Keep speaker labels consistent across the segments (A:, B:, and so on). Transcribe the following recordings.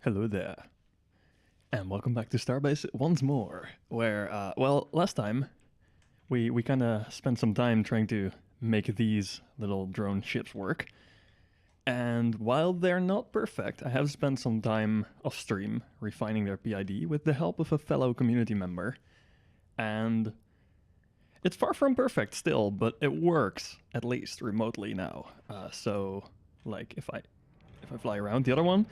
A: Hello there, and welcome back to Starbase once more. Where, well, last time we kind of spent some time trying to make these little drone ships work, and while they're not perfect, I have spent some time off stream refining their PID with the help of a fellow community member, and it's far from perfect still, but it works at least remotely now. So, like, if I fly around the other one,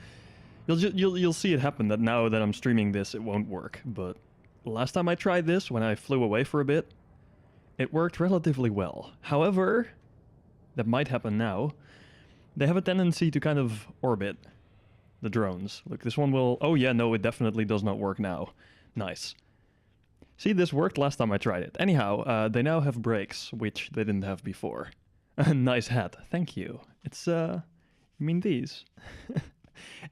A: you'll see it happen that now that I'm streaming this, it won't work. But last time I tried this, when I flew away for a bit, it worked relatively well. However, that might happen now. They have a tendency to kind of orbit the drones. Look, this one will... Oh yeah, no, it definitely does not work now. Nice. See, this worked last time I tried it. Anyhow, they now have brakes, which they didn't have before. Nice hat, thank you. It's, you mean these?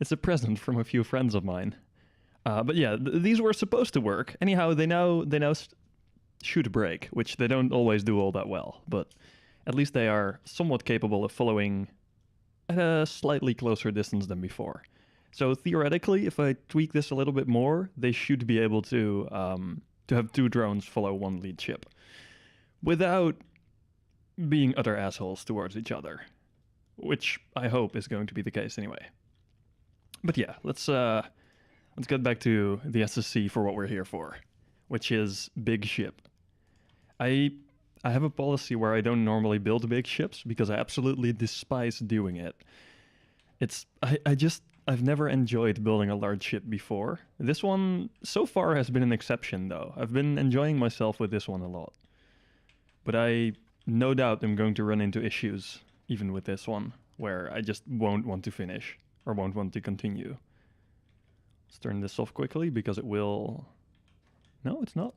A: It's a present from a few friends of mine. But yeah, these were supposed to work. Anyhow, they now shoot a brake, which they don't always do all that well. But at least they are somewhat capable of following at a slightly closer distance than before. So theoretically, if I tweak this a little bit more, they should be able to have two drones follow one lead ship without being utter assholes towards each other, which I hope is going to be the case anyway. But yeah, let's get back to the SSC for what we're here for, which is big ship. I have a policy where I don't normally build big ships because I absolutely despise doing it. I've never enjoyed building a large ship before. This one so far has been an exception though. I've been enjoying myself with this one a lot. But I no doubt am going to run into issues even with this one where I just won't want to finish or won't want to continue. Let's turn this off quickly because it will... No, it's not.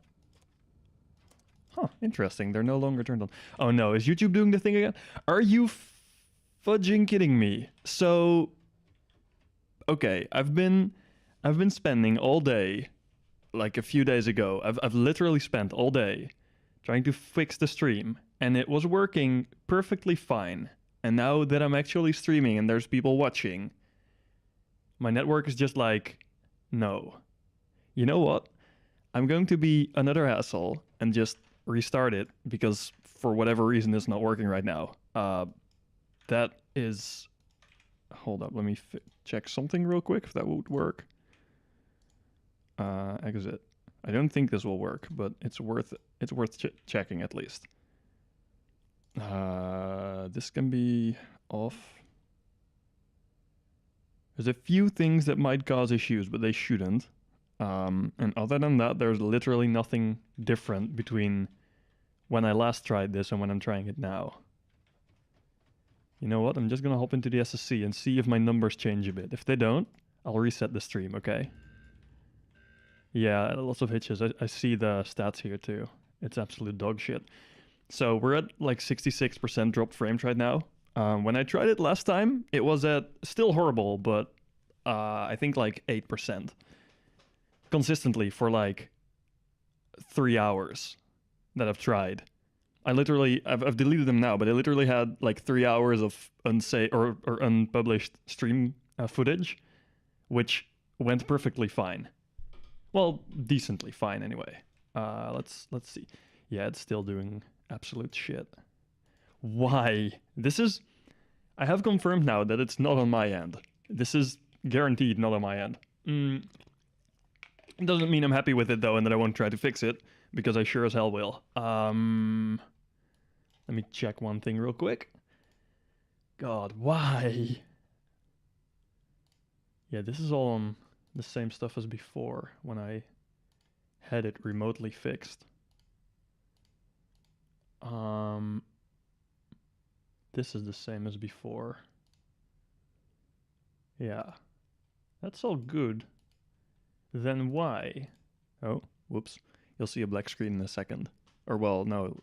A: Huh, interesting. They're no longer turned on. Oh no, is YouTube doing the thing again? Are you fudging kidding me? So, okay, I've been spending all day, like a few days ago, I've literally spent all day trying to fix the stream, and it was working perfectly fine. And now that I'm actually streaming and there's people watching, my network is just like, no. You know what? I'm going to be another asshole and just restart it because for whatever reason it's not working right now. That is... Hold up, let me check something real quick if that would work. Exit. I don't think this will work, but it's worth checking at least. This can be off. There's a few things that might cause issues, but they shouldn't. And other than that, there's literally nothing different between when I last tried this and when I'm trying it now. You know what? I'm just gonna hop into the SSC and see if my numbers change a bit. If they don't, I'll reset the stream, okay? Yeah, lots of hitches. I see the stats here too. It's absolute dog shit. So we're at like 66% dropped frames right now. When I tried it last time, it was at still horrible, but I think like 8% consistently for like 3 hours that I've tried. I've deleted them now, but I literally had like 3 hours of unpublished stream footage, which went perfectly fine. Well, decently fine anyway. Let's see. Yeah, it's still doing absolute shit. Why? I have confirmed now that it's not on my end. This is guaranteed not on my end. It doesn't mean I'm happy with it though and that I won't try to fix it, because I sure as hell will. Let me check one thing real quick. God, why? Yeah, this is all on the same stuff as before when I had it remotely fixed. This is the same as before. Yeah, that's all good. Then why? Oh, whoops. You'll see a black screen in a second. Or well, no,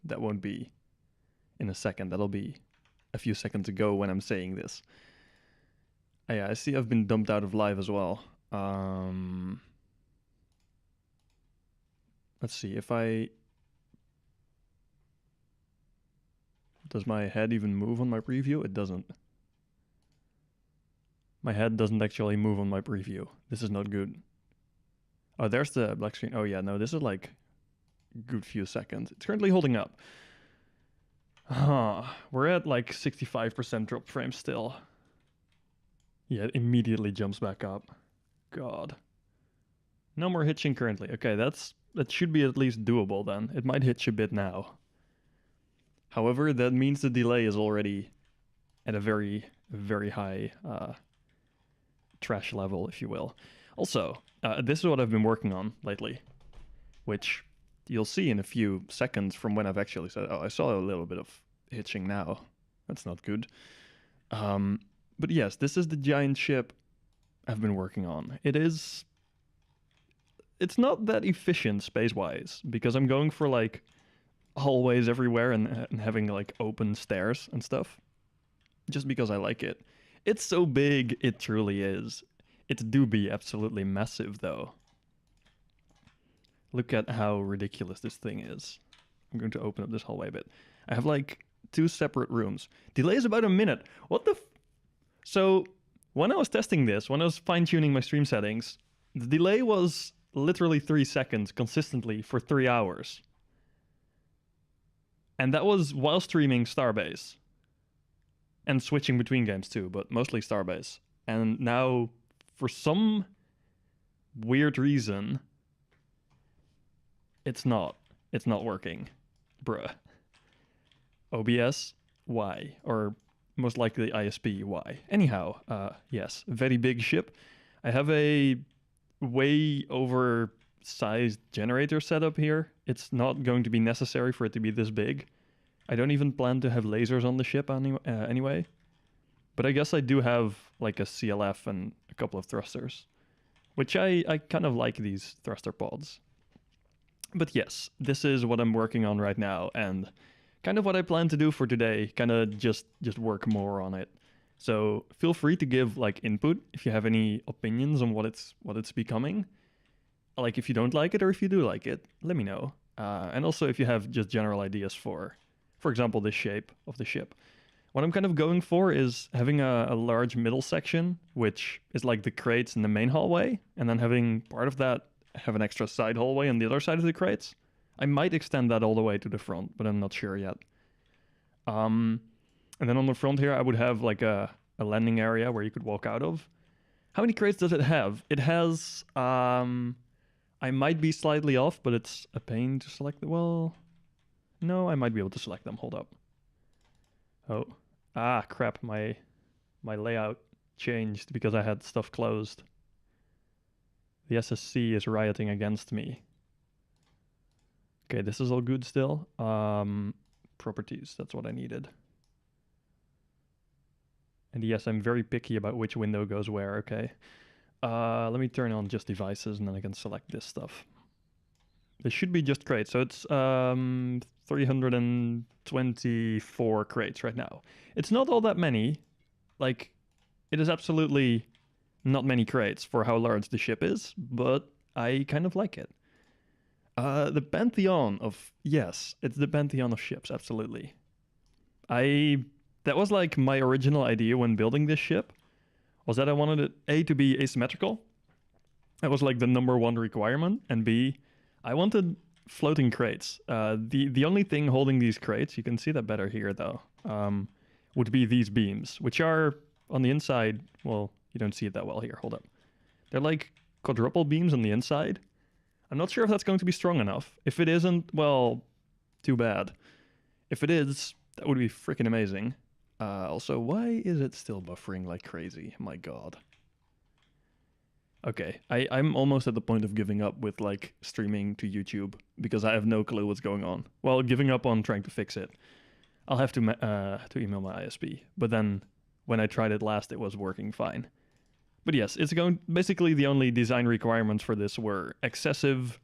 A: that won't be in a second. That'll be a few seconds ago when I'm saying this. Yeah, I see I've been dumped out of live as well. Let's see, if I... Does my head even move on my preview? It doesn't. My head doesn't actually move on my preview. This is not good. Oh, there's the black screen. Oh yeah, no, this is like a good few seconds. It's currently holding up. We're at like 65% drop frame still. Yeah, it immediately jumps back up. God. No more hitching currently. Okay, that should be at least doable then. It might hitch a bit now. However, that means the delay is already at a very, very high trash level, if you will. Also, this is what I've been working on lately, which you'll see in a few seconds from when I've actually said, oh, I saw a little bit of hitching now. That's not good. But yes, this is the giant ship I've been working on. It's not that efficient space-wise, because I'm going for like hallways everywhere and having like open stairs and stuff, just because I like it. It's so big, it truly is. It do be absolutely massive though. Look at how ridiculous this thing is. I'm going to open up this hallway a bit. I have like 2 separate rooms. Delay is about a minute. What the So when I was testing this, when I was fine-tuning my stream settings, the delay was literally 3 seconds consistently for 3 hours. And that was while streaming Starbase. And switching between games too, but mostly Starbase. And now, for some weird reason, it's not working. Bruh. OBS, why? Or most likely ISP, why? Anyhow, yes, very big ship. I have a way oversized generator setup here. It's not going to be necessary for it to be this big. I don't even plan to have lasers on the ship anyway. But I guess I do have like a CLF and a couple of thrusters, which I kind of like these thruster pods. But yes, this is what I'm working on right now, and kind of what I plan to do for today, kind of just work more on it. So feel free to give like input if you have any opinions on what it's becoming. Like if you don't like it or if you do like it, let me know. And also if you have just general ideas for example, the shape of the ship. What I'm kind of going for is having a large middle section, which is like the crates in the main hallway, and then having part of that have an extra side hallway on the other side of the crates. I might extend that all the way to the front, but I'm not sure yet. And then on the front here, I would have like a landing area where you could walk out of. How many crates does it have? It has, I might be slightly off, but it's a pain to select. Well, no, I might be able to select them. Hold up. Oh, crap. My layout changed because I had stuff closed. The SSC is rioting against me. Okay, this is all good still. Properties, that's what I needed. And yes, I'm very picky about which window goes where, okay. Let me turn on just devices and then I can select this stuff. This should be just crates, so it's 324 crates right now. It's not all that many. Like, it is absolutely not many crates for how large the ship is, but I kind of like it. The pantheon of... Yes, it's the pantheon of ships, absolutely. That was like my original idea when building this ship, was that I wanted it, to be asymmetrical. That was like the #1 requirement, and B, I wanted floating crates. The only thing holding these crates, you can see that better here though, would be these beams, which are on the inside. Well, you don't see it that well here, hold up. They're like quadruple beams on the inside. I'm not sure if that's going to be strong enough. If it isn't, well, too bad. If it is, that would be freaking amazing. Also, why is it still buffering like crazy? My god. Okay, I'm almost at the point of giving up with like streaming to YouTube because I have no clue what's going on. Well, giving up on trying to fix it. I'll have to email my ISP. But then when I tried it last, it was working fine. But yes, basically the only design requirements for this were excessive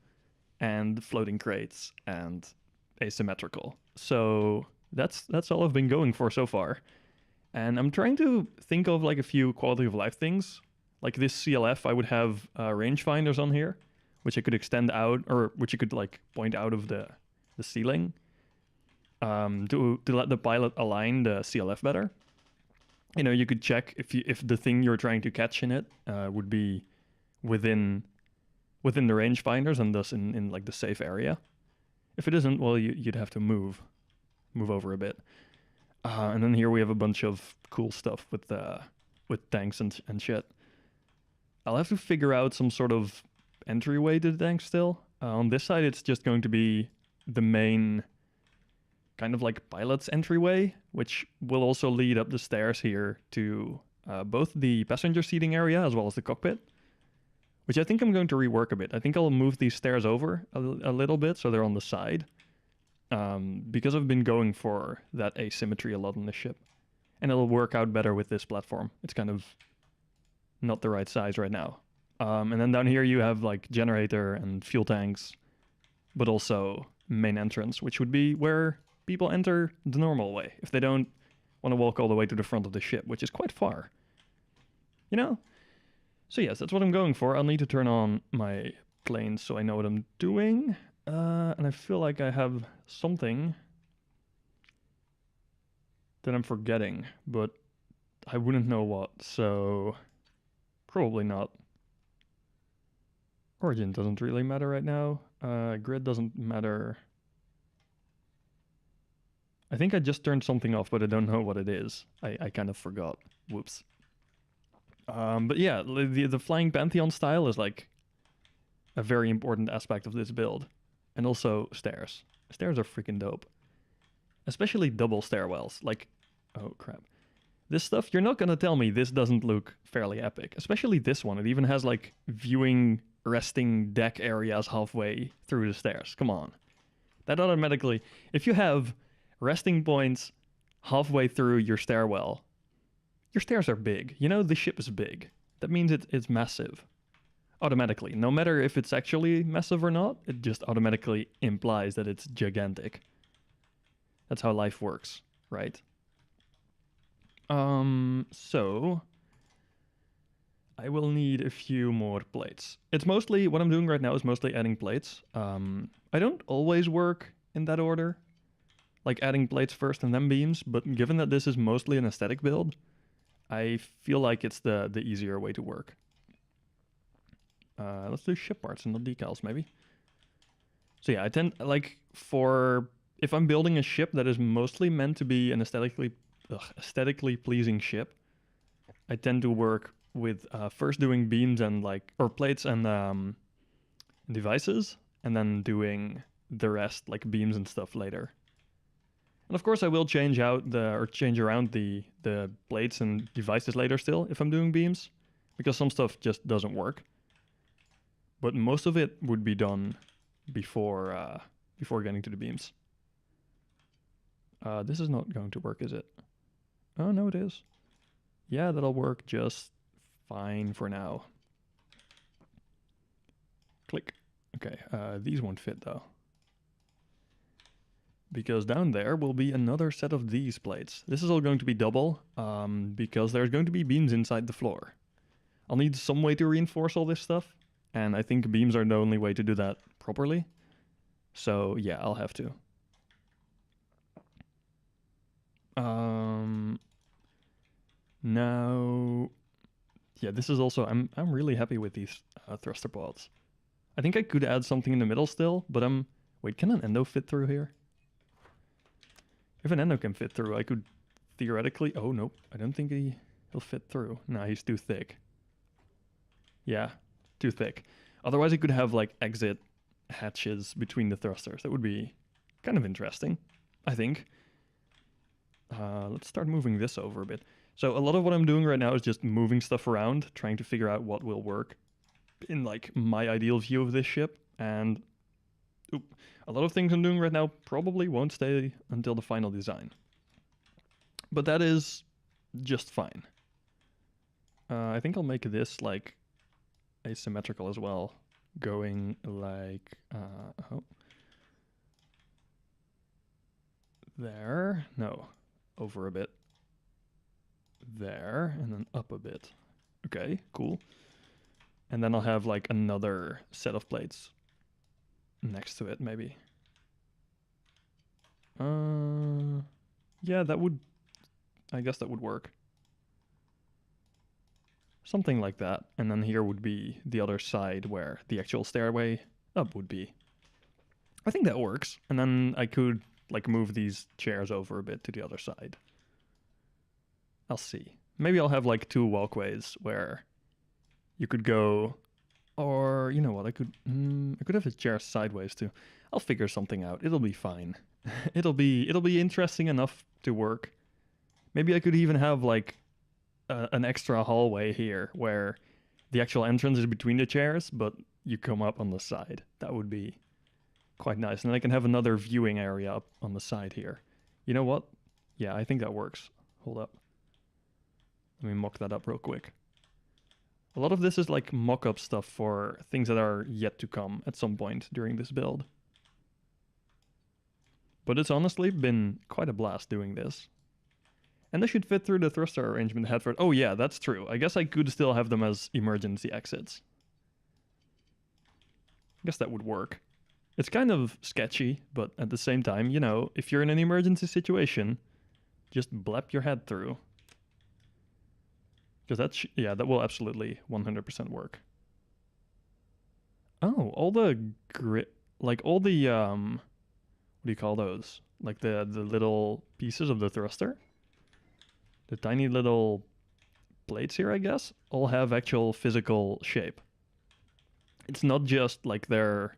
A: and floating crates and asymmetrical. So that's all I've been going for so far. And I'm trying to think of like a few quality of life things. Like this CLF, I would have rangefinders on here, which I could extend out, or which you could like point out of the ceiling to let the pilot align the CLF better. You know, you could check if the thing you're trying to catch in it would be within the rangefinders and thus in like the safe area. If it isn't, well, you'd have to move over a bit. And then here we have a bunch of cool stuff with tanks and shit. I'll have to figure out some sort of entryway to the tank still. On this side, it's just going to be the main kind of like pilot's entryway, which will also lead up the stairs here to both the passenger seating area as well as the cockpit, which I think I'm going to rework a bit. I think I'll move these stairs over a little bit so they're on the side, because I've been going for that asymmetry a lot on this ship. And it'll work out better with this platform. It's kind of not the right size right now. And then down here you have like generator and fuel tanks, but also main entrance, which would be where people enter the normal way if they don't want to walk all the way to the front of the ship, which is quite far. You know? So yes, that's what I'm going for. I'll need to turn on my planes so I know what I'm doing. And I feel like I have something that I'm forgetting, but I wouldn't know what, so probably not. Origin doesn't really matter right now. Grid doesn't matter. I think I just turned something off, but I don't know what it is. I kind of forgot. Whoops. But yeah, the Flying Pantheon style is like a very important aspect of this build. And also stairs. Stairs are freaking dope. Especially double stairwells. Like, oh crap. This stuff, you're not gonna tell me this doesn't look fairly epic. Especially this one. It even has like viewing resting deck areas halfway through the stairs. Come on. That automatically, if you have resting points halfway through your stairwell, your stairs are big. You know, the ship is big. That means it's massive. Automatically. No matter if it's actually massive or not, it just automatically implies that it's gigantic. That's how life works, right? So I will need a few more plates. It's mostly, what I'm doing right now is mostly adding plates. I don't always work in that order, like adding plates first and then beams, but given that this is mostly an aesthetic build, I feel like it's the easier way to work. Let's do ship parts and not decals, maybe. So yeah, I tend, like, if I'm building a ship that is mostly meant to be an aesthetically pleasing ship, I tend to work with first doing beams and or plates and devices, and then doing the rest, like beams and stuff, later. And of course I will change around the plates and devices later still if I'm doing beams, because some stuff just doesn't work. But most of it would be done before getting to the beams. This is not going to work, is it? Oh, no, it is. Yeah, that'll work just fine for now. Click. Okay, these won't fit, though. Because down there will be another set of these plates. This is all going to be double, because there's going to be beams inside the floor. I'll need some way to reinforce all this stuff, and I think beams are the only way to do that properly. So yeah, I'll have to. Now, yeah, this is also, I'm really happy with these thruster pods. I think I could add something in the middle still, but wait, can an endo fit through here? If an endo can fit through, I could theoretically, oh nope, I don't think he'll fit through. Nah, he's too thick. Yeah, too thick. Otherwise, I could have like exit hatches between the thrusters. That would be kind of interesting, I think. Let's start moving this over a bit. So a lot of what I'm doing right now is just moving stuff around, trying to figure out what will work in like my ideal view of this ship. And a lot of things I'm doing right now probably won't stay until the final design. But that is just fine. I think I'll make this like asymmetrical as well, going like there, no, over a bit, there, and then up a bit. Okay, cool. And then I'll have like another set of plates next to it, maybe. Yeah, that would, I guess that would work. Something like that. And then here would be the other side where the actual stairway up would be. I think that works. And then I could like move these chairs over a bit to the other side. I'll see. Maybe I'll have like two walkways where you could go, or you know what? I could have a chair sideways too. I'll figure something out. It'll be fine. it'll be interesting enough to work. Maybe I could even have like an extra hallway here where the actual entrance is between the chairs, but you come up on the side. That would be quite nice. And I can have another viewing area up on the side here. You know what? Yeah, I think that works. Hold up. Let me mock that up real quick. A lot of this is like mock-up stuff for things that are yet to come at some point during this build. But it's honestly been quite a blast doing this. And they should fit through the thruster arrangement head first. Oh yeah, that's true. I guess I could still have them as emergency exits. I guess that would work. It's kind of sketchy, but at the same time, you know, if you're in an emergency situation, just blap your head through. Because that will absolutely 100% work. Oh, all the all the what do you call those? Like the little pieces of the thruster? The tiny little plates here, I guess, all have actual physical shape. It's not just like they're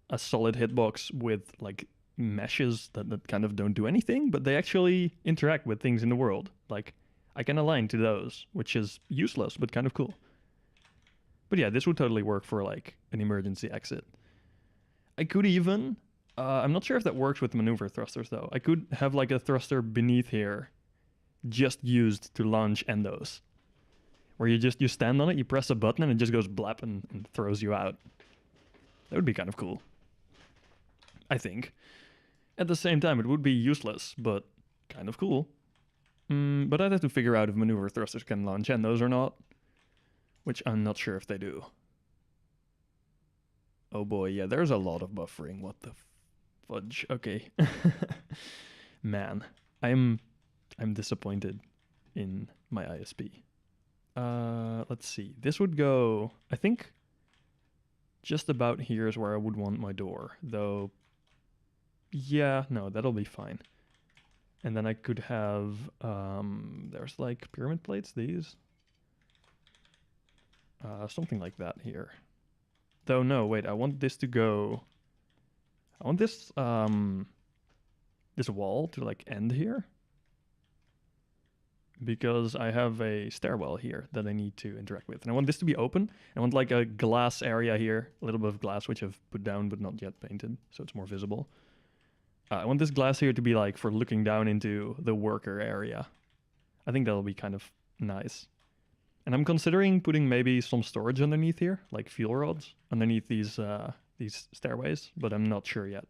A: a solid hitbox with like meshes that kind of don't do anything, but they actually interact with things in the world. Like, I can align to those, which is useless, but kind of cool. But yeah, this would totally work for like an emergency exit. I could even, I'm not sure if that works with maneuver thrusters though. I could have like a thruster beneath here just used to launch endos. Where you stand on it, you press a button and it just goes blap and throws you out. That would be kind of cool. I think. At the same time, it would be useless, but kind of cool. But I'd have to figure out if maneuver thrusters can launch endos or not. Which I'm not sure if they do. Oh boy, yeah, there's a lot of buffering. What the fudge? Okay. Man, I'm disappointed in my ISP. Let's see. This would go, I think, just about here is where I would want my door. Though, yeah, no, that'll be fine. And then I could have, there's like pyramid plates, these. Something like that here. Though, no, wait, I want this to go, I want this, this wall to like end here. Because I have a stairwell here that I need to interact with. And I want this to be open. I want like a glass area here, a little bit of glass, which I've put down but not yet painted, so it's more visible. I want this glass here to be like for looking down into the worker area. I think that'll be kind of nice. And I'm considering putting maybe some storage underneath here, like fuel rods, underneath these stairways, but I'm not sure yet.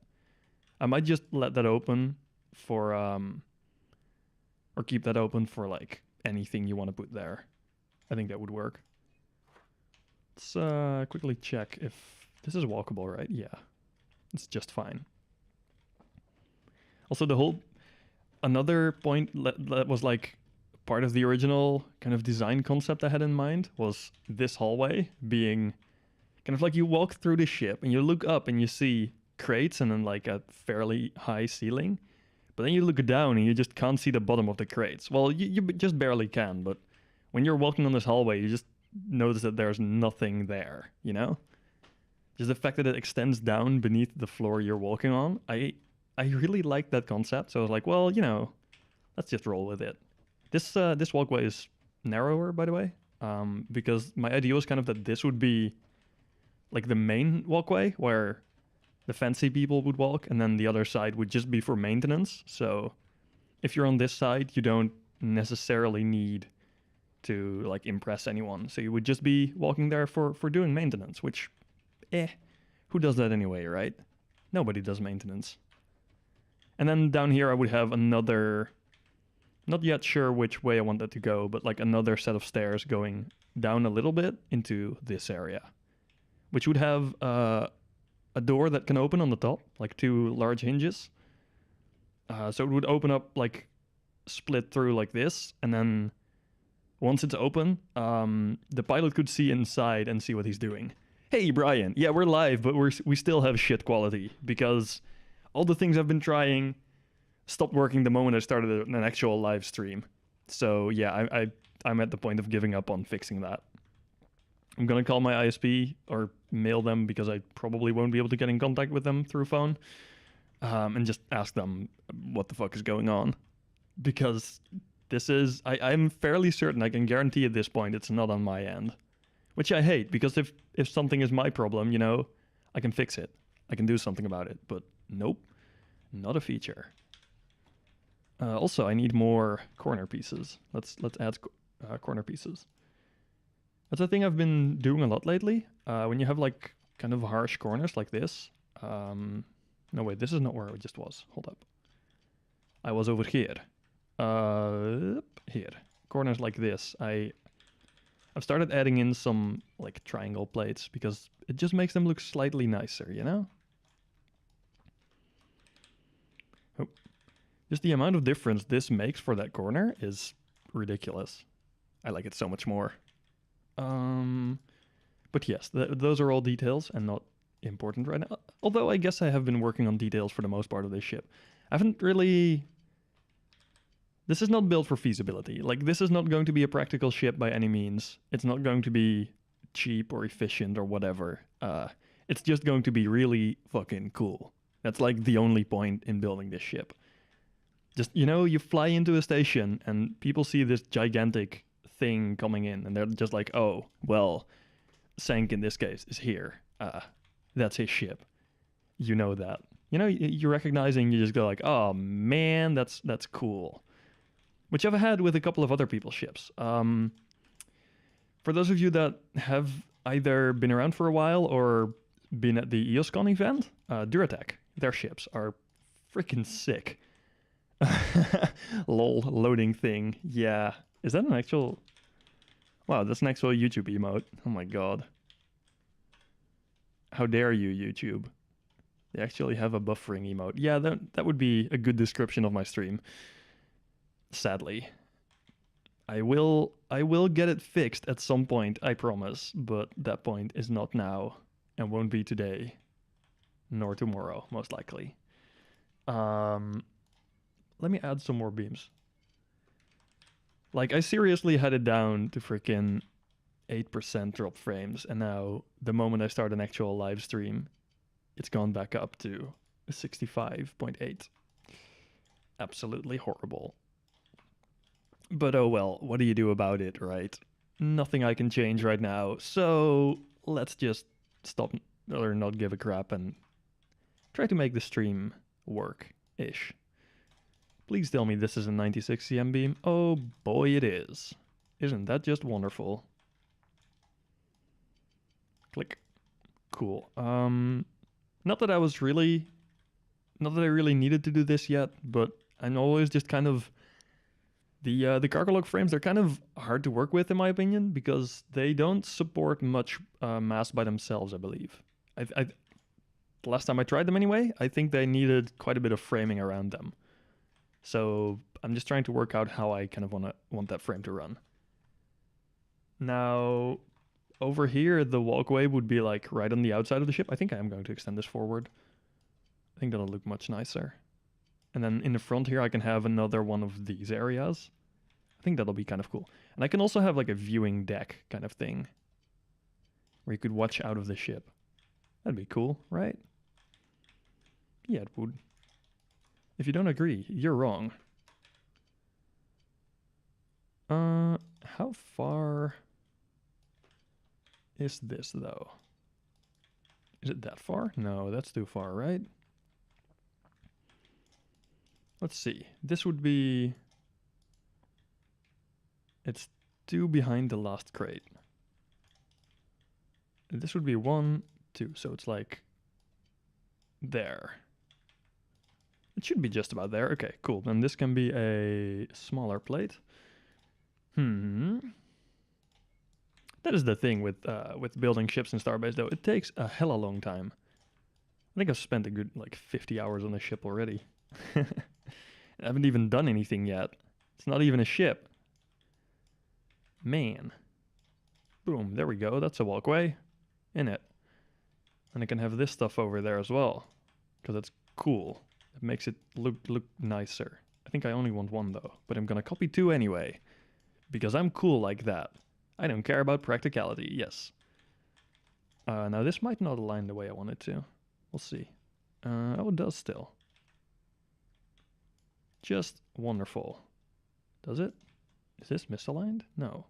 A: I might just let that open for, or keep that open for like anything you want to put there. I think that would work. Let's quickly check if this is walkable, right? Yeah, it's just fine. Also, another point that was like part of the original kind of design concept I had in mind was this hallway being kind of like you walk through the ship and you look up and you see crates and then like a fairly high ceiling. But then you look down and you just can't see the bottom of the crates. Well, you just barely can, but when you're walking on this hallway, you just notice that there's nothing there, you know? Just the fact that it extends down beneath the floor you're walking on, I really like that concept. So I was like, well, you know, let's just roll with it. This walkway is narrower, by the way, because my idea was kind of that this would be like the main walkway where the fancy people would walk, and then the other side would just be for maintenance. So if you're on this side, you don't necessarily need to like impress anyone. So you would just be walking there for doing maintenance, which, who does that anyway, right? Nobody does maintenance. And then down here I would have another, not yet sure which way I want that to go, but like another set of stairs going down a little bit into this area, which would have a door that can open on the top, like two large hinges. So it would open up, like split through like this, and then Once it's open, the pilot could see inside and see what he's doing. Hey, Brian. Yeah, we're live, but we still have shit quality because all the things I've been trying stopped working the moment I started an actual live stream. So yeah, I'm at the point of giving up on fixing that. I'm gonna call my ISP or mail them because I probably won't be able to get in contact with them through phone, and just ask them what the fuck is going on. Because I'm fairly certain, I can guarantee at this point it's not on my end. Which I hate, because if something is my problem, you know, I can fix it. I can do something about it. But nope, not a feature. Also, I need more corner pieces. Let's add corner pieces. That's a thing I've been doing a lot lately. When you have like kind of harsh corners like this. No, wait, this is not where I just was. Hold up. I was over here. Here. Corners like this. I've started adding in some like triangle plates because it just makes them look slightly nicer, you know? Oh. Just the amount of difference this makes for that corner is ridiculous. I like it so much more. But yes, those are all details and not important right now. Although I guess I have been working on details for the most part of this ship. I haven't really... This is not built for feasibility. Like, this is not going to be a practical ship by any means. It's not going to be cheap or efficient or whatever. It's just going to be really fucking cool. That's like the only point in building this ship. Just, you know, you fly into a station and people see this gigantic thing coming in and they're just like, oh, well, Sank in this case is here. That's his ship. You know that. You know, you're recognizing, you just go like, oh man, that's cool. Which I've had with a couple of other people's ships. For those of you that have either been around for a while or been at the EOSCon event, Duratec, their ships are freaking sick. Lol, loading thing. Yeah. Is that an actual... Wow, that's an actual YouTube emote. Oh my god. How dare you, YouTube. They actually have a buffering emote. Yeah, that would be a good description of my stream. Sadly. I will get it fixed at some point, I promise, but that point is not now and won't be today nor tomorrow, most likely. Let me add some more beams. Like, I seriously had it down to freaking 8% drop frames, and now the moment I start an actual live stream, it's gone back up to 65.8. Absolutely horrible. But oh well, what do you do about it, right? Nothing I can change right now, so let's just stop or not give a crap and try to make the stream work-ish. Please tell me this is a 96 cm beam. Oh boy, it is. Isn't that just wonderful? Click. Cool. Not that I really needed to do this yet, but I'm always just kind of... The cargo log frames, they're kind of hard to work with in my opinion, because they don't support much mass by themselves, I believe. The last time I tried them anyway, I think they needed quite a bit of framing around them. So I'm just trying to work out how I kind of want that frame to run. Now, over here, the walkway would be like right on the outside of the ship. I think I am going to extend this forward. I think that'll look much nicer. And then in the front here, I can have another one of these areas. I think that'll be kind of cool. And I can also have like a viewing deck kind of thing, where you could watch out of the ship. That'd be cool, right? Yeah, it would. If you don't agree, you're wrong. How far is this, though? Is it that far? No, that's too far, right? Let's see. This would be... It's 2 behind the last crate. This would be 1, 2, so it's like... there. It should be just about there. Okay, cool. Then this can be a smaller plate. That is the thing with building ships in Starbase, though. It takes a hella long time. I think I've spent a good, like, 50 hours on this ship already. I haven't even done anything yet. It's not even a ship. Man. Boom, there we go. That's a walkway in it. And I can have this stuff over there as well, because it's cool. It makes it look nicer. I think I only want one though, but I'm gonna copy two anyway, because I'm cool like that. I don't care about practicality, yes. Now this might not align the way I want it to. We'll see. Oh, it does still. Just wonderful. Does it? Is this misaligned? No.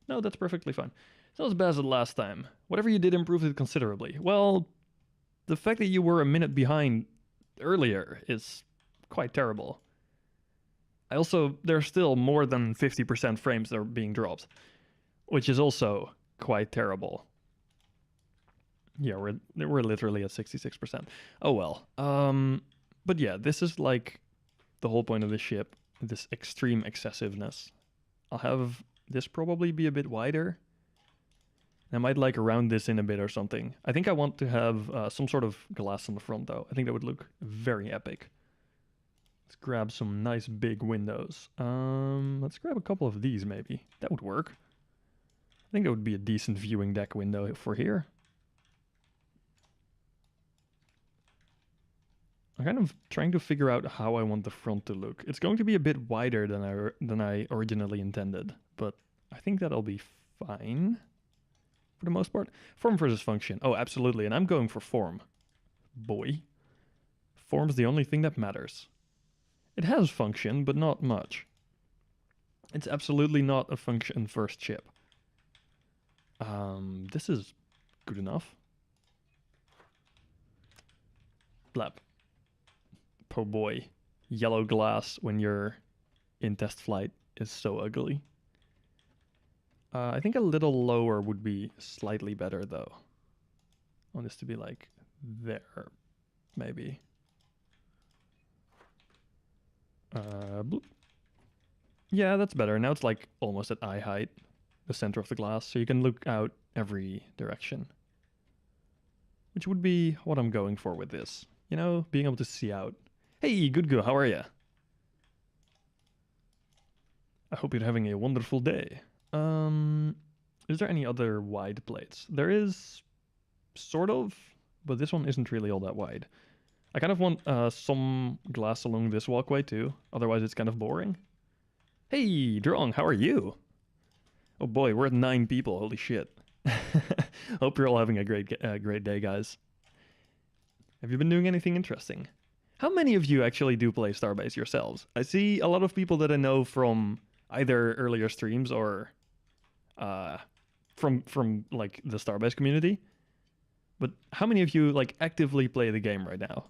A: No, that's perfectly fine. It's not as bad as the last time. Whatever you did improved it considerably. Well, the fact that you were a minute behind earlier is quite terrible. There's still more than 50% frames that are being dropped, which is also quite terrible. Yeah, we're literally at 66%. Oh well. But yeah, this is like the whole point of the ship, this extreme excessiveness. I'll have this probably be a bit wider. I might like round this in a bit or something. I think I want to have some sort of glass on the front though. I think that would look very epic. Let's grab some nice big windows. Let's grab a couple of these maybe. That would work. I think it would be a decent viewing deck window for here. I'm kind of trying to figure out how I want the front to look. It's going to be a bit wider than I originally intended, but I think that'll be fine for the most part. Form versus function. Oh, absolutely. And I'm going for form. Boy. Form's the only thing that matters. It has function, but not much. It's absolutely not a function first chip. This is good enough. Blap. Oh boy. Yellow glass when you're in test flight is so ugly. I think a little lower would be slightly better though. I want this to be like there, maybe. Bloop. Yeah, that's better. Now it's like almost at eye height, the center of the glass, so you can look out every direction. Which would be what I'm going for with this. You know, being able to see out. Hey, good go, how are ya? I hope you're having a wonderful day. Is there any other wide plates? There is, sort of, but this one isn't really all that wide. I kind of want some glass along this walkway too, otherwise it's kind of boring. Hey, Drong, how are you? Oh boy, we're at 9 people, holy shit. Hope you're all having a great day, guys. Have you been doing anything interesting? How many of you actually do play Starbase yourselves? I see a lot of people that I know from either earlier streams or from like the Starbase community. But how many of you like actively play the game right now?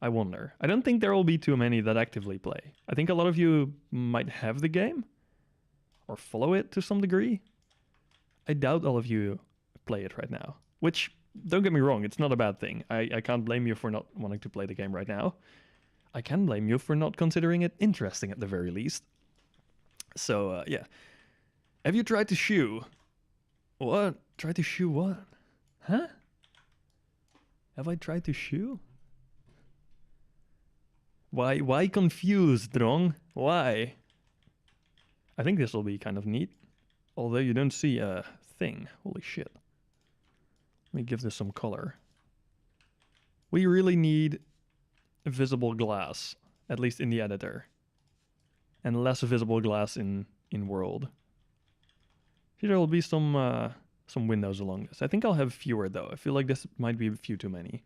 A: I wonder. I don't think there will be too many that actively play. I think a lot of you might have the game or follow it to some degree. I doubt all of you play it right now, which, don't get me wrong, it's not a bad thing. I can't blame you for not wanting to play the game right now. I can blame you for not considering it interesting at the very least. So, yeah. Have you tried to shoe? What? Tried to shoe what? Huh? Have I tried to shoe? Why confused, Drong? Why? I think this will be kind of neat. Although you don't see a thing. Holy shit. Let me give this some color. We really need visible glass, at least in the editor. And less visible glass in world. Here there will be some windows along this. I think I'll have fewer though. I feel like this might be a few too many.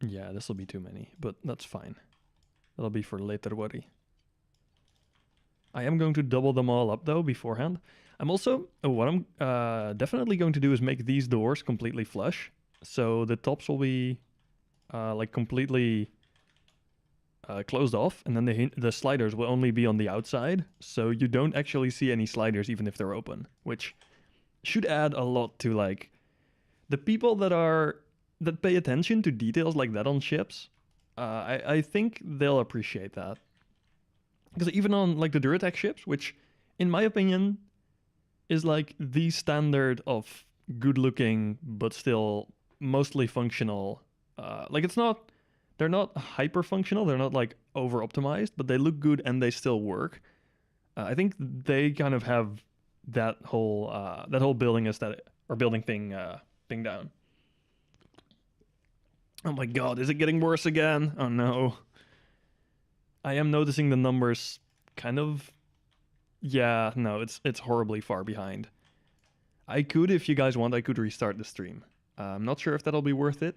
A: Yeah, this will be too many, but that's fine. That'll be for later worry. I am going to double them all up though beforehand. I'm also, what I'm definitely going to do is make these doors completely flush. So the tops will be like completely closed off, and then the sliders will only be on the outside. So you don't actually see any sliders even if they're open, which should add a lot to like the people that pay attention to details like that on ships. I think they'll appreciate that. Because even on like the Duratec ships, which in my opinion is like the standard of good looking but still mostly functional, like they're not hyper functional, they're not like over optimized, but they look good and they still work. I think they kind of have that whole building aesthetic or building thing down. Oh my god, is it getting worse again? Oh no. I am noticing the numbers kind of. Yeah, no, it's horribly far behind. I could, if you guys want, I could restart the stream. I'm not sure if that'll be worth it.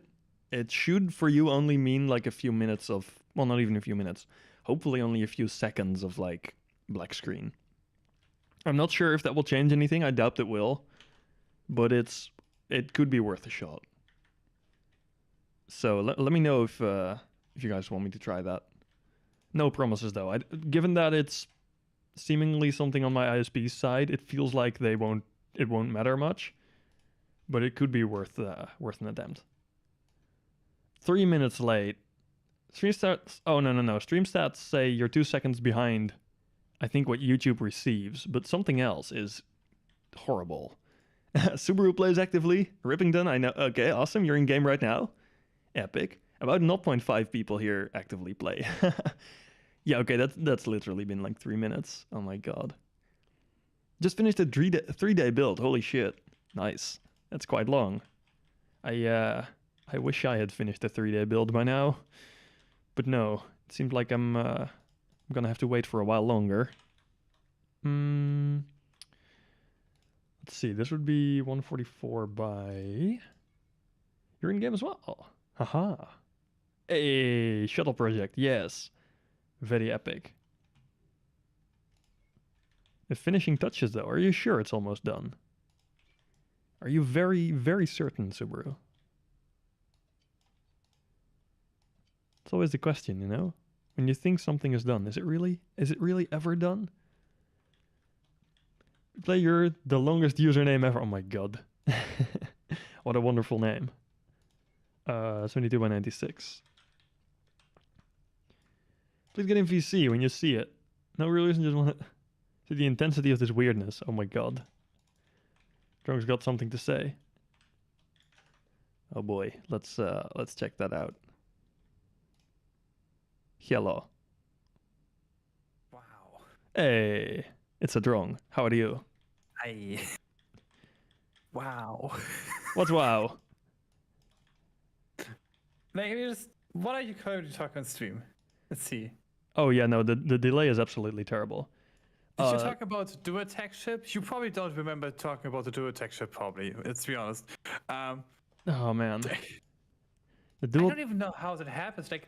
A: It should for you only mean like a few minutes of, well, not even a few minutes. Hopefully only a few seconds of like black screen. I'm not sure if that will change anything. I doubt it will, but it could be worth a shot. So let me know if you guys want me to try that. No promises though. Given that it's seemingly something on my ISP's side, it feels like it won't matter much, but it could be worth an attempt. 3 minutes late. Stream stats. Oh no. Stream stats say you're 2 seconds behind. I think what YouTube receives, but something else is horrible. Subaru plays actively. Rippington, I know. Okay, awesome. You're in game right now. Epic. About 0.5 people here actively play. Yeah, okay, that's literally been like 3 minutes. Oh my god. Just finished a 3-day build. Holy shit. Nice. That's quite long. I wish I had finished a 3-day build by now. But no, it seems like I'm gonna have to wait for a while longer. Let's see, this would be 144 by... You're in game as well. Haha. Hey, shuttle project, yes. Very epic. The finishing touches though, are you sure it's almost done? Are you very, very certain, Subaru? It's always the question, you know? When you think something is done, is it really ever done? Play the longest username ever. Oh my god. What a wonderful name. 72 by 96. Please get in VC when you see it. No real reason, just want to see the intensity of this weirdness. Oh my god. Drunk's got something to say. Oh boy, let's check that out. Hello.
B: Wow.
A: Hey, it's a drone. How are you?
B: Hi. Wow.
A: What's wow?
B: What are you currently talking on stream? Let's see.
A: Oh yeah, no, the delay is absolutely terrible.
B: Did you talk about dual-attack ship? You probably don't remember talking about the dual-attack ship, probably. Let's be honest.
A: Oh man.
B: I don't even know how that happens. Like,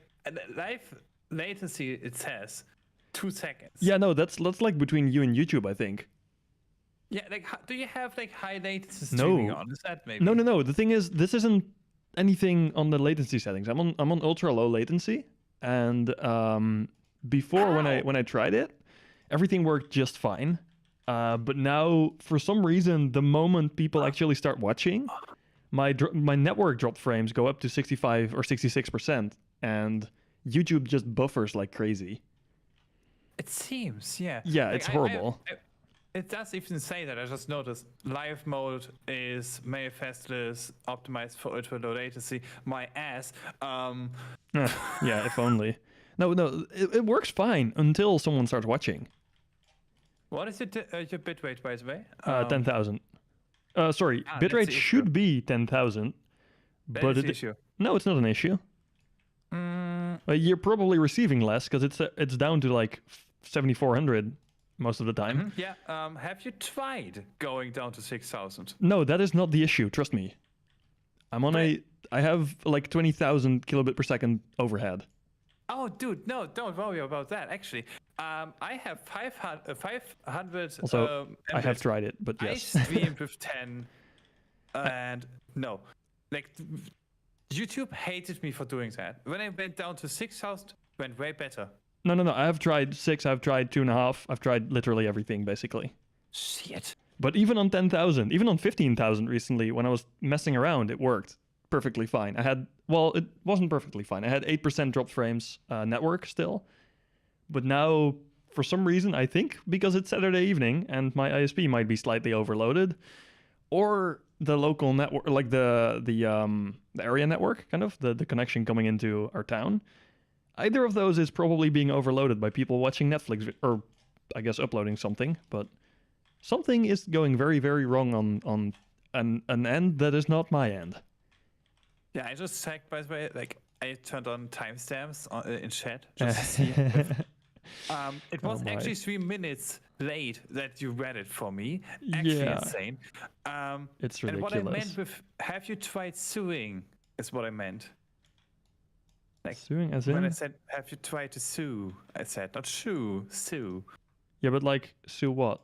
B: live latency, it says 2 seconds.
A: Yeah, no, that's like between you and YouTube, I think.
B: Yeah, like, do you have like high latency streaming on? Is that maybe?
A: No. The thing is, this isn't anything on the latency settings. I'm on ultra low latency, and before when I tried it, everything worked just fine. But now, for some reason, the moment people actually start watching, my network drop frames go up to 65 or 66%, and YouTube just buffers like crazy.
B: It seems, yeah.
A: Yeah,
B: like,
A: it's horrible.
B: It does even say that. I just noticed live mode is manifested as optimized for ultra low latency. My ass.
A: Yeah, if only. No, it works fine until someone starts watching.
B: What is your bitrate, by the way?
A: 10,000. Sorry, bitrate should be 10,000. But
B: issue.
A: No, it's not an issue. You're probably receiving less because it's down to like 7,400 most of the time.
B: Mm-hmm. Yeah. Have you tried going down to 6,000?
A: No, that is not the issue. Trust me. I have like 20,000 kilobit per second overhead.
B: Oh, dude, no, don't worry about that. Actually, I have 500.
A: Also, I have tried it, but yes.
B: I streamed with 10, and no, like YouTube hated me for doing that. When I went down to 6,000, went way better.
A: No. I have tried 6. I've tried 2.5. I've tried literally everything, basically.
B: Shit.
A: But even on 10,000, even on 15,000 recently, when I was messing around, it worked perfectly fine. It wasn't perfectly fine. I had 8% dropped frames network still. But now, for some reason, I think because it's Saturday evening and my ISP might be slightly overloaded, or the local network, like the area network, kind of, the connection coming into our town, either of those is probably being overloaded by people watching Netflix or I guess, uploading something, but something is going very, very wrong on an end that is not my end.
B: Yeah, I just checked, by the way, like I turned on timestamps in chat just to see if it
A: Oh
B: was
A: my.
B: actually 3 minutes late that you read it for me. Actually
A: Yeah,
B: insane.
A: it's
B: And what I
A: ridiculous.
B: meant with have you tried suing is what I meant. Like
A: Suing as
B: when I
A: in?
B: said have you tried to sue, I said not sue.
A: Yeah, but like, sue what?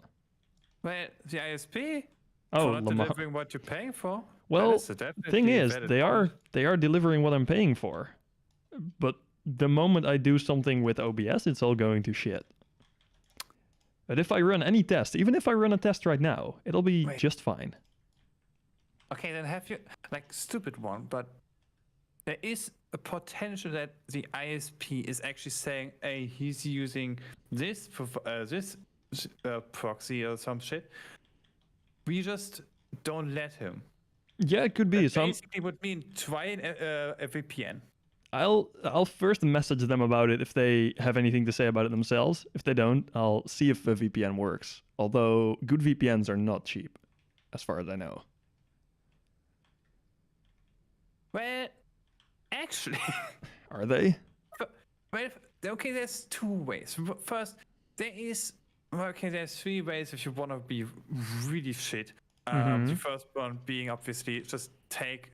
B: Well, the ISP for
A: Oh,
B: not
A: Lamar.
B: delivering what you're paying for. That
A: Well,
B: is a
A: thing
B: definitely a
A: is,
B: valid point.
A: they are delivering what I'm paying for. But the moment I do something with OBS, it's all going to shit. But if I run any test, even if I run a test right now, it'll be
B: Wait.
A: just fine.
B: Okay, then have you like stupid one, but there is a potential that the ISP is actually saying, "Hey, he's using this proxy or some shit." We just don't let him.
A: Yeah, it could be.
B: That
A: So
B: basically would mean try a VPN.
A: I'll first message them about it if they have anything to say about it themselves. If they don't, I'll see if a VPN works. Although good VPNs are not cheap, as far as I know.
B: Well, actually,
A: Are they?
B: well, okay, there's two ways. First, there's 3 ways if you want to be really shit. The first one being obviously just take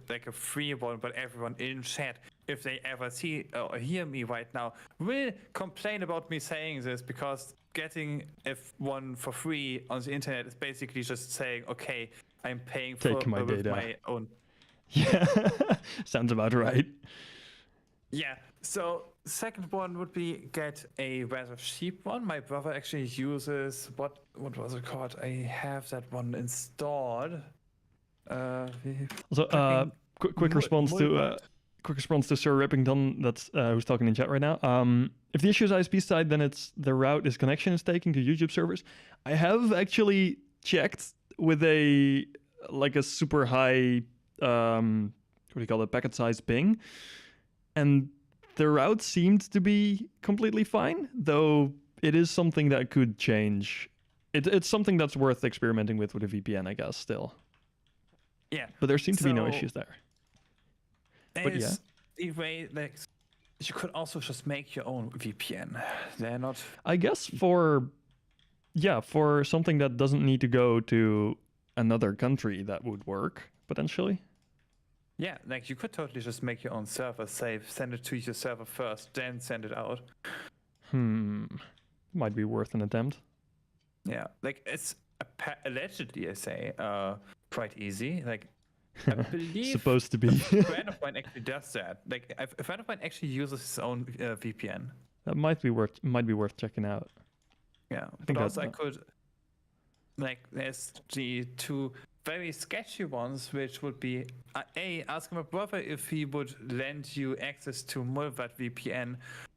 B: like a free one, but everyone in chat, if they ever see or hear me right now, will complain about me saying this because getting F1 for free on the internet is basically just saying, okay, I'm paying for
A: Take my
B: with
A: data.
B: my own.
A: Yeah, sounds about right.
B: Yeah. So second one would be get a rather cheap one. My brother actually uses what was it called? I have that one installed.
A: So,
B: Fucking
A: quick response to
B: Mulbert.
A: quick response to Sir Rippington, that's who's talking in chat right now. If the issue is ISP side, then it's the route this connection is taking to YouTube servers. I have actually checked with a super high what do you call it, packet size ping, and the route seemed to be completely fine, though it is something that could change. It's something that's worth experimenting with a VPN, I guess, still.
B: Yeah.
A: But there seem to be no
B: So
A: issues there. But yeah.
B: there's a way like you could also just make your own VPN. They're not.
A: I guess for something that doesn't need to go to another country, that would work potentially.
B: Yeah, like you could totally just make your own server, send it to your server first, then send it out.
A: Might be worth an attempt.
B: Yeah, like it's allegedly, I say, quite easy. Like I believe
A: Supposed to be.
B: a friend of mine actually does that. Like a friend of mine actually uses his own VPN.
A: That might be worth checking out.
B: Yeah,
A: I
B: but
A: think
B: also I could, like, there's the two very sketchy ones, which would be ask my brother if he would lend you access to Mulvat VPN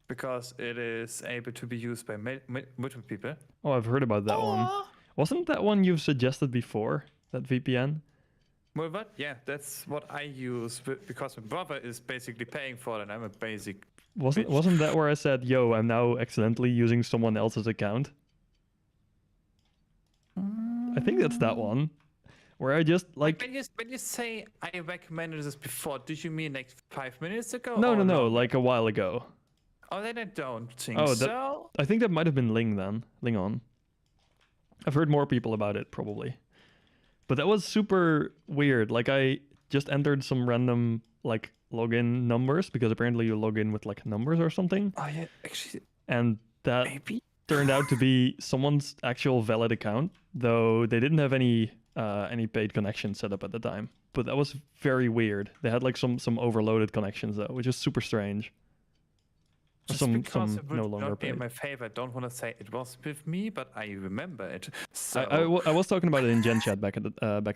B: because it is able to be used by multiple people.
A: Oh, I've heard about that one. Wasn't that one you've suggested before? That VPN?
B: Mulvat? Yeah, that's what I use because my brother is basically paying for it and I'm a basic.
A: Wasn't that where I said, "Yo, I'm now accidentally using someone else's account"? I think that's that one. Where I just like
B: when you say I recommended this before, did you mean like 5 minutes ago?
A: no,
B: longer?
A: like a while ago.
B: Oh, then I don't think
A: Oh,
B: so.
A: I think that might have been Ling then. Ling on. I've heard more people about it probably. But that was super weird. Like I just entered some random like login numbers because apparently you log in with like numbers or something.
B: Oh yeah, actually,
A: And that
B: maybe.
A: turned out to be someone's actual valid account, though they didn't have any paid connection set up at the time. But that was very weird. They had like some overloaded connections though, which is super strange.
B: Just
A: some
B: because it would
A: no longer
B: not be in
A: paid.
B: my favor, I don't want to say it was with me, but I remember it. So
A: I was talking about it in Gen Chat back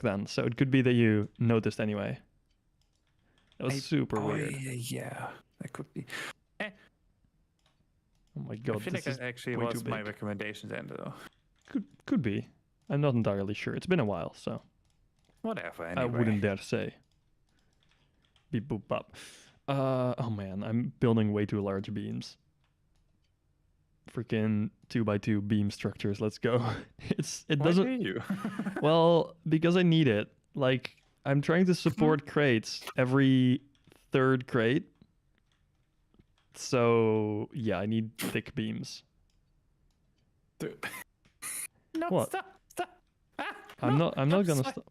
A: then, so it could be that you noticed anyway. That was super weird.
B: Yeah, that could be.
A: Oh my god,
B: I feel
A: this
B: like
A: is
B: it actually
A: way
B: was
A: too
B: my
A: big.
B: recommendation then, though.
A: Could be. I'm not entirely sure. It's been a while, so
B: Whatever. Anyway.
A: I wouldn't dare say. Beep boop bop. Oh man, I'm building way too large beams. freaking 2x2 beam structures. Let's go. It
B: Why
A: doesn't.
B: do you?
A: Well, because I need it. Like, I'm trying to support crates every third crate. So, yeah, I need thick beams.
B: Dude. No,
A: What?
B: stop. Ah,
A: I'm
B: no,
A: not gonna
B: sorry.
A: stop.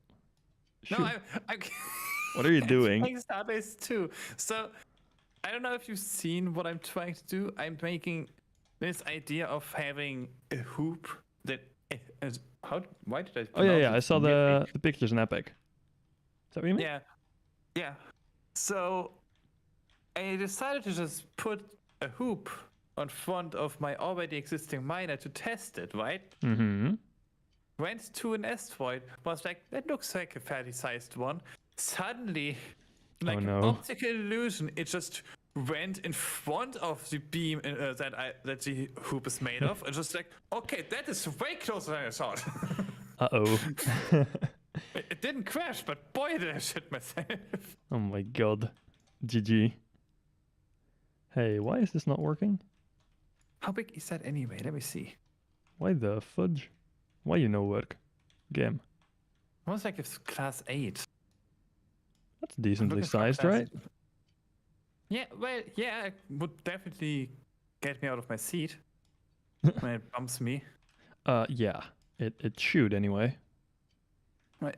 B: No,
A: Shoot.
B: I
A: What are you
B: I'm
A: doing?
B: playing Starbase too. So I don't know if you've seen what I'm trying to do. I'm making this idea of having a hoop that why did I
A: Oh yeah,
B: pronounce
A: yeah.
B: it
A: I saw
B: weirdly?
A: the pictures in Epic. Is that what you mean?
B: Yeah. So I decided to just put a hoop on front of my already existing miner to test it, right?
A: Mm-hmm.
B: Went to an asteroid, was like, that looks like a fairly sized one. Suddenly, like an
A: no.
B: optical illusion, it just went in front of the beam that the hoop is made of, and just like, okay, that is way closer than I thought.
A: Uh-oh.
B: It didn't crash, but boy, did I shit myself.
A: Oh my god. GG. Hey, why is this not working?
B: How big is that anyway? Let me see.
A: Why the fudge? Why you no work? Game.
B: It was like it's class 8.
A: That's decently
B: looking for
A: sized,
B: class-
A: right?
B: Yeah, well, yeah, it would definitely get me out of my seat when it bumps me.
A: Yeah. It should anyway.
B: Wait.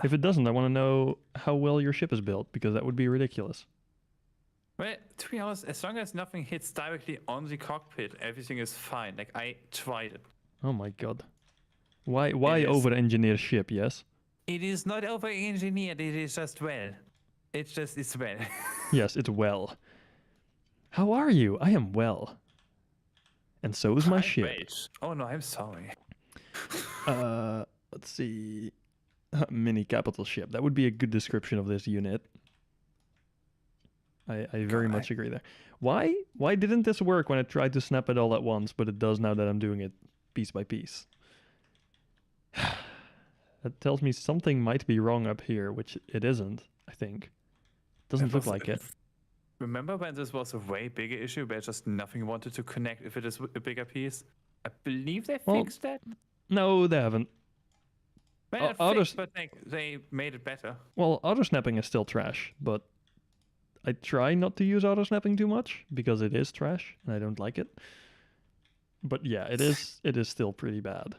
A: If it doesn't, I want to know how well your ship is built, because that would be ridiculous.
B: Well, to be honest, as long as nothing hits directly on the cockpit, everything is fine. Like, I tried it.
A: Oh my god. Why
B: It is-
A: over-engineer ship, yes?
B: It is not over-engineered, it is just well. It's well.
A: Yes, it's well. How are you? I am well. And so is my
B: I'm
A: ship.
B: great. Oh no, I'm sorry.
A: Let's see. Mini capital ship. That would be a good description of this unit. I very much agree there. Why didn't this work when I tried to snap it all at once, but it does now that I'm doing it piece by piece? That tells me something might be wrong up here, which it isn't, I think. Doesn't look like it.
B: Remember when this was a way bigger issue where just nothing wanted to connect if it is a bigger piece? I believe they
A: Well,
B: fixed that.
A: No, they haven't.
B: Well, not
A: others-
B: fixed, but like, they made it better.
A: Well, auto snapping is still trash, but I try not to use auto snapping too much because it is trash and I don't like it. But yeah, it is still pretty bad.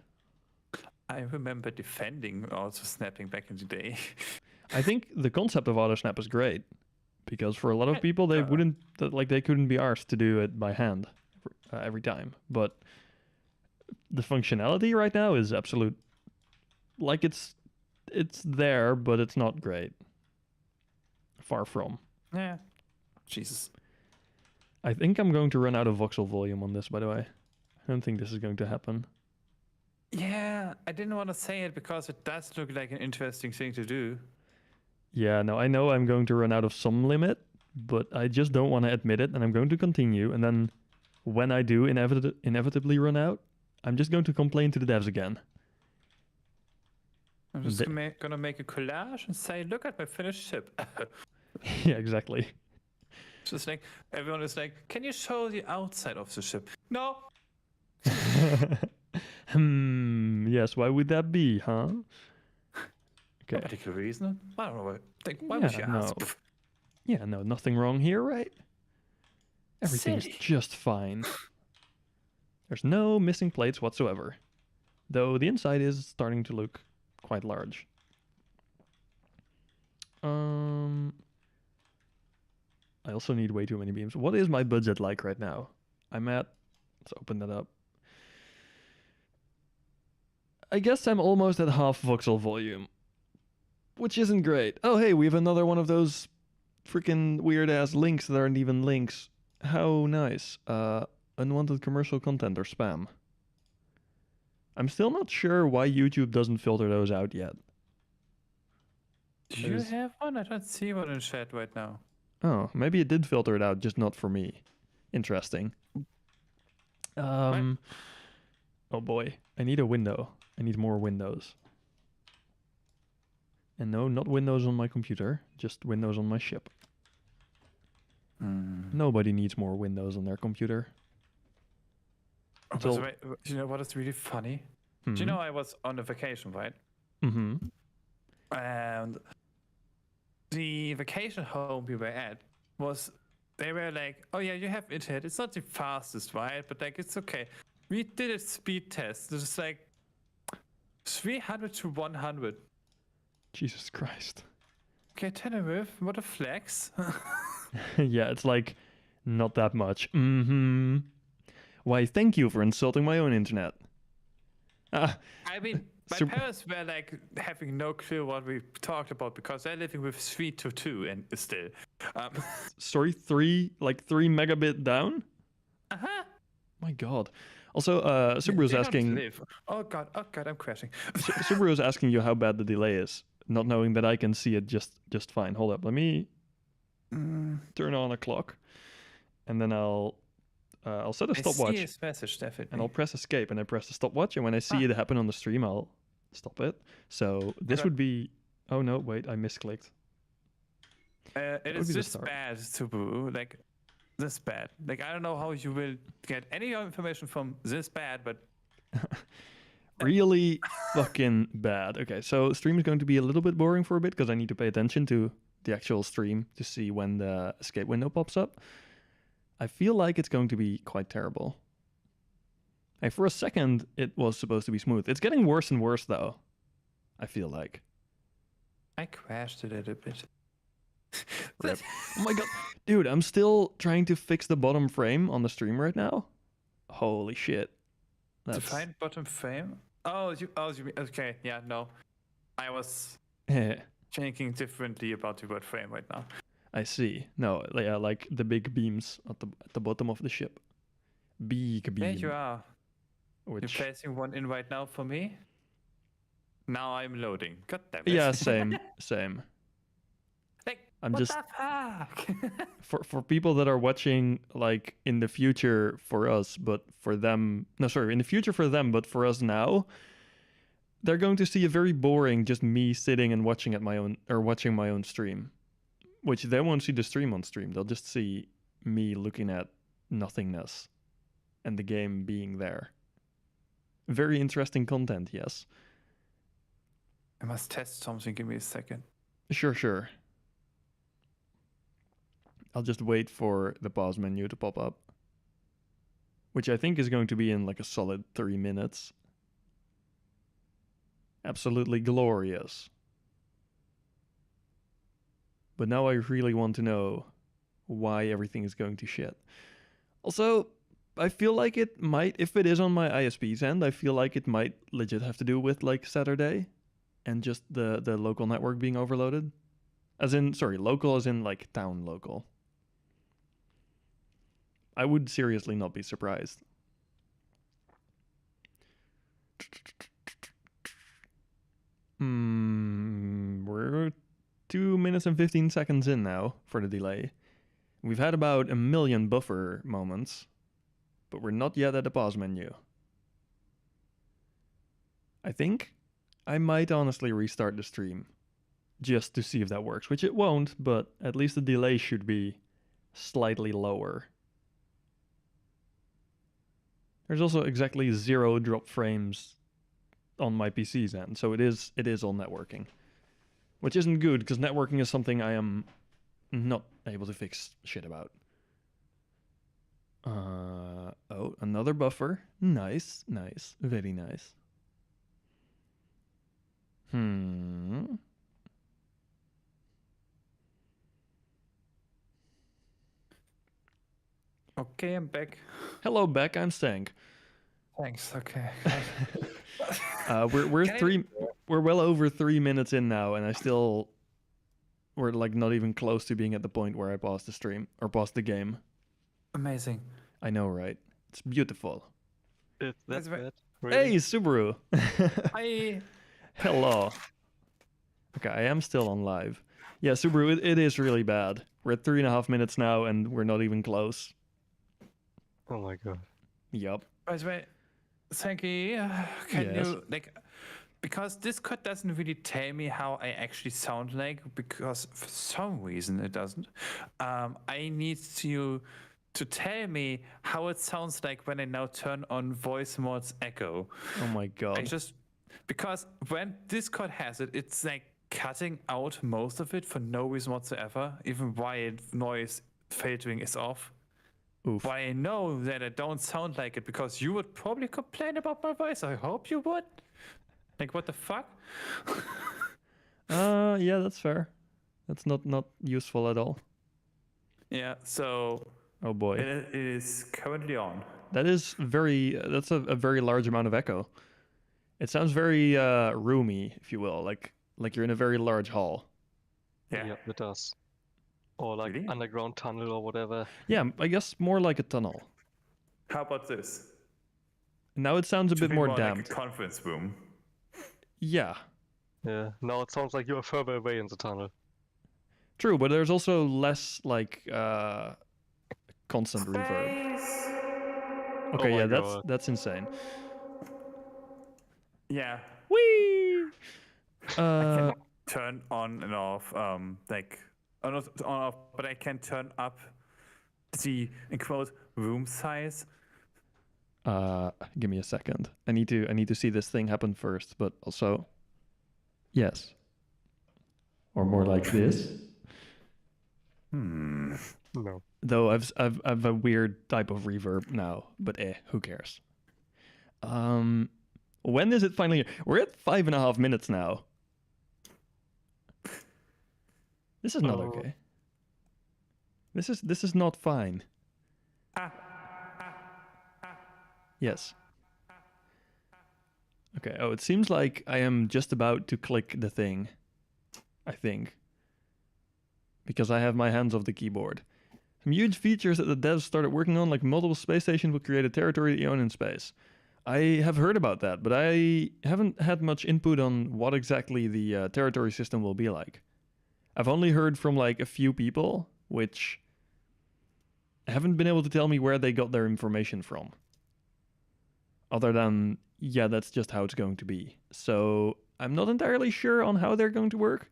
B: I remember defending also snapping back in the day.
A: I think the concept of auto snap is great because for a lot of
B: Yeah,
A: people they they couldn't be arsed to do it by hand every time. But the functionality right now is absolute. Like it's there, but it's not great. Far from.
B: Yeah. Jesus.
A: I think I'm going to run out of voxel volume on this, by the way. I don't think this is going to happen.
B: Yeah, I didn't want to say it because it does look like an interesting thing to do.
A: Yeah, no, I know I'm going to run out of some limit, but I just don't want to admit it, and I'm going to continue. And then when I do inevitably run out, I'm just going to complain to the devs again.
B: I'm just gonna make a collage and say, look at my finished ship.
A: Yeah, exactly.
B: Just like, everyone is like, can you show the outside of the ship? No.
A: Yes, why would that be, huh?
B: No
A: Okay.
B: particular reason. I don't know. Like, why
A: Yeah,
B: would you ask?
A: no. Yeah, no, nothing wrong here, right? Everything's
B: Silly.
A: just fine. There's no missing plates whatsoever. Though the inside is starting to look quite large. I also need way too many beams. What is my budget like right now? Let's open that up. I guess I'm almost at half voxel volume, which isn't great. Oh, hey, we have another one of those freaking weird ass links that aren't even links. How nice. Unwanted commercial content or spam. I'm still not sure why YouTube doesn't filter those out yet.
B: Do you have one? I don't see one in chat right now.
A: Oh, maybe it did filter it out, just not for me. Interesting. Oh boy, I need a window. I need more windows. And no, not windows on my computer, just windows on my ship. Nobody needs more windows on their computer.
B: By the way, you know what is really funny? Do you know I was on a vacation, right?
A: Mm-hmm.
B: And the vacation home we were at was, they were like, oh yeah, you have internet. It's not the fastest, right? But like, it's okay. We did a speed test. It was like 300 to 100.
A: Jesus Christ.
B: Okay, Tenerife, what a flex.
A: Yeah, it's like not that much. Mm-hmm. Why, thank you for insulting my own internet. Ah,
B: I mean, my
A: Sup-
B: parents were like having no clue what we talked about because they're living with 3 to 2 and still.
A: sorry, three megabit down?
B: Uh-huh.
A: My God. Also, Subaru's
B: They don't
A: asking.
B: live. Oh god, I'm crashing.
A: Subaru's asking you how bad the delay is, not knowing that I can see it just fine. Hold up, let me turn on a clock, and then I'll set a
B: I see
A: stopwatch,
B: his message, definitely.
A: and I'll press escape, and I press the stopwatch, and when I see it happen on the stream, I'll stop it. So this would be. Oh no, wait, I misclicked.
B: It is this bad, Subaru. Like, this bad. Like, I don't know how you will get any information from this bad, but
A: really fucking bad. Okay, so stream is going to be a little bit boring for a bit because I need to pay attention to the actual stream to see when the escape window pops up. I feel like it's going to be quite terrible. Hey, for a second, it was supposed to be smooth. It's getting worse and worse, though. I feel like.
B: I crashed it a little bit.
A: Rip. Oh my god. Dude, I'm still trying to fix the bottom frame on the stream right now. Holy shit.
B: That's... Define bottom frame? Oh, you mean, okay, yeah, no. I was thinking differently about the word frame right now.
A: I see. No, yeah, like the big beams at the bottom of the ship. Big beam.
B: There you are.
A: Which...
B: You're placing one in right now for me? Now I'm loading. God damn it.
A: Yeah, same.
B: Like,
A: I'm
B: what
A: just
B: the fuck?
A: for people that are watching like in the future for us, but for them, no, sorry, in the future for them, but for us now, they're going to see a very boring just me sitting and watching watching my own stream, which they won't see the stream on stream. They'll just see me looking at nothingness and the game being there. Very interesting content, yes.
B: I must test something. Give me a second.
A: Sure. I'll just wait for the pause menu to pop up, which I think is going to be in like a solid 3 minutes. Absolutely glorious. But now I really want to know why everything is going to shit. Also, I feel like it might, if it is on my ISP's end, I feel like it might legit have to do with like Saturday and just the local network being overloaded. As in, sorry, local as in like town local. I would seriously not be surprised. We're 2 minutes and 15 seconds in now for the delay. We've had about 1 million buffer moments, but we're not yet at the pause menu. I think I might honestly restart the stream just to see if that works, which it won't, but at least the delay should be slightly lower. There's also exactly 0 drop frames on my PC's end, so it is all networking, which isn't good because networking is something I am not able to fix shit about. Oh, another buffer. Nice, very nice.
B: Okay, I'm back.
A: Hello, Beck. I'm Stank.
B: Thanks. Okay.
A: We're well over 3 minutes in now, and we're like not even close to being at the point where I paused the stream or paused the game.
B: Amazing.
A: I know, right? It's beautiful.
C: That's bad.
A: Really? Hey, Subaru.
B: Hi.
A: Hello. Okay, I am still on live. Yeah, Subaru, it is really bad. We're at 3.5 minutes now, and we're not even close.
C: Oh my god.
A: Yup.
B: By the way, thank you. Can you because Discord doesn't really tell me how I actually sound like, because for some reason it doesn't. I need to to tell me how it sounds like when I now turn on voice mode's echo.
A: Oh my
B: I
A: god.
B: just because when Discord has it, it's like cutting out most of it for no reason whatsoever, even while noise filtering is off.
A: Oof.
B: But I know that I don't sound like it because you would probably complain about my voice. I hope you would. Like, what the fuck?
A: Yeah, that's fair. That's not useful at all.
B: Yeah, so
A: Oh boy.
B: it is currently on.
A: That is that's a very large amount of echo. It sounds very roomy, if you will, like you're in a very large hall.
B: Yeah.
C: Yep, it does. Or like
B: Really?
C: underground tunnel or whatever.
A: Yeah, I guess more like a tunnel.
B: How about this?
A: Now it sounds a
B: Should
A: bit
B: be
A: more
B: like
A: damped.
B: a conference room.
A: Yeah,
C: Yeah. Now it sounds like you're further away in the tunnel.
A: true, but there's also less like constant reverb. Okay,
C: my
A: yeah,
C: God.
A: that's insane.
B: Yeah.
A: Whee!
B: I can turn on and off, like, not on off, but I can turn up the, in quote, room size.
A: Give me a second. I need to see this thing happen first, but also, yes, or more like this.
C: No.
A: Though I've a weird type of reverb now, but who cares? When is it finally? We're at 5.5 minutes now. This is not okay. This is not fine. Yes. Okay. Oh, it seems like I am just about to click the thing. I think. Because I have my hands off the keyboard. Some huge features that the devs started working on, like multiple space stations, will create a territory that you own in space. I have heard about that, but I haven't had much input on what exactly the territory system will be like. I've only heard from like a few people, which haven't been able to tell me where they got their information from. Other than, yeah, that's just how it's going to be. So I'm not entirely sure on how they're going to work,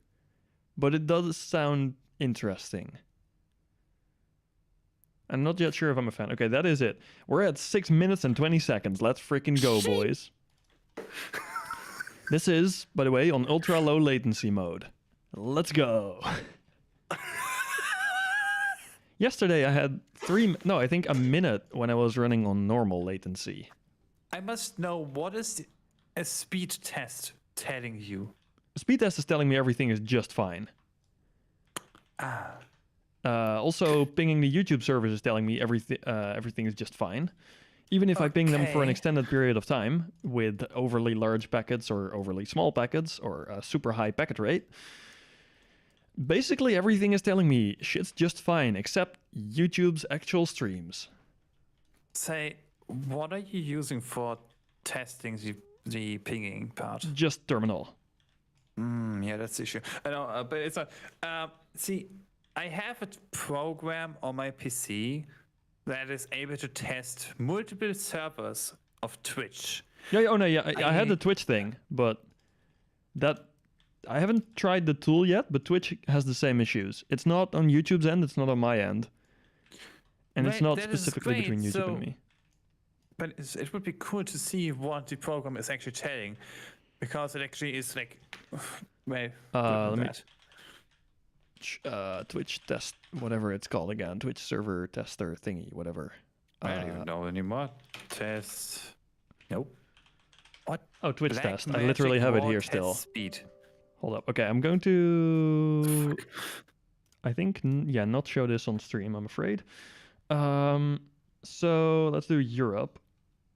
A: but it does sound interesting. I'm not yet sure if I'm a fan. Okay, that is it. We're at 6 minutes and 20 seconds. Let's freaking go, boys. This is, by the way, on ultra low latency mode. Let's go. Yesterday I had I think a minute when I was running on normal latency.
B: I must know, what is a speed test telling you?
A: Speed test is telling me everything is just fine. Also, pinging the YouTube servers is telling me everything is just fine. Even if I ping them for an
B: Okay.
A: extended period of time with overly large packets or overly small packets or a super high packet rate, basically everything is telling me shit's just fine except YouTube's actual streams.
B: Say, what are you using for testing the pinging part?
A: Just terminal.
B: Yeah, that's the issue. I know, but it's not. See, I have a program on my PC that is able to test multiple servers of Twitch.
A: Yeah, oh no, yeah, I had the Twitch thing, but that I haven't tried the tool yet, but Twitch has the same issues. It's not on YouTube's end, it's not on my end. And it's
B: Right,
A: not
B: that is
A: specifically
B: great,
A: between YouTube
B: so-
A: and me.
B: But it would be cool to see what the program is actually telling, because it actually is like, well,
A: Let me Twitch test, whatever it's called again, Twitch server tester thingy, whatever.
B: I don't even know anymore. Test. Nope. What?
A: Oh, Twitch
B: Black
A: test. I
B: Magic
A: literally have it
B: War
A: here
B: test
A: still.
B: Speed.
A: Hold up. Okay, I'm going to. I think not show this on stream. I'm afraid. So let's do Europe.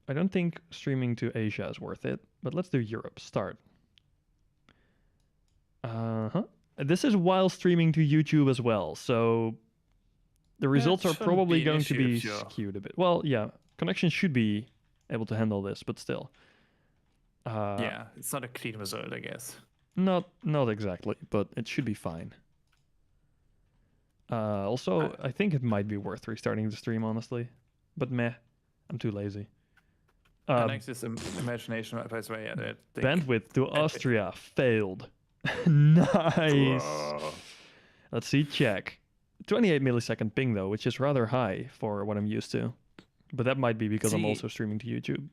A: I don't think streaming to Asia is worth it, but let's do Europe. Start. This is while streaming to YouTube as well, so the results are
B: shouldn't
A: probably
B: be an
A: going to
B: issue
A: be
B: if you're-
A: skewed a bit. Well, yeah, connection should be able to handle this, but still.
B: Yeah, it's not a clean result, I guess.
A: Not exactly, but it should be fine. Also, I think it might be worth restarting the stream, honestly. But meh, I'm too lazy.
B: I like this imagination, by the way. Yeah, that thing.
A: Bandwidth to Austria failed. Nice.
B: Whoa.
A: Let's see, check. 28 millisecond ping though, which is rather high for what I'm used to. But that might be because I'm
B: See-
A: also streaming to YouTube.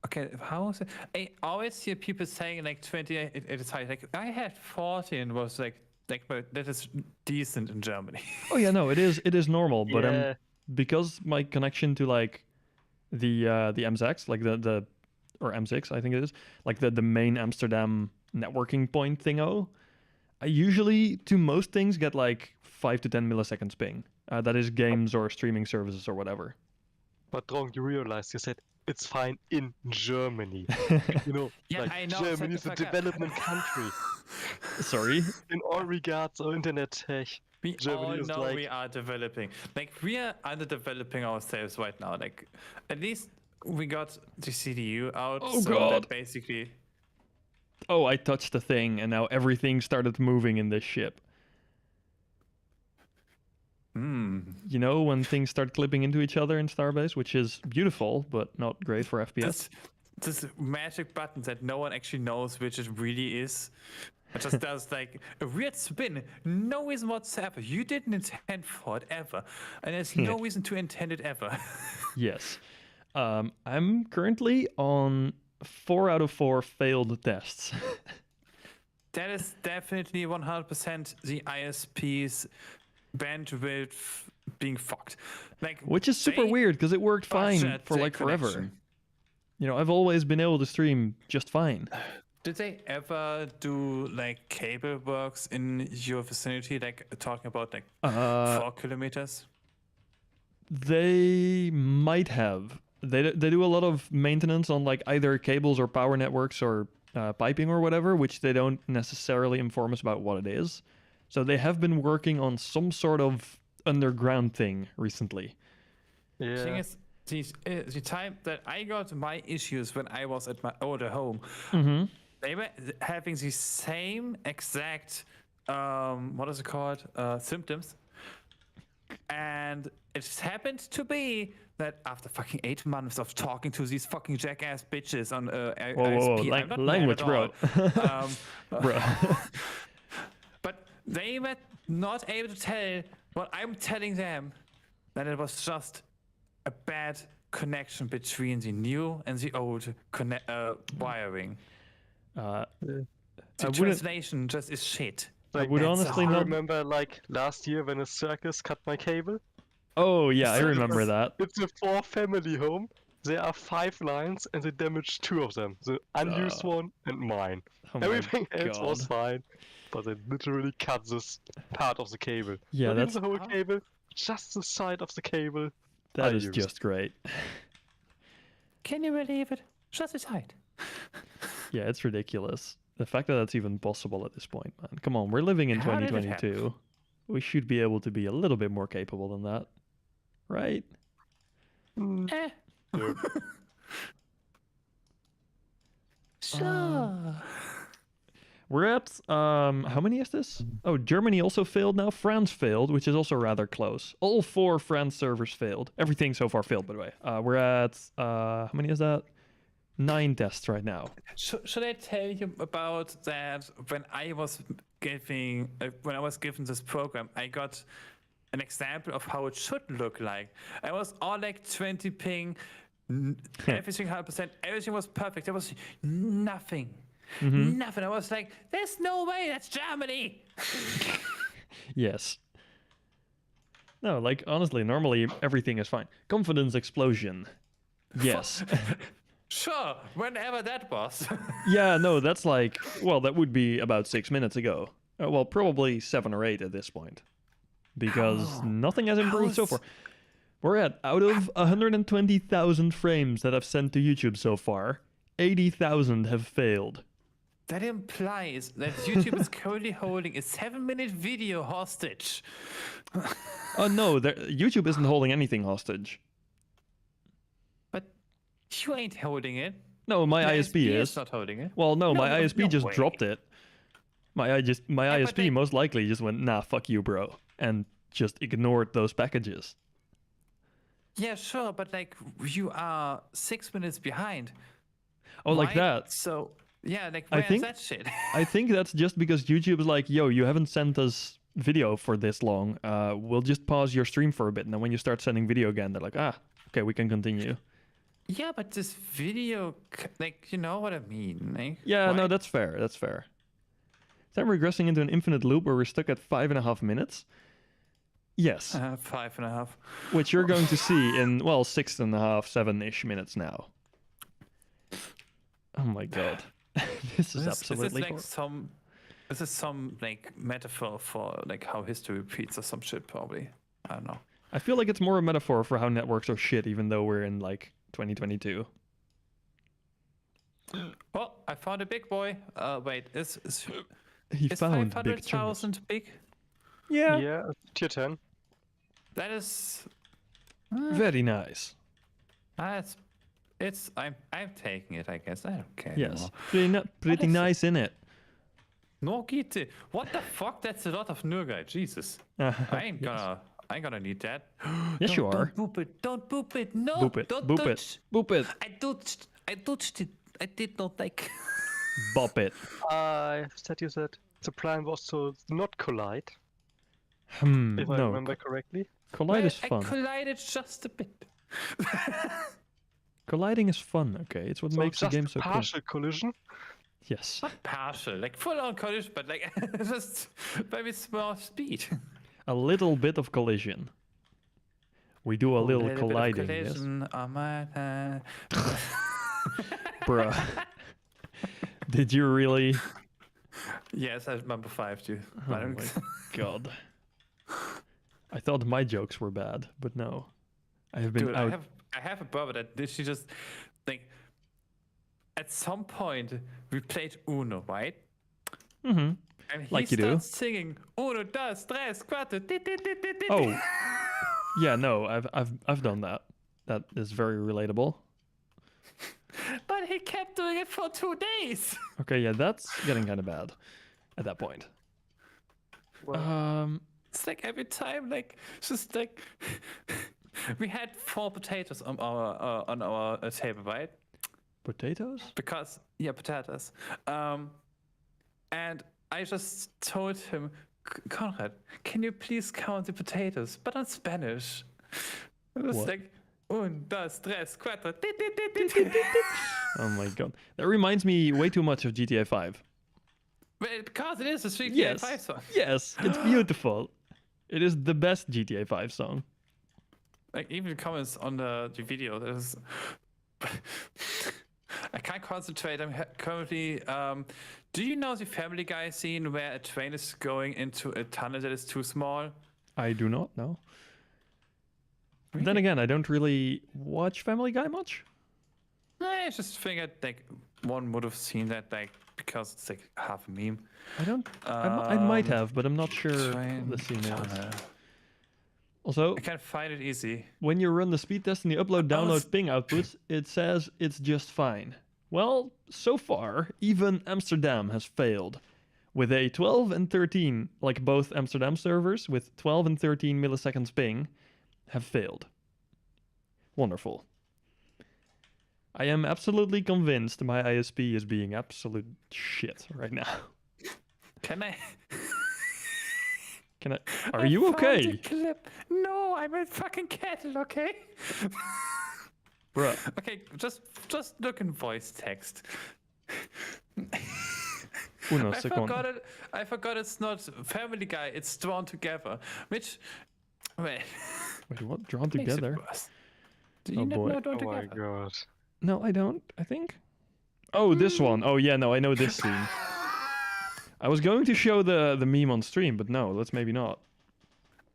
B: Okay, how is it? I always hear people saying like 28 it is high. Like I had 40 and was like but that is decent in Germany.
A: Oh yeah, no, it is normal, but
C: Yeah.
A: because my connection to like the MSX, like the or M6, I think it is, like the main Amsterdam networking point thingo, I usually to most things get like 5 to 10 milliseconds ping. That is games or streaming services or whatever.
C: But Drong, you realized you said it's fine in Germany. You know,
B: Yeah,
C: like
B: I know, shut
C: Germany
B: the
C: is a
B: fuck up.
C: development country
A: Sorry.
C: in all regards of internet tech.
B: We
C: Germany
B: all
C: is
B: know
C: like
B: we are developing. Like we are underdeveloping ourselves right now. Like at least we got the CDU out.
A: Oh,
B: so
A: God.
B: that basically
A: Oh, I touched the thing and now everything started moving in this ship. You know, when things start clipping into each other in Starbase, which is beautiful, but not great for FPS.
B: this magic button that no one actually knows which it really is. It just does like a weird spin. No reason whatsoever. You didn't intend for it ever. And there's no reason to intend it ever.
A: Yes. I'm currently on 4 out of 4 failed tests.
B: That is definitely 100% the ISP's bandwidth being fucked. Like,
A: Which is super
B: they
A: weird because it worked fine
B: budget
A: for
B: their
A: like forever.
B: connection.
A: You know, I've always been able to stream just fine.
B: Did they ever do like cable works in your vicinity? Like talking about like 4 kilometers?
A: They might have. They do a lot of maintenance on like either cables or power networks or piping or whatever, which they don't necessarily inform us about what it is. So they have been working on some sort of underground thing recently.
B: Thing
C: yeah.
B: is, the time that I got my issues when I was at my older home, they were having the same exact what is it called symptoms, and it happened to be that after fucking 8 months of talking to these fucking jackass bitches on
A: Whoa,
B: ISP, I'm not mad
A: language,
B: at
A: bro.
B: all.
A: Bro.
B: But they were not able to tell what I'm telling them, that it was just a bad connection between the new and the old wiring.
A: I
B: The
A: wouldn't.
B: translation just is shit.
A: I
C: Like,
A: would
B: that's
A: honestly
C: I
A: not.
C: remember like last year when a circus cut my cable.
A: Oh yeah, I
C: So
A: remember that.
C: It's a 4-family home. There are 5 lines and they damaged 2 of them. The unused one and mine.
A: Oh my
C: Everything else was
A: God.
C: fine. But they literally cut this part of the cable.
A: Yeah,
C: Not even
A: that's
C: the whole cable, just the side of the cable.
A: that
C: I
A: is
C: used.
A: just great.
B: Can you believe it? Just a side.
A: Yeah, it's ridiculous. The fact that that's even possible at this point, man. Come on, we're living in
B: How did it
A: 2022. We should be able to be a little bit more capable than that, right?
B: Eh.
C: Yeah.
B: Sure.
A: We're at how many is this? Oh, Germany also failed now. France failed, which is also rather close. All 4 France servers failed. Everything so far failed, by the way. We're at how many is that? 9 tests right now.
B: Should I tell you about that? When I was given this program, I got an example of how it should look like. I was all like 20 ping, everything 100%, everything was perfect. There was nothing. Nothing. I was like, there's no way, that's Germany.
A: Yes. No, like honestly, normally everything is fine. Confidence explosion. Yes.
B: Sure, whenever that was.
A: Yeah, no, that's like, well, that would be about 6 minutes ago. Well, probably 7 or 8 at this point. Because nothing has improved so far. We're at, out of 120,000 frames that I've sent to YouTube so far, 80,000 have failed.
B: That implies that YouTube is currently holding a 7-minute video hostage.
A: Oh no, YouTube isn't holding anything hostage.
B: But you ain't holding it.
A: No, my
B: The
A: ISP is.
B: not holding it.
A: Well, no, my ISP
B: no
A: just
B: way.
A: dropped it. My
B: but
A: ISP
B: they-
A: most likely just went, nah, fuck you, bro, and just ignored those packages.
B: Yeah, sure, but like you are 6 minutes behind.
A: Oh, like
B: Why-
A: that.
B: So yeah, like
A: I
B: where's
A: think-
B: that shit?
A: I think that's just because YouTube's like, yo, you haven't sent us video for this long, we'll just pause your stream for a bit, and then when you start sending video again, they're like, okay, we can continue.
B: Yeah, but this video, like, you know what I mean? Like,
A: Yeah, no,
B: why-
A: that's fair. That's fair. Is that regressing into an infinite loop where we're stuck at 5.5 minutes? Yes,
B: 5.5.
A: which you're going to see in, well, 6.5, 7-ish minutes now. Oh my god. This is absolutely
B: like some. This is some like metaphor for like how history repeats or some shit probably. I don't know.
A: I feel like it's more a metaphor for how networks are shit, even though we're in like 2022.
B: Well, I found a big boy. Wait, is
A: He found big chunks.
B: 500,000 big?
A: Yeah,
C: Yeah, tier 10.
B: That is.
A: very nice.
B: It's I'm taking it. I guess I don't care.
A: Yes,
B: anymore.
A: pretty
B: is it?
A: nice in it.
B: No Gite. What the fuck? That's a lot of Nurgai. Jesus. I ain't gonna need that.
A: Yes, you are.
B: Don't boop it. Don't boop it. No.
A: Boop it.
B: Don't
A: Boop
B: touch.
A: it. Boop it.
B: I touched it. I did not like.
A: Bop it.
C: You said the plan was to not collide, if I
A: No.
C: remember correctly.
A: Collide is
B: I
A: fun.
B: collided just a bit.
A: Colliding is fun, okay? It's what
C: So
A: makes the
C: just
A: game
C: a
A: so cool.
C: partial collision.
A: Yes.
B: Not partial, like full on collision, but like just very small speed.
A: A little bit of collision. We do a little
B: Little bit of
A: colliding, yes?
B: collision on my time.
A: Bruh. Did you really?
B: Yes, I remember 5 too.
A: Oh my god. I thought my jokes were bad, but no. I have been
B: Dude,
A: out.
B: I have a brother that she just like at some point we played Uno, right?
A: Mm-hmm.
B: And he
A: Like you do.
B: starts singing Uno, dos, tres, cuatro.
A: Oh. Yeah, no, I've done that. That is very relatable.
B: But he kept doing it for 2 days.
A: Okay, yeah, that's getting kind of bad at that point.
B: It's like every time, like just like we had 4 potatoes on our table, right?
A: Potatoes?
B: Because potatoes. And I just told him, Conrad, can you please count the potatoes, but in Spanish? It was
A: What?
B: like un, dos, tres, cuatro.
A: Oh my god. That reminds me way too much of GTA 5.
B: Because it is a street
A: Yes.
B: 5 song.
A: Yes, it's beautiful. It is the best GTA 5 song.
B: Like even the comments on the video, there's. I can't concentrate. I'm currently. Do you know the Family Guy scene where a train is going into a tunnel that is too small?
A: I do not know. Then again, I don't really watch Family Guy much.
B: I just figured like one would have seen that like because it's like half a meme.
A: I don't. I might have, but I'm not sure
B: Train
A: what the scene is.
B: tunnel.
A: Also,
B: I can find it easy.
A: when you run the speed test and you upload download ping outputs, it says it's just fine. Well, so far, even Amsterdam has failed. With a 12 and 13, like both Amsterdam servers, with 12 and 13 milliseconds ping, have failed. Wonderful. I am absolutely convinced my ISP is being absolute shit right now.
B: Can I?
A: Can I? Are you
B: found the
A: okay?
B: clip. No, I'm a fucking kettle. Okay.
A: Bruh.
B: Okay, just look in voice text.
A: Uno
B: I
A: segundo.
B: forgot it. I forgot it's not Family Guy. It's Drawn Together, which wait,
A: Wait, what? Drawn
B: makes it
A: together?
B: worse. Do you
A: Oh,
B: not
A: boy.
B: know Drawn
C: Oh my
B: Together?
C: god.
A: No, I don't, I think. Oh, this one. Oh, yeah, no, I know this scene. I was going to show the meme on stream, but no, let's maybe not.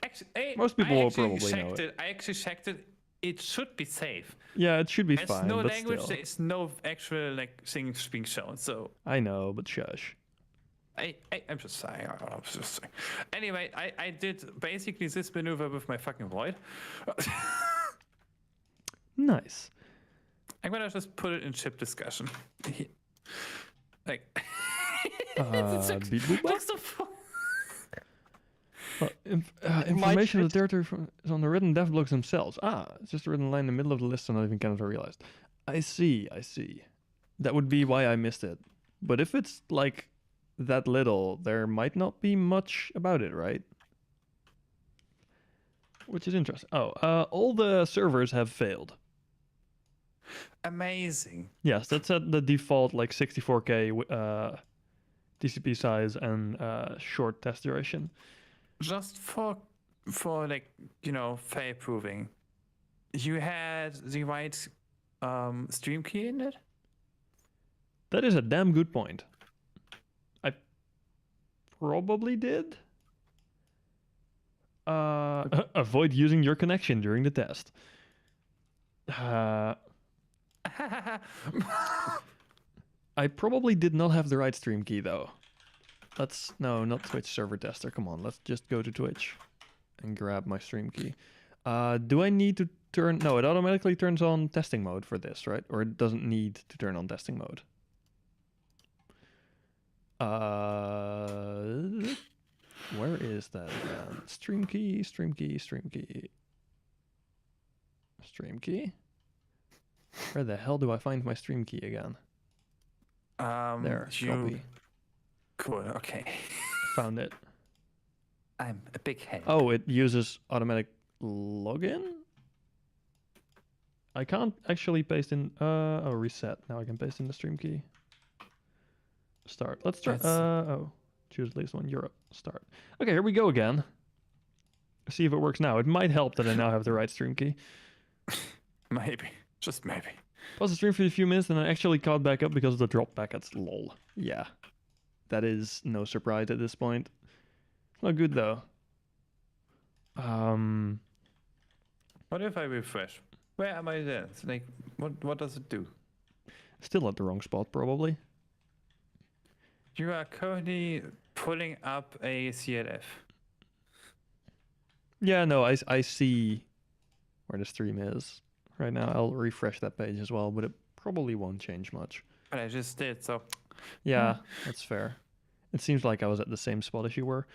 B: Actually,
A: Most people
B: I
A: will
B: actually
A: probably know
B: checked
A: it.
B: I actually checked it. It should be safe.
A: Yeah, it should be
B: There's
A: fine,
B: no
A: but
B: language.
A: still.
B: There's no actual like thing being shown. So
A: I know, but shush.
B: I'm just saying. I'm just saying. Anyway, I did basically this maneuver with my fucking void.
A: Nice.
B: I'm gonna just put it in chip discussion. Like,
A: Beep boop bop?
B: looks so fu-
A: Information of the territory is on the written dev blocks themselves. It's just a written line in the middle of the list, so not even Canada realized. I see. That would be why I missed it. But if it's like that little, there might not be much about it, right? which is interesting. Oh, all the servers have failed.
B: Amazing.
A: Yes, that's at the default like 64K TCP size and short test duration.
B: Just for like, fair proving, you had the right stream key in it?
A: That is a damn good point. I probably did. Avoid using your connection during the test. I probably did not have the right stream key though. No, not Twitch server tester. Come on, let's just go to Twitch and grab my stream key. Do I need to turn? No, it automatically turns on testing mode for this, right? Or it doesn't need to turn on testing mode. Where is that again? Stream key, stream key, stream key. Stream key? Where the hell do I find my stream key again? There, copy.
B: Cool, okay.
A: Found it.
B: I'm a big head.
A: Oh, it uses automatic login? I can't actually paste in... oh, reset. Now I can paste in the stream key. Start. Let's try... choose at least one. Europe. Start. Okay, here we go again. See if it works now. It might help that I now have the right stream key.
B: Maybe. Just maybe.
A: Pause the stream for a few minutes and I actually caught back up because of the drop packets. Lol. Yeah. That is no surprise at this point. It's not good though.
B: What if I refresh? Where am I there? It's like, what does it do?
A: Still at the wrong spot, probably.
B: You are currently pulling up a CLF.
A: Yeah, no, I see where the stream is right now. I'll refresh that page as well, but it probably won't change much.
B: But I just did, so...
A: Yeah, that's fair. It seems like I was at the same spot as you were.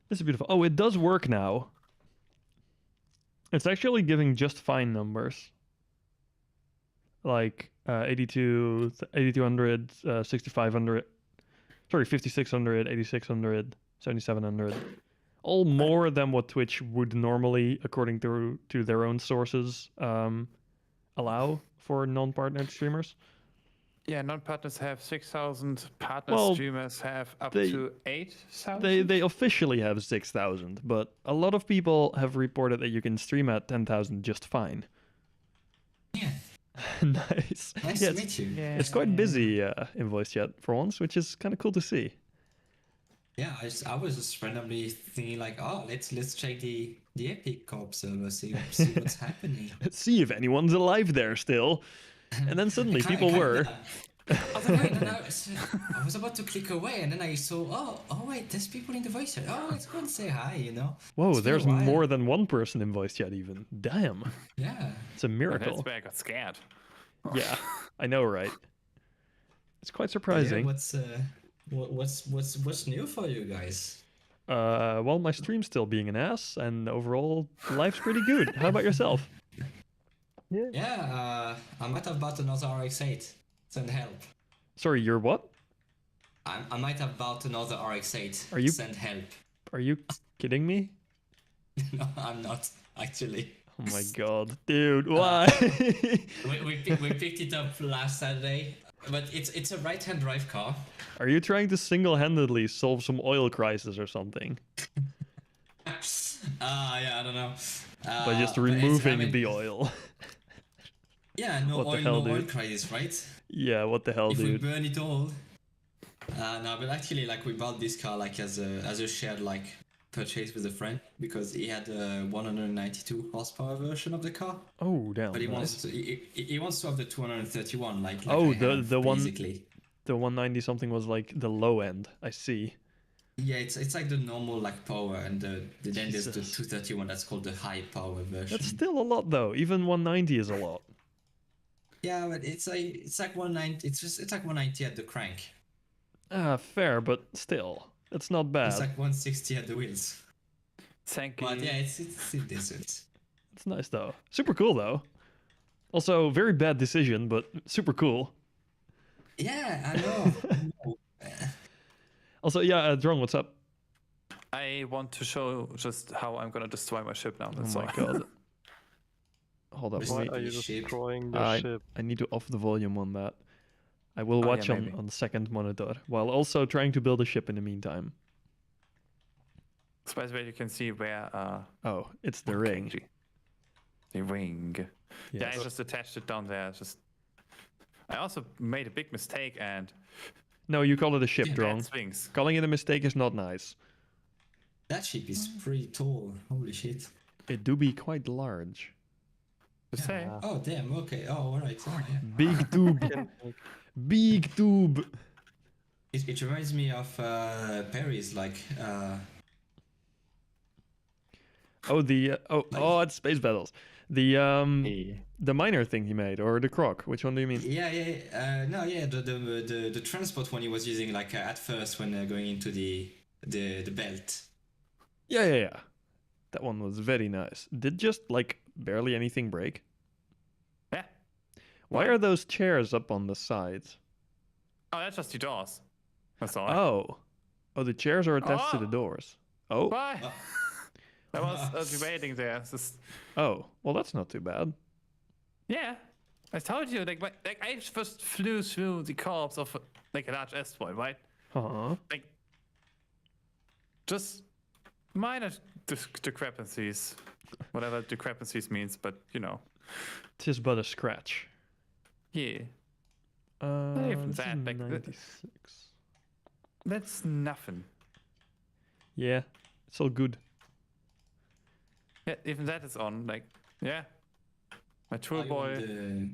A: This is beautiful. Oh, it does work now. It's actually giving just fine numbers. Like 82, 8200, 6500, sorry, 5600, 8600, 7700. All more than what Twitch would normally, according to their own sources, allow for non-partnered streamers.
B: Yeah, non-partners have 6,000. Partner
A: Well,
B: streamers have up to 8,000.
A: They officially have 6,000, but a lot of people have reported that you can stream at 10,000 just fine.
D: Yeah.
A: Nice.
D: Nice
A: Yeah,
D: to meet you.
B: Yeah.
A: it's quite busy in voice chat for once, which is kind of cool to see.
D: Yeah, I was just randomly thinking like, oh, let's check the Epic Corp server, see what's happening.
A: Let's see if anyone's alive there still. And then suddenly people were.
D: I was like, wait, and I was about to click away, and then I saw, oh wait, there's people in the voice chat. Oh, let's go and say hi, you know.
A: Whoa,
D: It's been a
A: there's
D: while.
A: more than one person in voice chat even. Damn.
D: Yeah.
A: It's a
B: Yeah,
A: miracle.
B: that's where I got scared.
A: Yeah, I know, right? It's quite
D: Yeah,
A: surprising.
D: what's new for you guys?
A: Well, my stream's still being an ass, and overall, life's pretty good. How about yourself?
D: Yeah, I might have bought another RX-8. Send help.
A: Sorry, you're what?
D: I might have bought another RX-8.
A: Are you-
D: Send help.
A: Are you kidding me?
D: No, I'm not actually.
A: Oh my god, dude, why?
D: We picked it up last Saturday, but it's a right-hand drive car.
A: Are you trying to single-handedly solve some oil crisis or something
D: Yeah, I don't know.
A: by just
D: but it's-
A: removing the oil?
D: Yeah, no
A: What the
D: oil,
A: hell,
D: no oil
A: dude?
D: crisis, right?
A: Yeah, what the hell,
D: If we
A: dude?
D: burn it all. No, but actually, like we bought this car like as a shared like purchase with a friend because he had a 192 horsepower version of the car,
A: Oh, damn.
D: but he
A: nice.
D: wants to have the 231 like
A: Oh,
D: I have,
A: the one-
D: basically.
A: The 190 something was like the low end. I see.
D: Yeah, it's like the normal like power, and then there's the
A: Jesus.
D: 231 that's called the high power version.
A: That's still a lot, though. Even 190 is a lot.
D: Yeah, but it's like 190. It's like 190 at the crank.
A: Ah, fair, but still, it's not bad.
D: It's like 160 at the wheels.
B: Thank you.
D: But yeah, it's decent.
A: It's nice though. Super cool though. Also, very bad decision, but super cool.
D: Yeah, I know.
A: Also, yeah, Drone, what's up?
B: I want to show just how I'm gonna destroy my ship now.
A: Oh
B: That's
A: my
B: all.
A: god. Hold up,
D: This
C: Why
A: wait.
C: are you
D: Maybe ship.
C: destroying the
A: I
C: ship?
A: I need to off the volume on that. I will
B: Oh, yeah,
A: watch
B: maybe.
A: on the second monitor while also trying to build a ship in the meantime.
B: So by the way, you can see where
A: Oh, it's the
B: okay,
A: ring.
B: the ring. Yeah, I
A: Yes.
B: just attached it down there. I also made a big mistake and
A: No, you call it a ship,
B: bad
A: Drone.
B: swings.
A: Calling it a mistake is not nice.
D: That ship is pretty tall. Holy shit.
A: It do be quite large.
B: To say,
C: Yeah.
D: Oh damn. Okay. Oh alright. Oh, yeah.
A: Big tube.
C: Can, like,
A: Big tube.
D: It reminds me of Paris, like
A: Oh, it's Space Battles. The
B: hey.
A: the miner thing he made, or the croc. Which one do you mean?
D: no, yeah, the transport one he was using like at first when going into the belt.
A: Yeah. That one was very nice. Did just like barely anything break?
B: Yeah.
A: Why are those chairs up on the sides?
B: Oh, that's just the doors. That's all.
A: Oh, the chairs are attached to the
B: Oh.
A: doors. Oh,
B: Why?
D: Oh.
B: I was debating there. It's just,
A: oh, well that's not too bad.
B: yeah, I told you. Like I first flew through the corpse of like a large asteroid, right?
A: Huh?
B: Like just minor discrepancies, whatever discrepancies means, but you know,
A: Tis but a scratch.
B: yeah, even
A: This is
B: that, like,
A: 96.
B: that's nothing.
A: Yeah, it's all good.
B: Yeah, even that is on. Like, yeah, my tour
D: Are you
B: boy.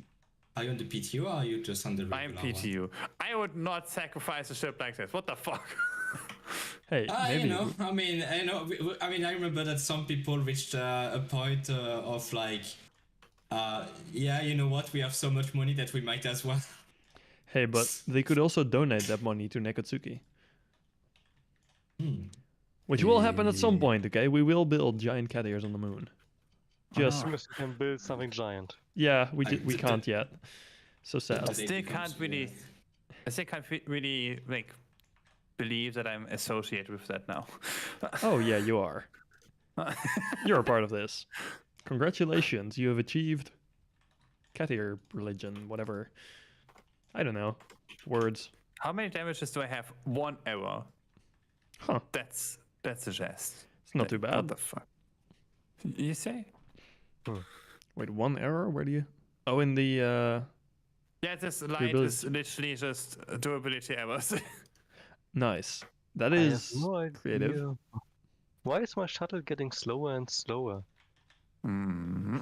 D: Are you on the PTU or are you just on the regular
B: I'm
D: one?
B: PTU. I would not sacrifice a ship like this. What the fuck?
A: Hey, maybe
D: You know, I mean, I remember that some people reached a point of like, yeah, you know what? We have so much money that we might as well.
A: Hey, but they could also donate that money to Nekatsuki. Which will happen at some point, okay? We will build giant cat ears on the moon. Just,
C: as soon as you can build something giant.
A: yeah, we
D: the-
A: can't yet. So sad.
B: I still can't really, like believe that I'm associated with that now.
A: Oh yeah, you are. You're a part of this. Congratulations, you have achieved cat ear religion, whatever. I don't know. Words.
B: How many damages do I have? 1 error.
A: Huh.
B: That's a jest.
A: It's not too
B: What
A: bad.
B: the fuck? You say?
A: Wait, one error? Where do you? Oh, in the
B: Yeah, this light
A: build-
B: is literally just durability errors.
A: nice. That
C: I have
A: is
C: no
A: creative.
C: idea. Why is my shuttle getting slower and slower?
A: Hmm.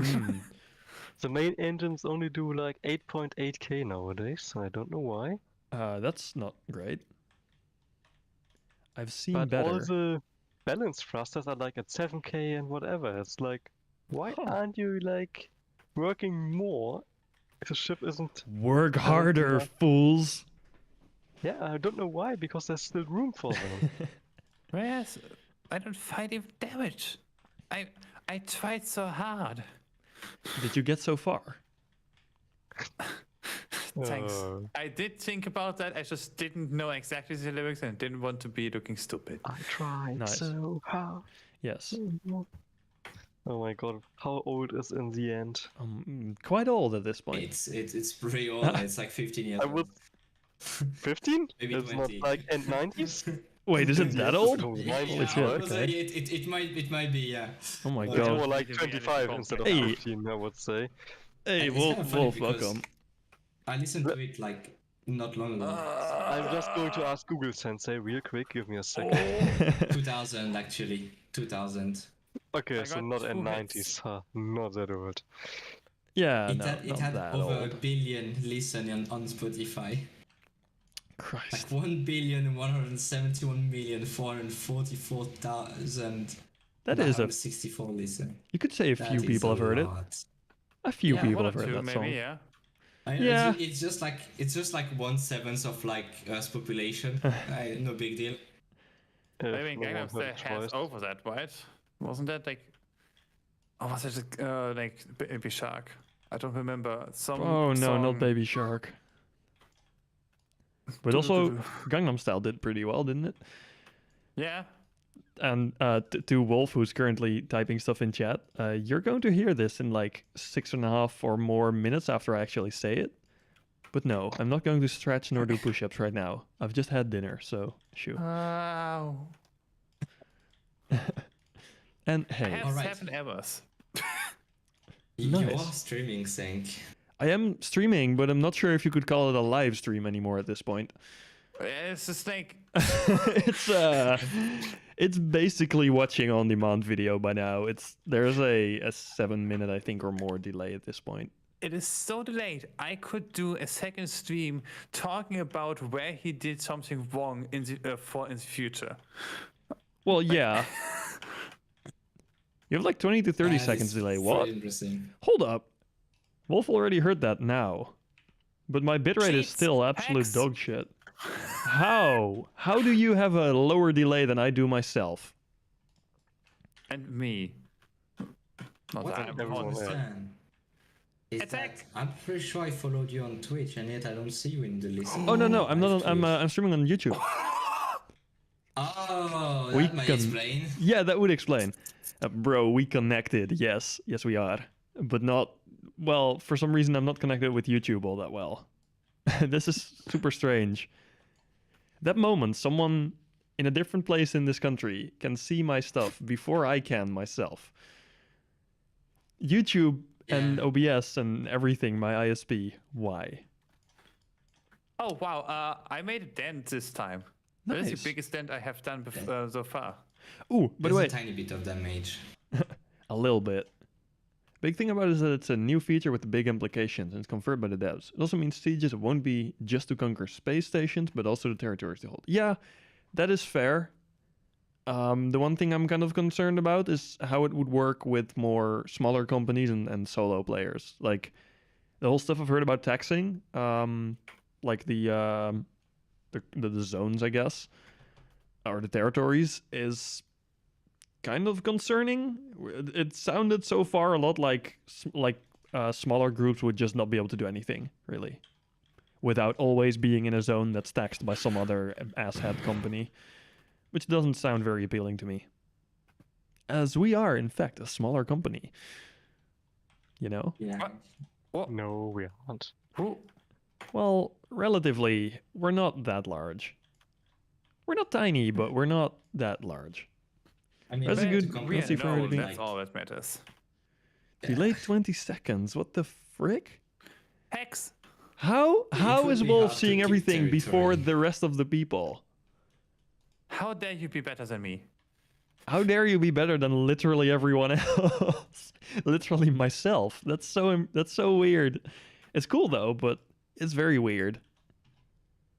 C: The main engines only do like 8.8k nowadays. I don't know why.
A: That's not great. I've seen
C: But
A: better.
C: all the balance thrusters are like at 7k and whatever. It's like, why
A: Huh.
C: aren't you like working more if the ship isn't?
A: Work harder,
C: enough?
A: fools.
C: Yeah, I don't know why, because there's still room for them.
B: Whereas I don't find even damage. I tried so hard.
A: Did you get so far?
B: Thanks.
C: Oh.
B: I did think about that. I just didn't know exactly the lyrics and didn't want to be looking stupid.
C: I tried
A: Nice.
C: so hard.
A: Yes.
C: Oh my god, how old is in the end?
A: Quite old at this point.
D: It's pretty old. It's like 15 years.
C: I
D: old.
C: would 15?
D: Maybe
C: It's
D: 20.
C: not like end 90s?
A: Wait, is it that old?
D: Yeah,
A: Holy shit,
D: I was,
A: okay.
D: It might be, yeah.
A: Oh my
D: It's
C: It's
A: god.
C: more like
B: Need to be
C: 25
B: anything
C: instead of
A: Hey.
C: 15, I would say.
A: Hey,
D: It's kinda funny
A: Wolf,
D: because
A: welcome.
D: I listened to it like not long ago.
C: I'm just going to ask Google Sensei real quick, give me a second.
D: 2000 actually. 2000.
C: Okay,
B: I
C: so
B: got
C: not
B: 2
C: end
B: hits.
C: 90s, huh? Not that old.
A: Yeah,
D: It
A: no,
D: had,
A: not that
D: over
A: old.
D: a billion listen on Spotify.
A: Christ.
D: Like 1,171,444,000.
A: That is a.
D: 64 listen.
A: You could say a
D: That
A: few
D: is
A: people
D: a
A: have heard it.
D: lot.
A: A few
D: Yeah,
A: people
B: One or
A: have heard
B: two,
A: that
B: maybe,
A: song.
B: yeah.
D: I know,
A: Yeah.
D: it's just like 1/7 of like Earth's population. No big deal.
B: I
C: If
B: mean,
C: no
B: Gangnam
C: one
B: Style
C: had a
B: has
C: choice.
B: over that, right? Wasn't that like? Oh, was it like Baby Shark? I don't remember. Some.
A: Oh no, not
B: song-
A: Baby Shark. But also, Gangnam Style did pretty well, didn't it?
B: Yeah,
A: And to Wolf, who's currently typing stuff in chat, you're going to hear this in like 6.5 or more minutes after I actually say it. But no, I'm not going to stretch nor do push-ups right now. I've just had dinner, so shoo.
B: Wow.
A: And
B: I
A: hey,
B: have
D: Alright.
B: 7 errors.
D: You are
A: Nice.
D: streaming, Sync.
A: I am streaming, but I'm not sure if you could call it a live stream anymore at this point.
B: It's a snake.
A: It's basically watching on demand video by now. There's a 7 minute, I think, or more delay at this point.
B: It is so delayed. I could do a second stream talking about where he did something wrong in the future.
A: Well, yeah. You have like 20 to 30
D: That
A: seconds
D: is
A: delay.
D: very
A: What?
D: Interesting.
A: Hold up. Wolf already heard that now. But my bitrate is
B: Cheats,
A: still absolute
B: hacks.
A: dog shit. How? How do you have a lower delay than I do myself?
B: And me. Not
D: What
B: that
D: I
B: I'm
D: don't
C: everyone
B: honest.
C: there.
D: understand is
B: Attack.
D: that I'm pretty sure I followed you on Twitch, and yet I don't see you in the list.
A: Oh no, I'm not.
D: Live Twitch.
A: I'm streaming on YouTube.
D: Oh,
A: We
D: that might
A: can-
D: explain.
A: Yeah, that would explain. Bro, we connected. Yes, we are. But not. Well, for some reason, I'm not connected with YouTube all that well. This is super strange. That moment, someone in a different place in this country can see my stuff before I can myself. YouTube and
D: Yeah.
A: OBS and everything, my ISP. Why?
B: Oh wow, I made a dent this time. That is
A: Nice.
B: the biggest dent I have done so far.
A: Ooh, by the
D: There's
A: way,
D: a tiny bit of damage.
A: a little bit. Big thing about it is that it's a new feature with big implications and it's confirmed by the devs. It also means sieges won't be just to conquer space stations, but also the territories they hold. Yeah, that is fair. The one thing I'm kind of concerned about is how it would work with more smaller companies and solo players. Like the whole stuff I've heard about taxing, like the zones, I guess, or the territories, is kind of concerning. It sounded so far a lot like smaller groups would just not be able to do anything really, without always being in a zone that's taxed by some other asshat company, which doesn't sound very appealing to me. As we are, in fact, a smaller company. You know?
D: Yeah.
B: What?
C: No, we aren't.
B: Who?
A: Well, relatively, we're not that large. We're not tiny, but we're not that large.
D: I mean,
A: That's a
D: back to
A: good-
D: compare-
B: We
A: Let's see if we're
B: know
A: ready.
B: that's all that matters.
A: Delayed 20 seconds. What the frick?
B: Hex.
A: How
D: would
A: is
D: be
A: Wolf
D: hard to
A: seeing
D: keep
A: everything before
D: territory.
A: the rest of the people?
B: How dare you be better than me?
A: How dare you be better than literally everyone else? Literally myself. That's so weird. It's cool though, but it's very weird.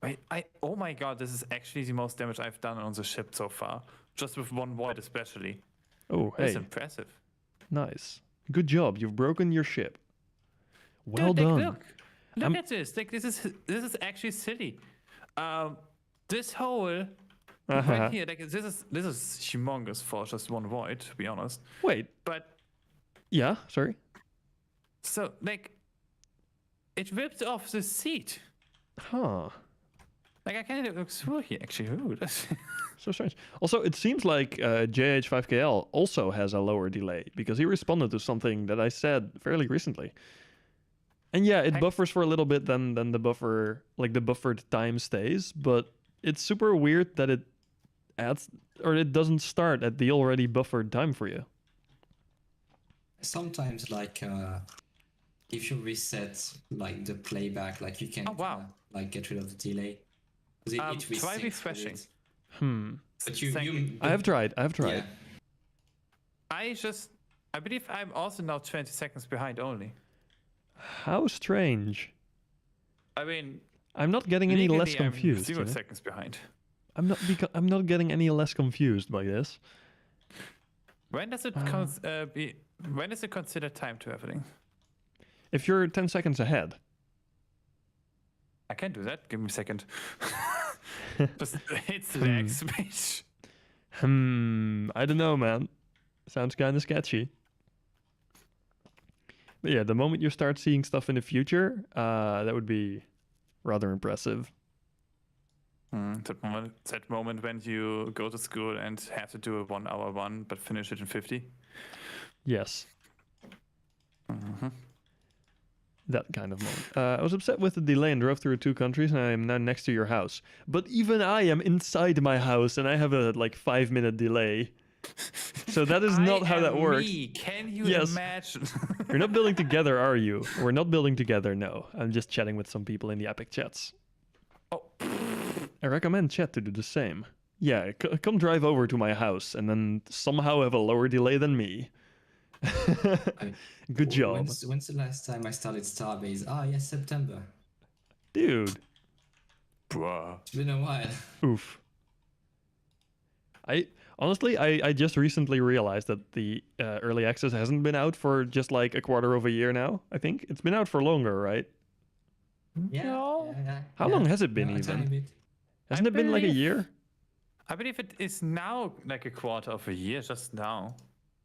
B: Wait, oh my god, this is actually the most damage I've done on the ship so far. Just with one void especially.
A: Oh,
B: That's
A: hey,
B: impressive.
A: nice. Good job. You've broken your ship. Well
B: Dude, like,
A: done.
B: Look
A: I'm-
B: at this. Like this is actually silly. This hole
A: Uh-huh.
B: right here, like this is humongous for just one void, to be honest.
A: Wait.
B: But
A: Yeah. Sorry.
B: so like it ripped off the seat.
A: Huh.
B: Like I can't look through here actually. Ooh, that's
A: So strange. Also, it seems like JH5KL also has a lower delay because he responded to something that I said fairly recently. And yeah, it
B: Heck.
A: buffers for a little bit, then the buffer, like the buffered time stays, but it's super weird that it adds or it doesn't start at the already buffered time for you.
D: Sometimes, like, if you reset like the playback, like you can
B: Oh, wow.
D: like get rid of the delay. 'Cause it
B: try
D: resyncs with
B: refreshing.
D: it.
A: Hmm.
D: But you,
B: Thank you.
A: I have tried.
D: Yeah.
B: I believe I'm also now 20 seconds behind only.
A: How strange.
B: I mean,
A: I'm not getting any less
B: legally, I'm
A: confused.
B: 0
A: you know?
B: seconds behind.
A: I'm not getting any less confused by this.
B: When does it when is it considered time to everything?
A: If you're 10 seconds ahead,
B: I can do that. Give me a second. Just hit the next page.
A: I don't know, man. Sounds kind of sketchy. But yeah, the moment you start seeing stuff in the future, that would be rather impressive.
B: That moment when you go to school and have to do a 1 hour one, but finish it in 50.
A: Yes. That kind of moment. I was upset with the delay and drove through 2 countries, and I am now next to your house. But even I am inside my house, and I have a 5-minute delay. So that is not how that works.
B: Can you
A: Yes.
B: imagine?
A: You're not building together, are you? We're not building together, no. I'm just chatting with some people in the Epic chats.
B: Oh.
A: I recommend chat to do the same. Yeah, come drive over to my house and then somehow have a lower delay than me. Good job.
D: When's the last time I started Starbase? Ah, yes, September.
A: Dude.
B: Bruh.
D: It's been a while.
A: Oof. Honestly, I just recently realized that the early access hasn't been out for just a quarter of a year now, I think. It's been out for longer, right?
D: Yeah.
B: No.
A: How long has it been
D: A tiny
A: even?
D: bit.
A: Hasn't it been a year?
B: I believe it is now a quarter of a year, just now.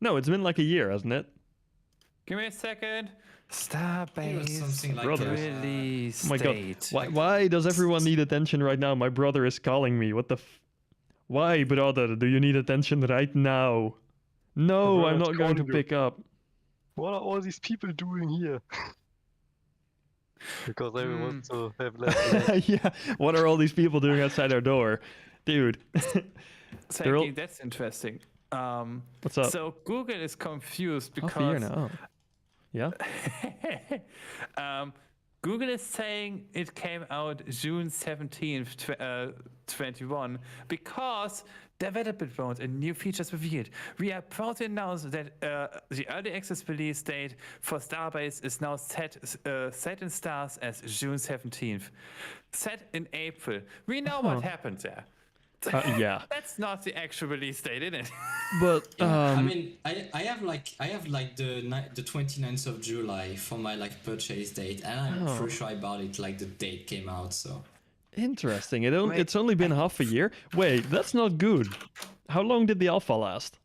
A: No, it's been a year, hasn't it?
B: Give me a second.
D: It was
B: Starbase
D: something like
A: Brother.
B: release
A: Oh my god.
B: date.
A: Why does everyone need attention right now? My brother is calling me. What the Why, brother? Do you need attention right now? No, I'm
C: brother's
A: not going to
C: calling you.
A: pick up.
C: What are all these people doing here? Because they want to have less.
A: Yeah, what are all these people doing outside our door? Dude. They're all-
B: Thank you, that's interesting.
A: What's up?
B: So Google is confused because
A: Half a year now. Oh. Yeah?
B: Google is saying it came out June 17th, 21, because development mode and new features revealed. We are proud to announce that the early access release date for Starbase is now set in stars as June 17th. Set in April. We know what happened there.
A: Yeah.
B: That's not the actual release date, is it?
A: But,
D: I mean, I have the 29th of July for my purchase date, and I'm pretty sure I bought it the date came out. So
A: interesting. It's only been half a year. Wait, that's not good. How long did the alpha last?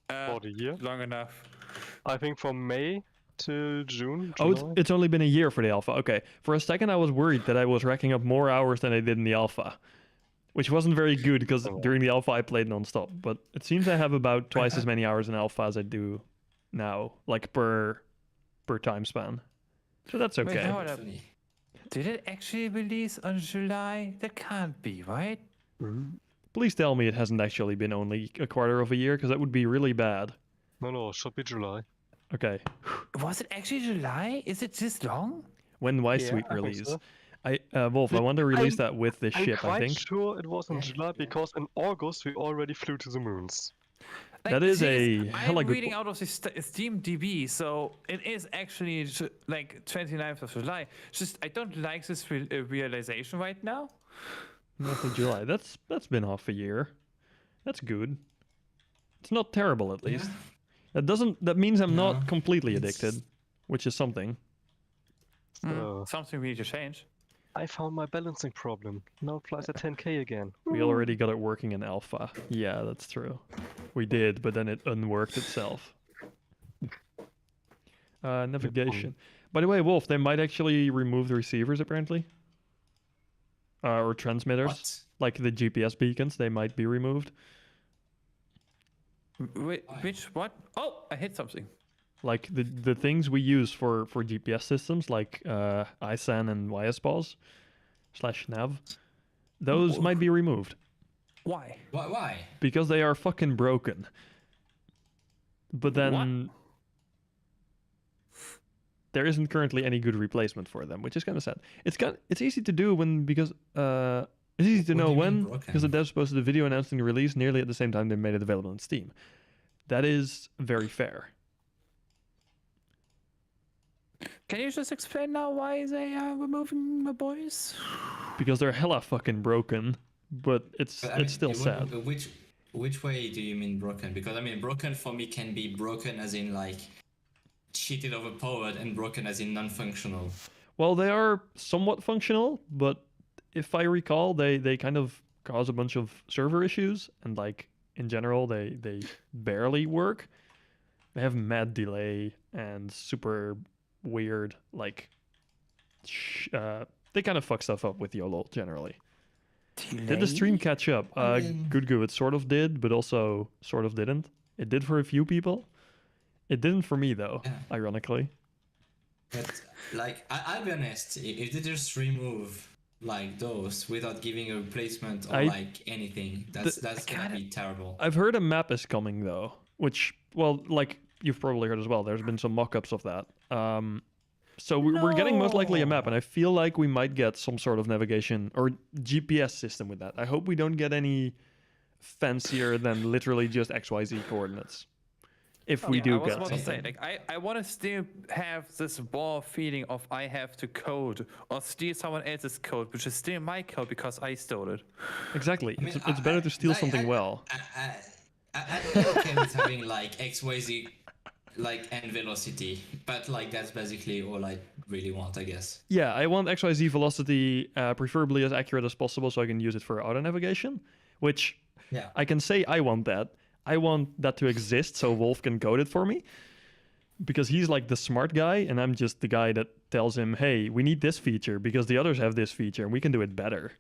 C: For the year.
B: Long enough.
C: I think from May to June.
A: Oh,
C: July.
A: it's only been a year for the alpha. Okay. For a second, I was worried that I was racking up more hours than I did in the alpha, which wasn't very good because during the alpha I played nonstop. But it seems I have about twice as many hours in alpha as I do now, per time span. So that's okay.
B: Wait, hold up.
D: funny.
B: Did it actually release on July? That can't be, right?
A: Please tell me it hasn't actually been only a quarter of a year, because that would be really bad.
C: No, it should be July.
A: Okay.
B: Was it actually July? Is it this long?
A: When Y
C: Yeah,
A: Suite
C: I think
A: release?
C: so.
A: Wolf, I want to release that with this
C: I'm
A: ship,
C: quite
A: I think.
C: sure it was in July because in August we already flew to the moons.
A: That is a
B: I'm
A: hella good
B: reading out of the Steam DB, so it is actually 29th of July. Just I don't like this realization right now.
A: Month of July. That's been half a year. That's good. It's not terrible, at least. That means I'm
D: No,
A: not completely
D: it's-
A: addicted, which is something.
B: Something we need to change.
C: I found my balancing problem. Now it flies at 10k again.
A: We already got it working in alpha. Yeah, that's true. We did, but then it unworked itself. Navigation. By the way, Wolf, they might actually remove the receivers, apparently. Or transmitters.
D: What?
A: Like the GPS beacons, they might be removed.
B: Wait, which what? Oh, I hit something.
A: Like the things we use for GPS systems, like ISAN and YSPOS/nav, those might be removed
B: Why?
D: Why?
A: because they are fucking broken. But then there isn't currently any good replacement for them, which is kind of sad. It's easy to do because it's easy to
D: What
A: know
D: do you mean
A: when,
D: broken?
A: because the devs posted a video announcing the release nearly at the same time they made it available on Steam. That is very fair.
B: Can you just explain now why they are removing my boys?
A: Because they're hella fucking broken, but it's
D: But, I mean,
A: still sad.
D: Which way do you mean broken? Because I mean, broken for me can be broken as in cheated, overpowered, and broken as in non-functional.
A: Well, they are somewhat functional, but if I recall, they kind of cause a bunch of server issues, and in general, they barely work. They have mad delay and super weird they kind of fuck stuff up with YOLO generally. Did the stream catch up?
D: I mean-
A: Good. It sort of did, but also sort of didn't. It did for a few people. It didn't for me though,
D: Yeah.
A: ironically.
D: But like, I'll be honest. If they just remove like those without giving a replacement or like anything, that's gonna be terrible.
A: I've heard a map is coming though, which, well, like you've probably heard as well. There's been some mock-ups of that. So we're getting most likely a map, and I feel like we might get some sort of navigation or GPS system with that. I hope we don't get any fancier than literally just XYZ coordinates. If we do
B: I was
A: get
B: about to say,
A: something.
B: like, I want to still have this raw feeling of I have to code or steal someone else's code, which is still my code because I stole it.
A: Exactly.
D: I mean,
A: It's better to steal something well.
D: I'd be okay with having like XYZ, like and velocity, but like that's basically all I really want, I guess.
A: Yeah, I want XYZ velocity preferably as accurate as possible so I can use it for auto navigation, which
D: Yeah.
A: I can say I want that. I want that to exist so Wolf can code it for me. Because he's like the smart guy, and I'm just the guy that tells him, hey, we need this feature because the others have this feature and we can do it better.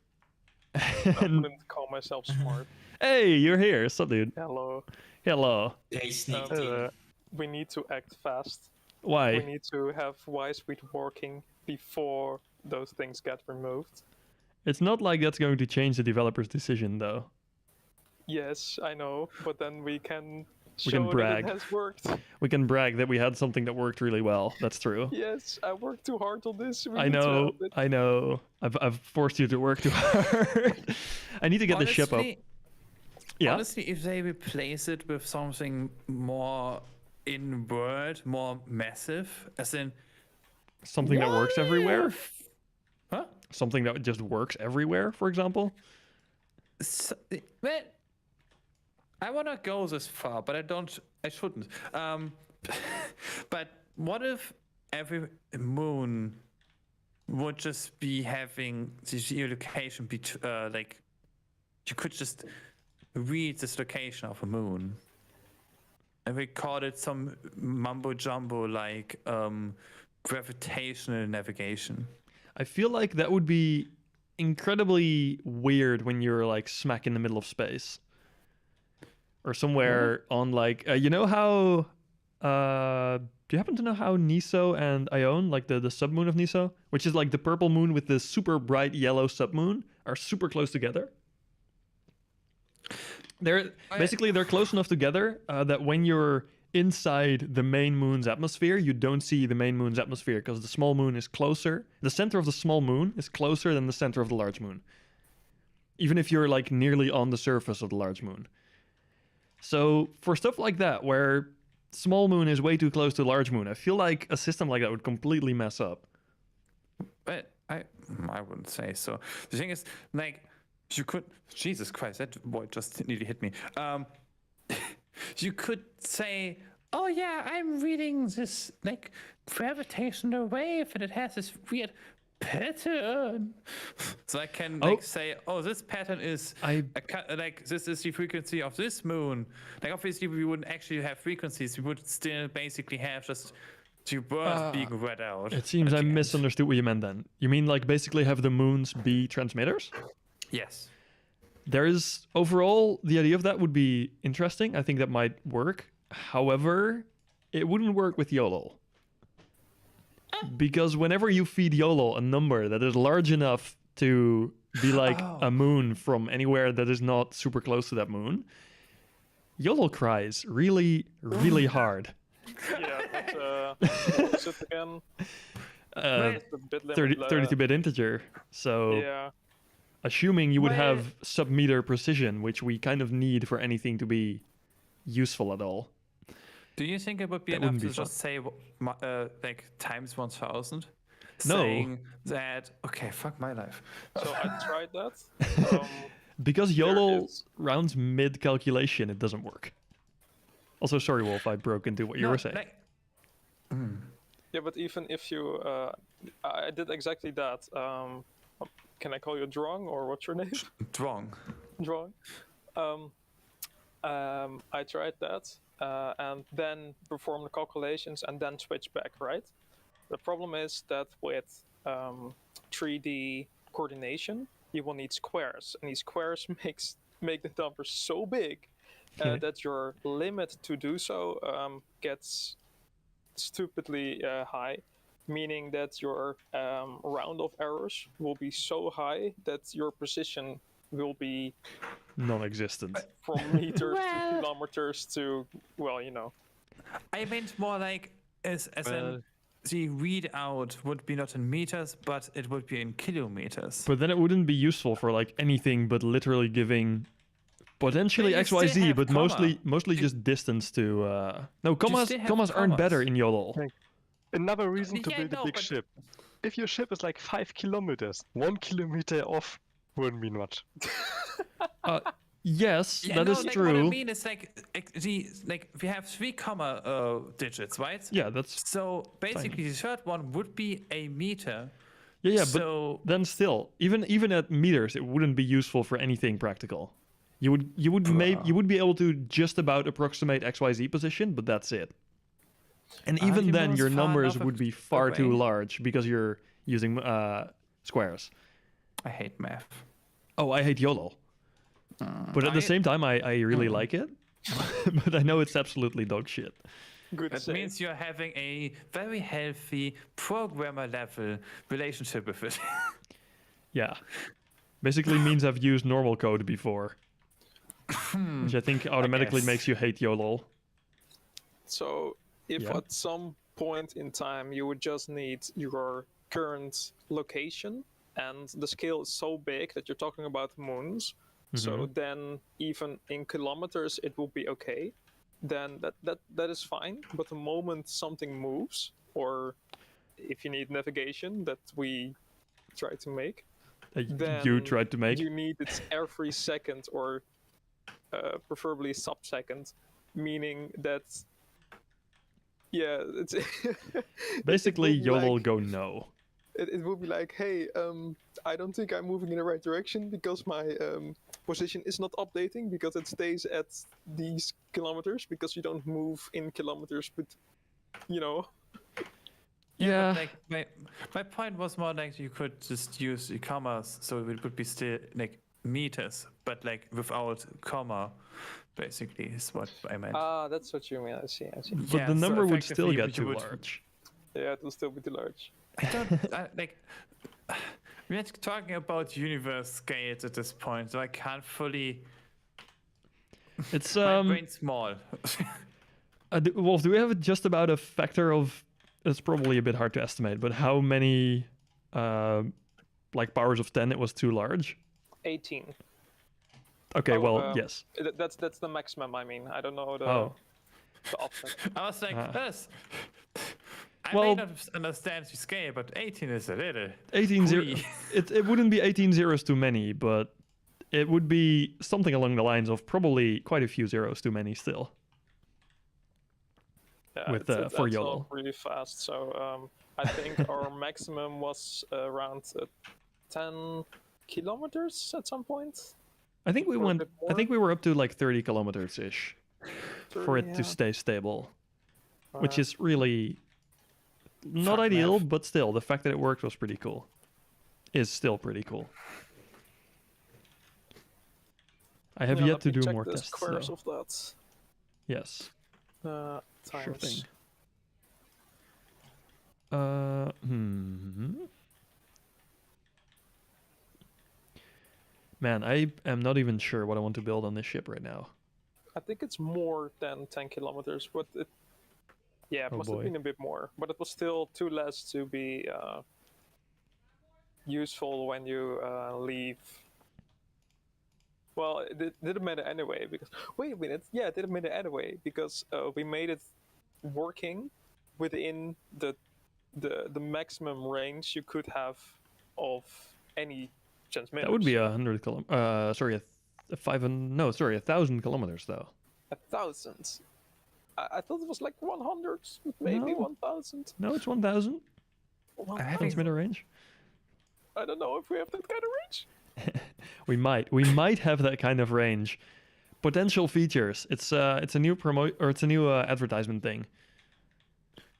E: I wouldn't call myself smart.
A: Hey, you're here. What's up, dude?
E: Hello.
A: Hello.
D: Hey, sneak team.
E: We need to act fast. We
A: Why?
E: need to have Y-Suite working before those things get removed.
A: It's not like that's going to change the developer's decision, though.
E: Yes, I know, but then we can
A: We can
E: show
A: brag.
E: that it has worked.
A: We can brag that we had something that worked really well. That's true.
E: Yes, I worked too hard on this. We
A: I
E: need to
A: know.
E: have it.
A: I know. I've forced you to work too hard. I need to get the ship up.
B: Honestly-
A: Yeah.
B: Honestly, if they replace it with something more in-word, more massive, as in,
A: Something that works everywhere.
B: huh?
A: Something that just works everywhere, for example.
B: So, well, I want to go this far, but I shouldn't. But what if every moon would just be having the geolocation, like, you could just read this location of a moon, and we call it some mumbo jumbo like gravitational navigation.
A: I feel like that would be incredibly weird when you're like smack in the middle of space. Or somewhere on like you know how do you happen to know how Niso and Ione, like the submoon of Niso, which is like the purple moon with the super bright yellow submoon, are super close together? They're close enough together that when you're inside the main moon's atmosphere, you don't see the main moon's atmosphere because the small moon is closer. The center of the small moon is closer than the center of the large moon. Even if you're like nearly on the surface of the large moon. So for stuff like that, where small moon is way too close to large moon, I feel like a system like that would completely mess up.
B: But I wouldn't say so. The thing is, like, you could, Jesus Christ, that boy just nearly hit me. You could say, oh yeah, I'm reading this like gravitational wave, and it has this weird pattern. So I can like say, oh, this pattern is like this is the frequency of this moon. Like obviously we wouldn't actually have frequencies. We would still basically have just two words being read out.
A: It seems I misunderstood what you meant then. You mean like basically have the moons be transmitters?
B: Yes.
A: There is overall the idea of that would be interesting. I think that might work. However, it wouldn't work with YOLO. Because whenever you feed YOLO a number that is large enough to be like a moon from anywhere that is not super close to that moon, YOLO cries really, really hard.
E: Yeah, but what is it again? It's a bit limit-
A: 32-bit integer. So
E: Yeah.
A: assuming you would have sub-meter precision, which we kind of need for anything to be useful at all.
B: Do you think it would be
A: That
B: enough
A: wouldn't
B: to
A: be
B: just say like times 1000?
A: No.
B: Saying that, okay, fuck my life.
E: So I tried that.
A: Because YOLO
E: is-
A: rounds mid-calculation, it doesn't work. Also, sorry, Wolf, I broke into what you were saying.
B: Like,
E: Yeah, but even if you, I did exactly that. Can I call you Drong, or what's your name?
B: wrong.
E: Drong. I tried that and then perform the calculations and then switch back, right? The problem is that with 3D coordination, you will need squares, and these squares make the number so big that your limit to do so gets stupidly high, meaning that your round of errors will be so high that your precision will be
A: Non-existent.
E: from meters to kilometers to, well, you know.
B: I meant more like as
C: Well-
B: in the readout would be not in meters, but it would be in kilometers.
A: But then it wouldn't be useful for like anything but literally giving potentially
B: Then you still
A: XYZ,
B: have
A: but
B: comma.
A: mostly just distance to no commas.
B: still have
A: Commas aren't better
B: commas.
A: in YOLO.
C: Like, Another reason to
B: Yeah,
C: build
B: no,
C: a big
B: but-
C: ship. If your ship is like 5 kilometers, 1 kilometer off wouldn't mean much.
A: Yes,
B: Yeah,
A: that
B: no,
A: is
B: like,
A: true.
B: What I mean is like we have 3 comma digits, right?
A: Yeah, that's
B: So basically, the third one would be a meter.
A: yeah, but
B: So
A: then still, even at meters, it wouldn't be useful for anything practical. You would be able to just about approximate XYZ position, but that's it. And even
B: you
A: then,
B: move
A: your
B: far
A: numbers
B: enough
A: would be far too
B: away.
A: large because you're using squares.
B: I hate math.
A: Oh, I hate YOLO. But at the
B: I-
A: same time, I really like it. But I know it's absolutely dog shit.
E: Good
B: That
E: save.
B: means you're having a very healthy programmer level relationship with it.
A: Yeah. Basically means I've used normal code before. Which I think automatically
B: guess.
A: makes you hate YOLO.
E: So if
A: Yeah.
E: at some point in time you would just need your current location, and the scale is so big that you're talking about moons, so then even in kilometers it will be okay, then that is fine. But the moment something moves, or if you need navigation that we try to make, then
A: You tried to make.
E: you need it every second, or preferably sub-second, meaning that it's
A: Basically,
E: it will be
A: YOLO will
E: like-
A: go no.
E: it will be like, hey, I don't think I'm moving in the right direction because my position is not updating, because it stays at these kilometers, because you don't move in kilometers, but you know.
A: Yeah.
B: But, like my point was more like you could just use the commas, so it would be still like meters, but like without comma, basically is what I meant.
E: Ah, that's what you mean. I see.
A: But
B: Yeah,
A: the
B: so
A: number would still
B: effectively
A: get
B: you
A: too
B: would-
A: large.
E: Yeah, it will still be too large.
B: I don't like. We're talking about universe scales at this point, so I can't fully.
A: It's
B: My brain's small.
A: Wolf, do we have just about a factor of? It's probably a bit hard to estimate, but how many, like powers of 10 it was too large?
E: 18.
A: Okay,
E: Oh,
A: well, yes.
E: That's the maximum. I mean, I don't know the
A: Oh,
E: offset.
B: I was like, this. I
A: Well-
B: may not understand the scale, but 18 is a little.
A: 18 zero.
B: Free.
A: It wouldn't be 18 zeros too many, but it would be something along the lines of probably quite a few zeros too many still.
E: Yeah,
A: With,
E: it
A: for
E: adds
A: YOLO.
E: up really fast. So I think our maximum was around 10 kilometers at some point.
A: I think we
E: Or a
A: went.
E: bit
A: I
E: more?
A: think we were up to like 30 kilometers ish for it
E: Yeah.
A: to stay stable, which
E: Uh,
A: is really not
B: Fuck
A: ideal,
B: math.
A: but still, the fact that it worked was pretty cool. Is still pretty cool. I have
E: yeah,
A: yet
E: let
A: to
E: me
A: do
E: check
A: more
E: the
A: tests
E: squares
A: though.
E: of that.
A: Yes.
E: Times.
A: Sure thing. Man, I am not even sure what I want to build on this ship right now.
E: I think it's more than 10 kilometers, but it. Yeah, it
A: Oh
E: must
A: boy.
E: have been a bit more, but it was still too less to be useful when you leave. Well, it didn't matter anyway, because wait a minute, yeah, it didn't matter anyway, because we made it working within the maximum range you could have of any transmitter.
A: That would be 100 sorry, a 1,000 kilometers though.
E: 1,000. I thought it was like 100, maybe
A: No.
E: 1,000.
A: No, it's 1,000
B: I think
A: transmitter range.
E: I don't know if we have that kind of range.
A: We might have that kind of range. Potential features. It's a new advertisement thing.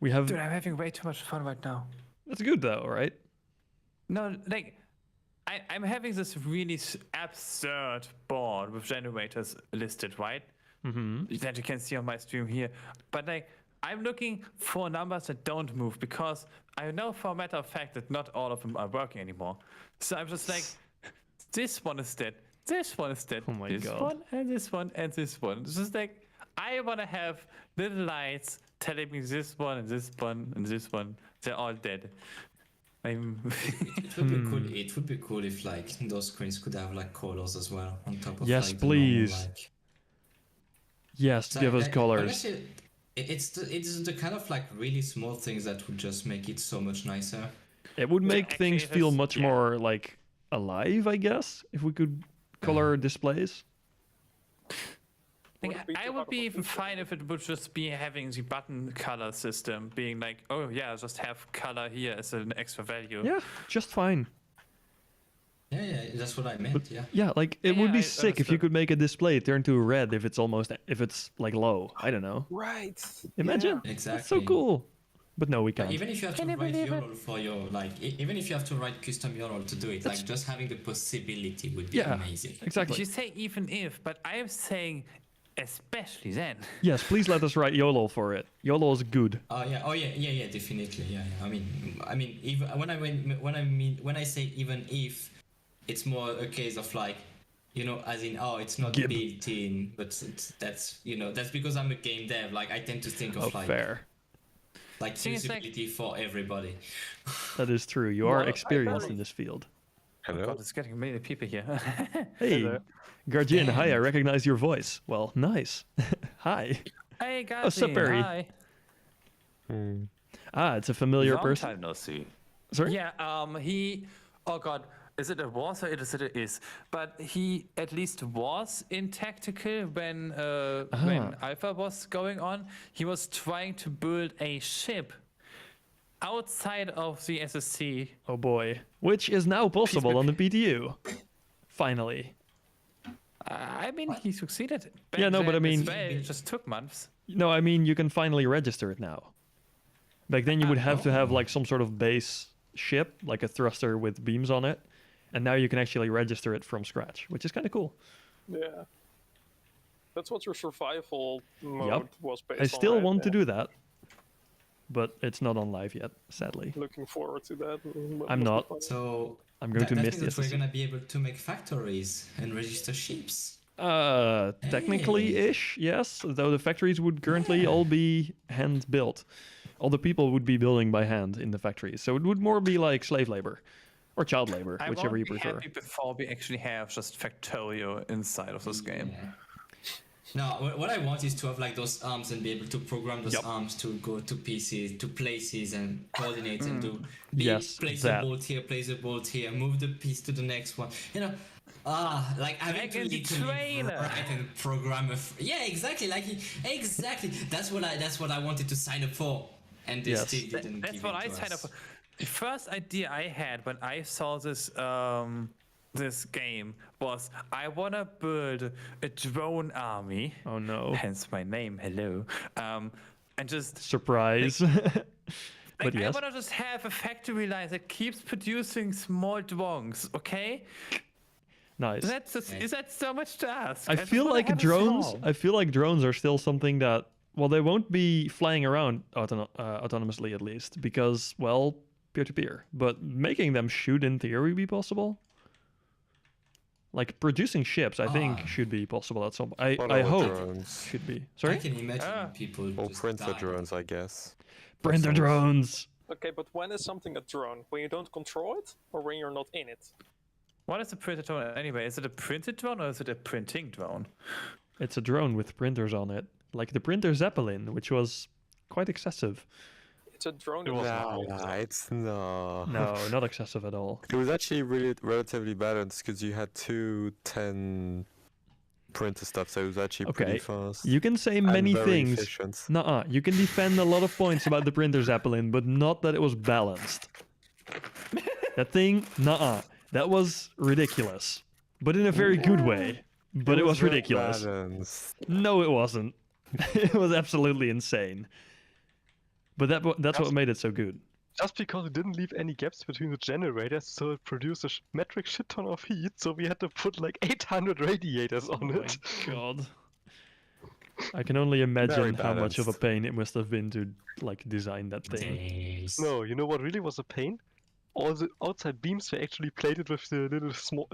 A: We have.
B: Dude, I'm having way too much fun right now.
A: That's good though, right?
B: No, like I'm having this really absurd board with generators listed, right? That you can see on my stream here. But like I'm looking for numbers that don't move because I know for a matter of fact that not all of them are working anymore. So I'm just like, this one is dead, this one is dead,
A: Oh my
B: this
A: God.
B: one and this one and this one. It's just like I want to have little lights telling me this one and this one and this one. They're all dead. I'm
D: It would be cool. It would be cool if like those screens could have like colors as well on top of
A: Yes,
D: like the normal,
A: please.
D: like...
A: Yes,
D: So
A: give us colors.
D: honestly, it's the kind of like really small things that would just make it so much nicer.
A: It would make
B: actually,
A: things feel
B: this-
A: much
B: yeah.
A: more like alive, I guess, if we could color displays.
B: Like,
E: Would it be
B: I
E: too
B: would
E: hard
B: be
E: of a
B: even
E: feature?
B: fine if it would just be having the button color system being like, oh yeah, just have color here as an extra value.
A: Yeah, just fine.
D: Yeah, that's what I meant. Yeah.
A: Yeah, like it
B: Yeah,
A: would be
B: I
A: sick if you
B: understood.
A: could make a display turn to red if it's like low. I don't know.
E: Right.
A: Imagine.
E: Yeah.
D: Exactly.
A: That's so cool. But no, we
D: But
A: can't.
D: even if you have to write YOLO for your like, even if you have to write custom YOLO to do it, like just having the possibility would be
A: Yeah,
D: amazing.
A: exactly.
B: You say even if, but I am saying especially then.
A: Yes, please let us write YOLO for it. YOLO is good.
D: Oh yeah, definitely. Yeah. I mean, even when I say even if, it's more a case of like, you know, as in, oh, it's not
A: Gib.
D: built in, but that's that's because I'm a game dev. Like I tend to think of
A: Oh,
D: like
A: fair.
B: Thing is, like-
D: usability for everybody.
A: That is true. You are
E: Well, I
A: experienced
E: don't-
A: in this field.
B: Oh
F: Hello.
B: God, it's getting many people here.
A: Hey,
F: Hello.
A: Guardian, hi, I
D: Damn.
A: recognize your voice. Well, nice. Hi.
B: Hey guys,
A: sup, Barry?
B: hi.
A: Ah, it's a familiar
B: Long
A: person.
B: time no see.
A: Sorry?
B: Yeah, he. Oh God, is it a was or is it is? But he at least was in tactical when Alpha was going on. He was trying to build a ship outside of the SSC.
A: Oh boy. Which is now possible on the PTU. Finally.
B: I mean, he succeeded.
A: Yeah, no, but I
B: then as
A: mean-
B: well, it just took months.
A: No, I mean, you can finally register it now. Back then, you would have to have like some sort of base ship, like a thruster with beams on it. And now you can actually register it from scratch, which is kind of cool.
E: Yeah. That's what your survival mode was based
A: I
E: on.
A: still
E: right?
A: want to
E: Yeah.
A: do that. But it's not on live yet, sadly.
E: Looking forward to that.
A: I'm not.
D: So
A: I'm going to
D: that
A: miss
D: means
A: the
D: that we're
A: SSC.
D: gonna be able to make factories and register ships.
A: Technically-ish, yes. Though the factories would currently all be hand-built. All the people would be building by hand in the factories. So it would more be like slave labor. Or child labor,
B: I
A: whichever you
B: won't be
A: prefer.
B: happy before we actually have just Factorio inside of this game.
D: Yeah. No, what I want is to have like those arms and be able to program those
A: Yup.
D: arms to go to pieces, to places and coordinate and do.
A: Yes,
D: place
A: that.
D: a bolt here, place a bolt here, move the piece to the next one. You know, like having
B: Like
D: to
B: in the
D: literally
B: trailer.
D: write and program yeah, exactly. Like exactly. That's what I wanted to sign up for, and they
A: Yes.
D: still didn't.
B: That's
D: give
B: what
D: it
B: I
D: to
B: signed up
D: us.
B: for. The first idea I had when I saw this this game was I wanna build a drone army.
A: Oh no.
B: Hence my name. Hello. And just
A: Surprise.
B: like,
A: but
B: I
A: yes.
B: wanna just have a factory line that keeps producing small drones. Okay.
A: Nice.
B: That's just, is that so much to ask?
A: I
B: just
A: feel
B: wanna
A: like
B: have a
A: drones.
B: swarm.
A: I feel like drones are still something that, well, they won't be flying around autonomously at least because, well, peer to peer. But making them shoot in theory be possible. Like producing ships, I think should be possible at some. I
F: Follower
A: hope
F: drones.
A: should be.
D: I
A: Sorry,
D: can imagine people
F: Or
D: just
F: printer
D: die.
F: drones, I guess.
A: printer drones.
E: Okay, but when is something a drone? When you don't control it, or when you're not in it?
B: What is a printed drone anyway? Is it a printed drone or is it a printing drone?
A: It's a drone with printers on it, like the printer Zeppelin, which was quite excessive.
E: It's a drone.
C: It was
E: that
C: not.
F: It's no.
A: No, not excessive at all.
F: It was actually really relatively balanced because you had 2 10 printer stuff, so it was actually
A: Okay,
F: pretty fast.
A: you can say
F: and
A: many
F: very
A: things.
F: efficient.
A: Nuh-uh. You can defend a lot of points about the printer Zeppelin, but not that it was balanced. That thing, nuh-uh. That was ridiculous. But in a very good way. But it was
F: well
A: ridiculous.
F: balanced.
A: No, it wasn't. It was absolutely insane. But that's what made it so good.
C: just because it didn't leave any gaps between the generators, so it produced a metric shit ton of heat. So we had to put like 800 radiators
A: Oh
C: on
A: my
C: it.
A: god. I can only imagine how much of a
F: balanced.
A: pain it must have been to like design that thing.
D: Days.
C: No, you know what really was a pain? All the outside beams were actually plated with the little small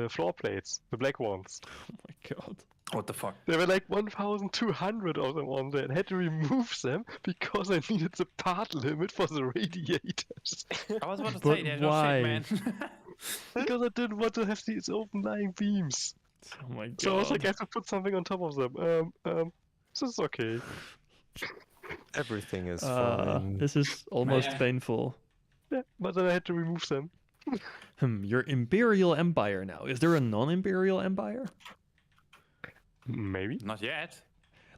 C: floor plates, the black ones.
A: Oh my god.
B: What the fuck?
C: There were like 1,200 of them on there, and had to remove them because I needed the part limit for the radiators.
B: I was about to
A: But
B: say, there's
A: why?
B: no shit, man.
C: Because I didn't want to have these open lying beams.
A: Oh my god.
C: So I was like, I have to put something on top of them. This is okay.
F: Everything is fine.
A: This is almost
D: Yeah.
A: painful.
C: Yeah, but then I had to remove them.
A: Your Imperial Empire now. Is there a non-Imperial Empire?
C: Maybe.
B: Not yet.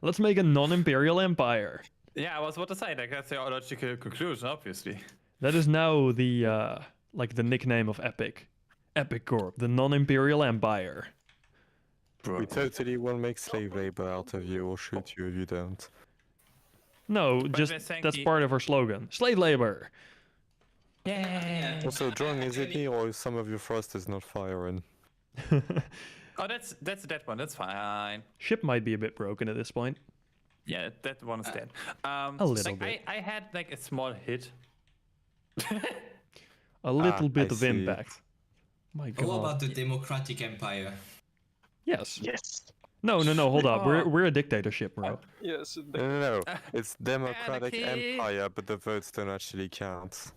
A: Let's make a non-Imperial Empire.
B: Yeah, I was about to say, like, that's the logical conclusion, obviously.
A: That is now the like the nickname of Epic. Epic Corp, the non-Imperial Empire.
B: Bro.
F: We totally will make slave labor out of you or shoot you if you don't.
A: No,
B: they're
A: just
B: saying
A: that's
B: the-
A: part of our slogan. Slave labor.
B: Yeah.
F: Also, Drong, is it me or some of your frost is not firing?
B: Oh, that's that one. That's fine.
A: Ship might be a bit broken at this point.
B: Yeah, that one is dead.
A: A little
B: like,
A: bit.
B: I had like a small hit.
A: A little bit
F: I
A: of
F: see.
A: impact. My god.
D: How about the Democratic Empire?
A: Yes.
C: Yes.
A: No, hold up.
B: Oh.
A: We're a dictatorship, bro.
E: Yes,
F: No. It's Democratic
B: Anarchy.
F: Empire, but the votes don't actually count.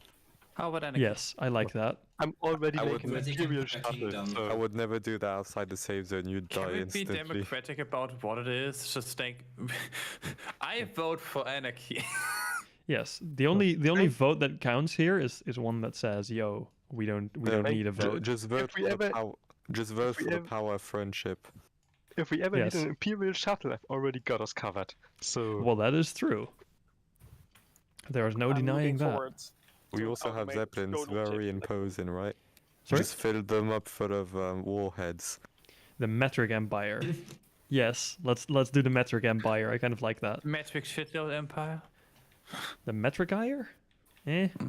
B: How about Anarchy?
A: Yes, I like that.
C: I'm already
F: I would
C: making
D: make
C: Imperial
D: a
C: shuttle.
D: kingdom.
F: I
C: So
F: would never do that outside the safe zone. You'd
B: Can
F: die
B: we be
F: instantly.
B: democratic about what it is? Just like, I vote for anarchy.
A: Yes. The only vote that counts here is one that says, "Yo, we don't need a vote."
F: Just vote
C: we
F: for the
C: ever-
F: power. Just vote
C: we
F: for the
C: ever-
F: power of friendship.
C: if we ever
A: Yes.
C: need an Imperial shuttle, I've already got us covered. So
A: Well, that is true. There is no
E: I'm
A: denying
E: looking
A: that.
E: forward
F: We
E: to
F: also have
E: automate
F: zeppelins,
E: total
F: very
E: chip.
F: imposing, right?
A: Sorry?
F: Just fill them up full of warheads.
A: The metric empire. Yes, let's do the metric empire. I kind of like that.
B: Metric shitload empire.
A: The metric empire?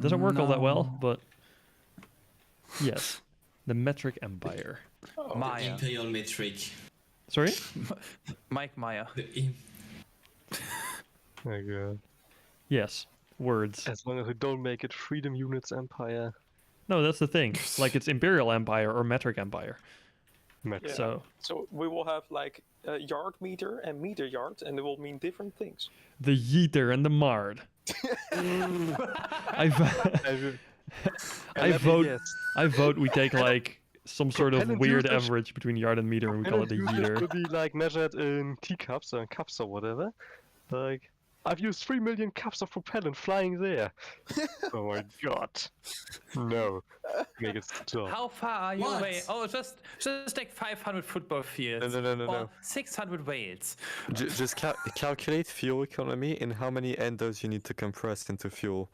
A: Doesn't work all that well, but yes, the metric empire.
B: Maya.
D: Imperial metric.
A: Sorry?
B: Mike Meyer.
C: my god.
A: Yes, words.
C: As long as we don't make it Freedom Units Empire.
A: No, that's the thing. Like it's imperial empire or metric empire.
C: Metric.
E: Yeah.
A: So
E: So we will have like a yard meter and meter yard, and they will mean different things.
A: the yeeter and the mard. I
C: I
A: vote.
C: Yes.
A: I vote we take like some sort of
C: Propellant
A: weird
C: usage-
A: average between yard and meter, and we call it the
C: Propellant usage
A: yeeter.
C: could be like measured in teacups or in cups or whatever. Like, I've used 3 million cups of propellant flying there. Oh my god. No. Make it stop.
B: How far are you
D: What?
B: away? Oh, just like 500 football fields.
F: No.
B: Or 600 whales.
F: Just calculate fuel economy and how many endos you need to compress into fuel.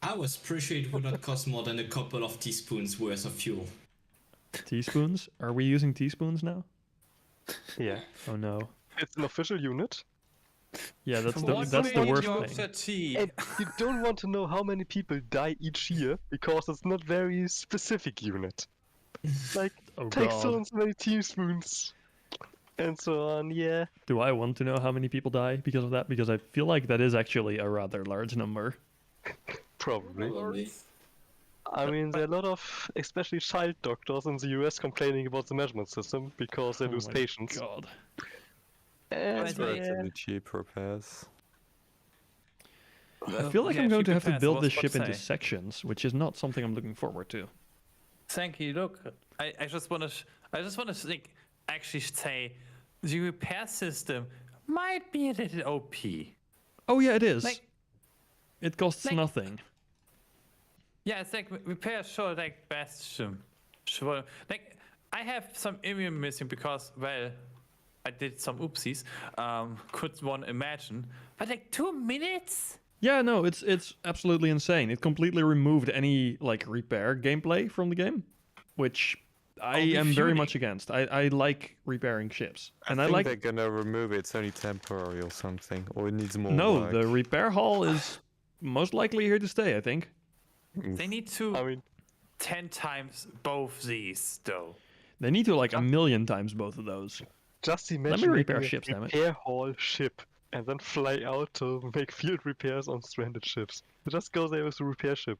D: I was pretty sure it would not cost more than a couple of teaspoons worth of fuel.
A: Teaspoons? Are we using teaspoons now?
C: Yeah.
A: Oh no.
C: It's an official unit.
A: Yeah, that's
B: What
A: the
B: made
A: worst
B: Yorkshire
A: thing.
B: tea?
C: And you don't want to know how many people die each year because it's not very specific unit. Like,
A: Oh
C: take so
A: god.
C: and so many teaspoons. And so on, yeah.
A: Do I want to know how many people die because of that? Because I feel like that is actually a rather large number.
C: Probably.
D: Probably.
C: I mean, there are a lot of, especially child doctors in the US complaining about the measurement system because they
A: Oh
C: lose
A: my
C: patients.
A: God.
C: And
B: It's
C: yeah,
F: Relatively cheap repairs.
A: I feel like
B: Yeah,
A: I'm going to
B: cheap
A: have to
B: repairs,
A: build
B: I
A: this
B: was
A: ship
B: about to
A: into
B: say.
A: sections, which is not something I'm looking forward to.
B: Thank you. Look, I just want to like actually say the repair system might be a little OP.
A: Oh yeah, it is.
B: Like-
A: It costs
B: like-
A: nothing.
B: Yeah, it's like repair sure like bastion. Sure. Like I have some immune missing because well I did some oopsies. Could one imagine? But like 2 minutes?
A: Yeah, no, it's absolutely insane. It completely removed any like repair gameplay from the game, which I am very much against. I like repairing ships, and I
F: think
A: like
F: they're gonna remove it. It's only temporary or something, or it needs more.
A: no,
F: work.
A: the repair hall is most likely here to stay, I think.
B: They need to
C: I mean,
B: 10 times both these, though.
A: They need to like a million times both of those.
C: just
A: me
C: imagine
A: repair
C: making a
A: ships, damn it.
C: repair hall ship and then fly out to make field repairs on stranded ships. Just go there with a repair ship.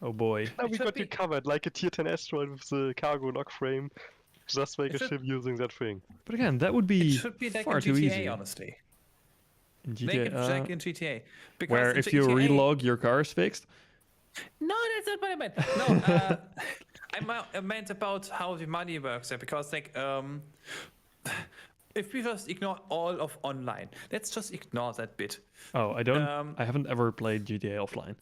A: Oh boy.
C: Now we
B: should
C: got you
B: be-
C: covered, like a tier 10 asteroid with the cargo lock frame. Just make
B: It
C: a
B: should-
C: ship using that thing.
A: But again, that would be
B: It should be like
A: far
B: in
A: too
B: GTA,
A: easy.
B: honestly.
A: In
B: Make
A: GTA,
B: it like in GTA. Because
A: where
B: in
A: if you
B: GTA
A: relog, your car is fixed.
B: No, that's not what I meant. No, I meant about how the money works there, because like if we just ignore all of online, let's just ignore that bit.
A: Oh, I haven't ever played GTA offline.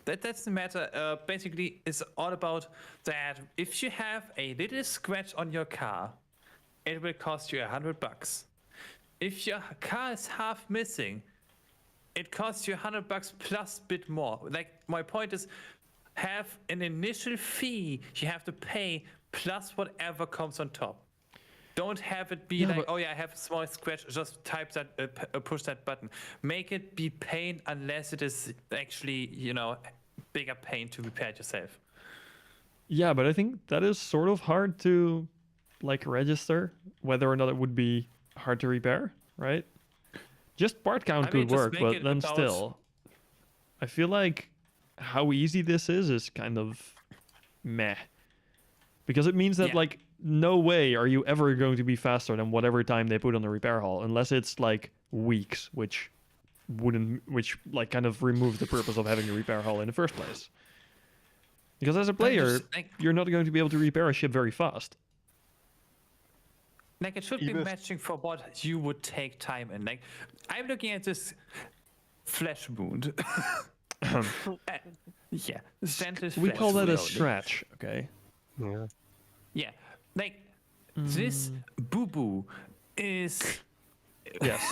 B: That's the matter. Basically, it's all about that. If you have a little scratch on your car, it will cost you $100. If your car is half missing, it costs you $100 plus bit more. Like my point is, have an initial fee you have to pay plus whatever comes on top. Don't have it be like,
A: but-
B: oh yeah, I have a small scratch. Just type that, push that button. Make it be pain unless it is actually, bigger pain to repair it yourself.
A: Yeah, but I think that is sort of hard to like register whether or not it would be hard to repair, right? Just part count
B: I mean,
A: could
B: just
A: work,
B: make
A: but
B: it
A: then
B: about-
A: still, I feel like how easy this is kind of meh. Because it means that
B: Yeah.
A: like no way are you ever going to be faster than whatever time they put on the repair hall, unless it's like weeks, which like kind of removes the purpose of having a repair hall in the first place. Because as a player,
B: like-
A: you're not going to be able to repair a ship very fast.
B: Like it should
C: Even
B: be
C: if-
B: matching for what you would take time in. Like I'm looking at this flesh wound. Yeah, Zentless
A: We
B: flesh
A: call that a
B: wound.
A: scratch, okay?
C: Yeah.
B: Yeah, like this boo boo is.
A: Yes.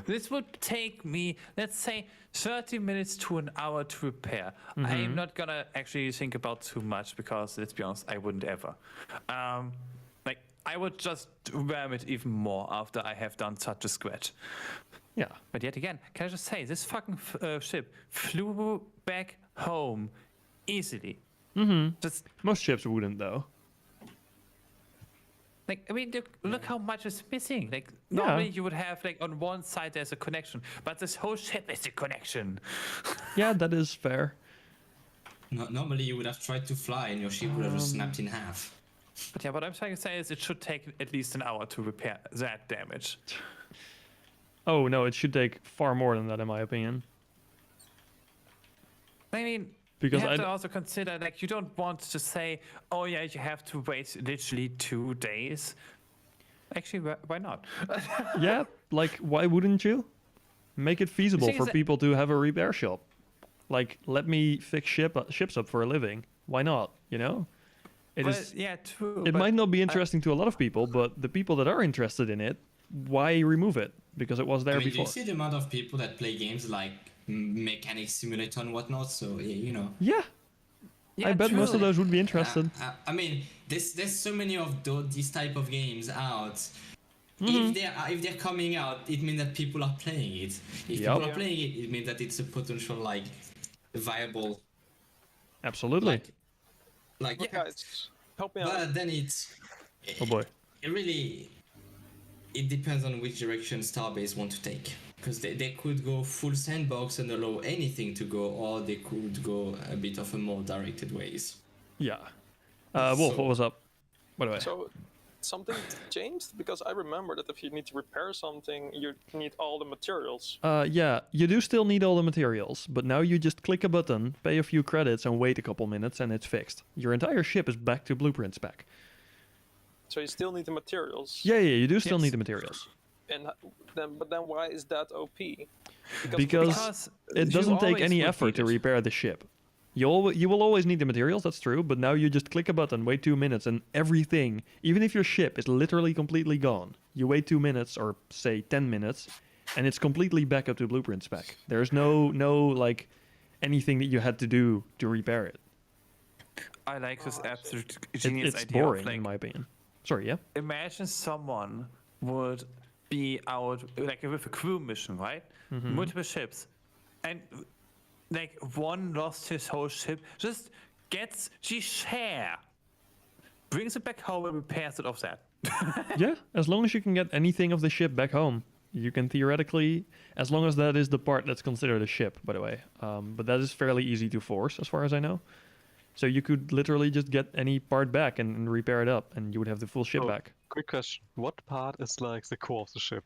B: This would take me, let's say, 30 minutes to an hour to repair. I'm not gonna actually think about too much because, let's be honest, I wouldn't ever. Like I would just ram it even more after I have done such a scratch.
A: Yeah.
B: But yet again, can I just say, this fucking ship flew back home easily. Just
A: Most ships wouldn't, though.
B: like, I mean, look how much is missing. Like normally you would have like on one side there's a connection, but this whole ship is a connection.
A: Yeah, that is fair.
D: Normally you would have tried to fly and your ship would have just snapped in half.
B: But yeah, what I'm trying to say is it should take at least an hour to repair that damage.
A: Oh, no, it should take far more than that, in my opinion.
B: I mean,
A: Because
B: you have
A: I
B: to also consider, like, you don't want to say, oh yeah, you have to wait literally 2 days. Actually, why not?
A: Yeah, like, why wouldn't you? Make it feasible
B: thing is
A: for
B: that-
A: people to have a repair shop. Like, let me fix ships up for a living. Why not, you know? It
B: Well,
A: is.
B: yeah, true.
A: It
B: but
A: might not be interesting to a lot of people, but the people that are interested in it, why remove it? Because it was there
D: I mean, do
A: before.
D: you see the amount of people that play games like Mechanic Simulator and whatnot? So, yeah.
A: Yeah,
B: yeah,
A: I bet most of
B: true.
A: those would be interested.
D: I mean, there's so many of these type of games out.
A: Mm-hmm.
D: If they're coming out, it means that people are playing it. If
A: Yep.
D: people are playing it, it means that it's a potential like viable
A: Absolutely.
D: like.
E: But guys, help me out.
D: But then it's
A: Oh boy.
D: it really it depends on which direction Starbase want to take. Because they could go full sandbox and allow anything to go, or they could go a bit of a more directed ways.
A: Yeah. Wolf,
D: So-
A: what was up? By the way.
E: So something changed because I remember that if you need to repair something, you need all the materials.
A: Yeah, you do still need all the materials, but now you just click a button, pay a few credits, and wait a couple minutes, and it's fixed. Your entire ship is back to blueprint spec.
E: So you still need the materials.
A: Yeah, you do still
B: Yes.
A: need the materials.
E: And then why is that OP?
A: Because it
B: you
A: doesn't take
B: always
A: any
B: would
A: effort
B: need
A: to
B: it.
A: repair the ship. You will always need the materials, that's true, but now you just click a button, wait 2 minutes, and everything, even if your ship is literally completely gone, you wait 2 minutes, or say 10 minutes, and it's completely back up to blueprint spec. There's no like, anything that you had to do to repair it.
B: I like this absolute genius
A: It's
B: idea
A: boring,
B: of like,
A: in my opinion. Sorry, yeah?
B: imagine someone would be out like with a crew mission, right? Multiple ships. and like one lost his whole ship, just gets the share, brings it back home and repairs it off that.
A: Yeah, as long as you can get anything of the ship back home, you can theoretically, as long as that is the part that's considered a ship, by the way. But that is fairly easy to force, as far as I know. So you could literally just get any part back and repair it up, and you would have the full ship
C: Oh,
A: back.
C: Quick question. What part is like the core of the ship?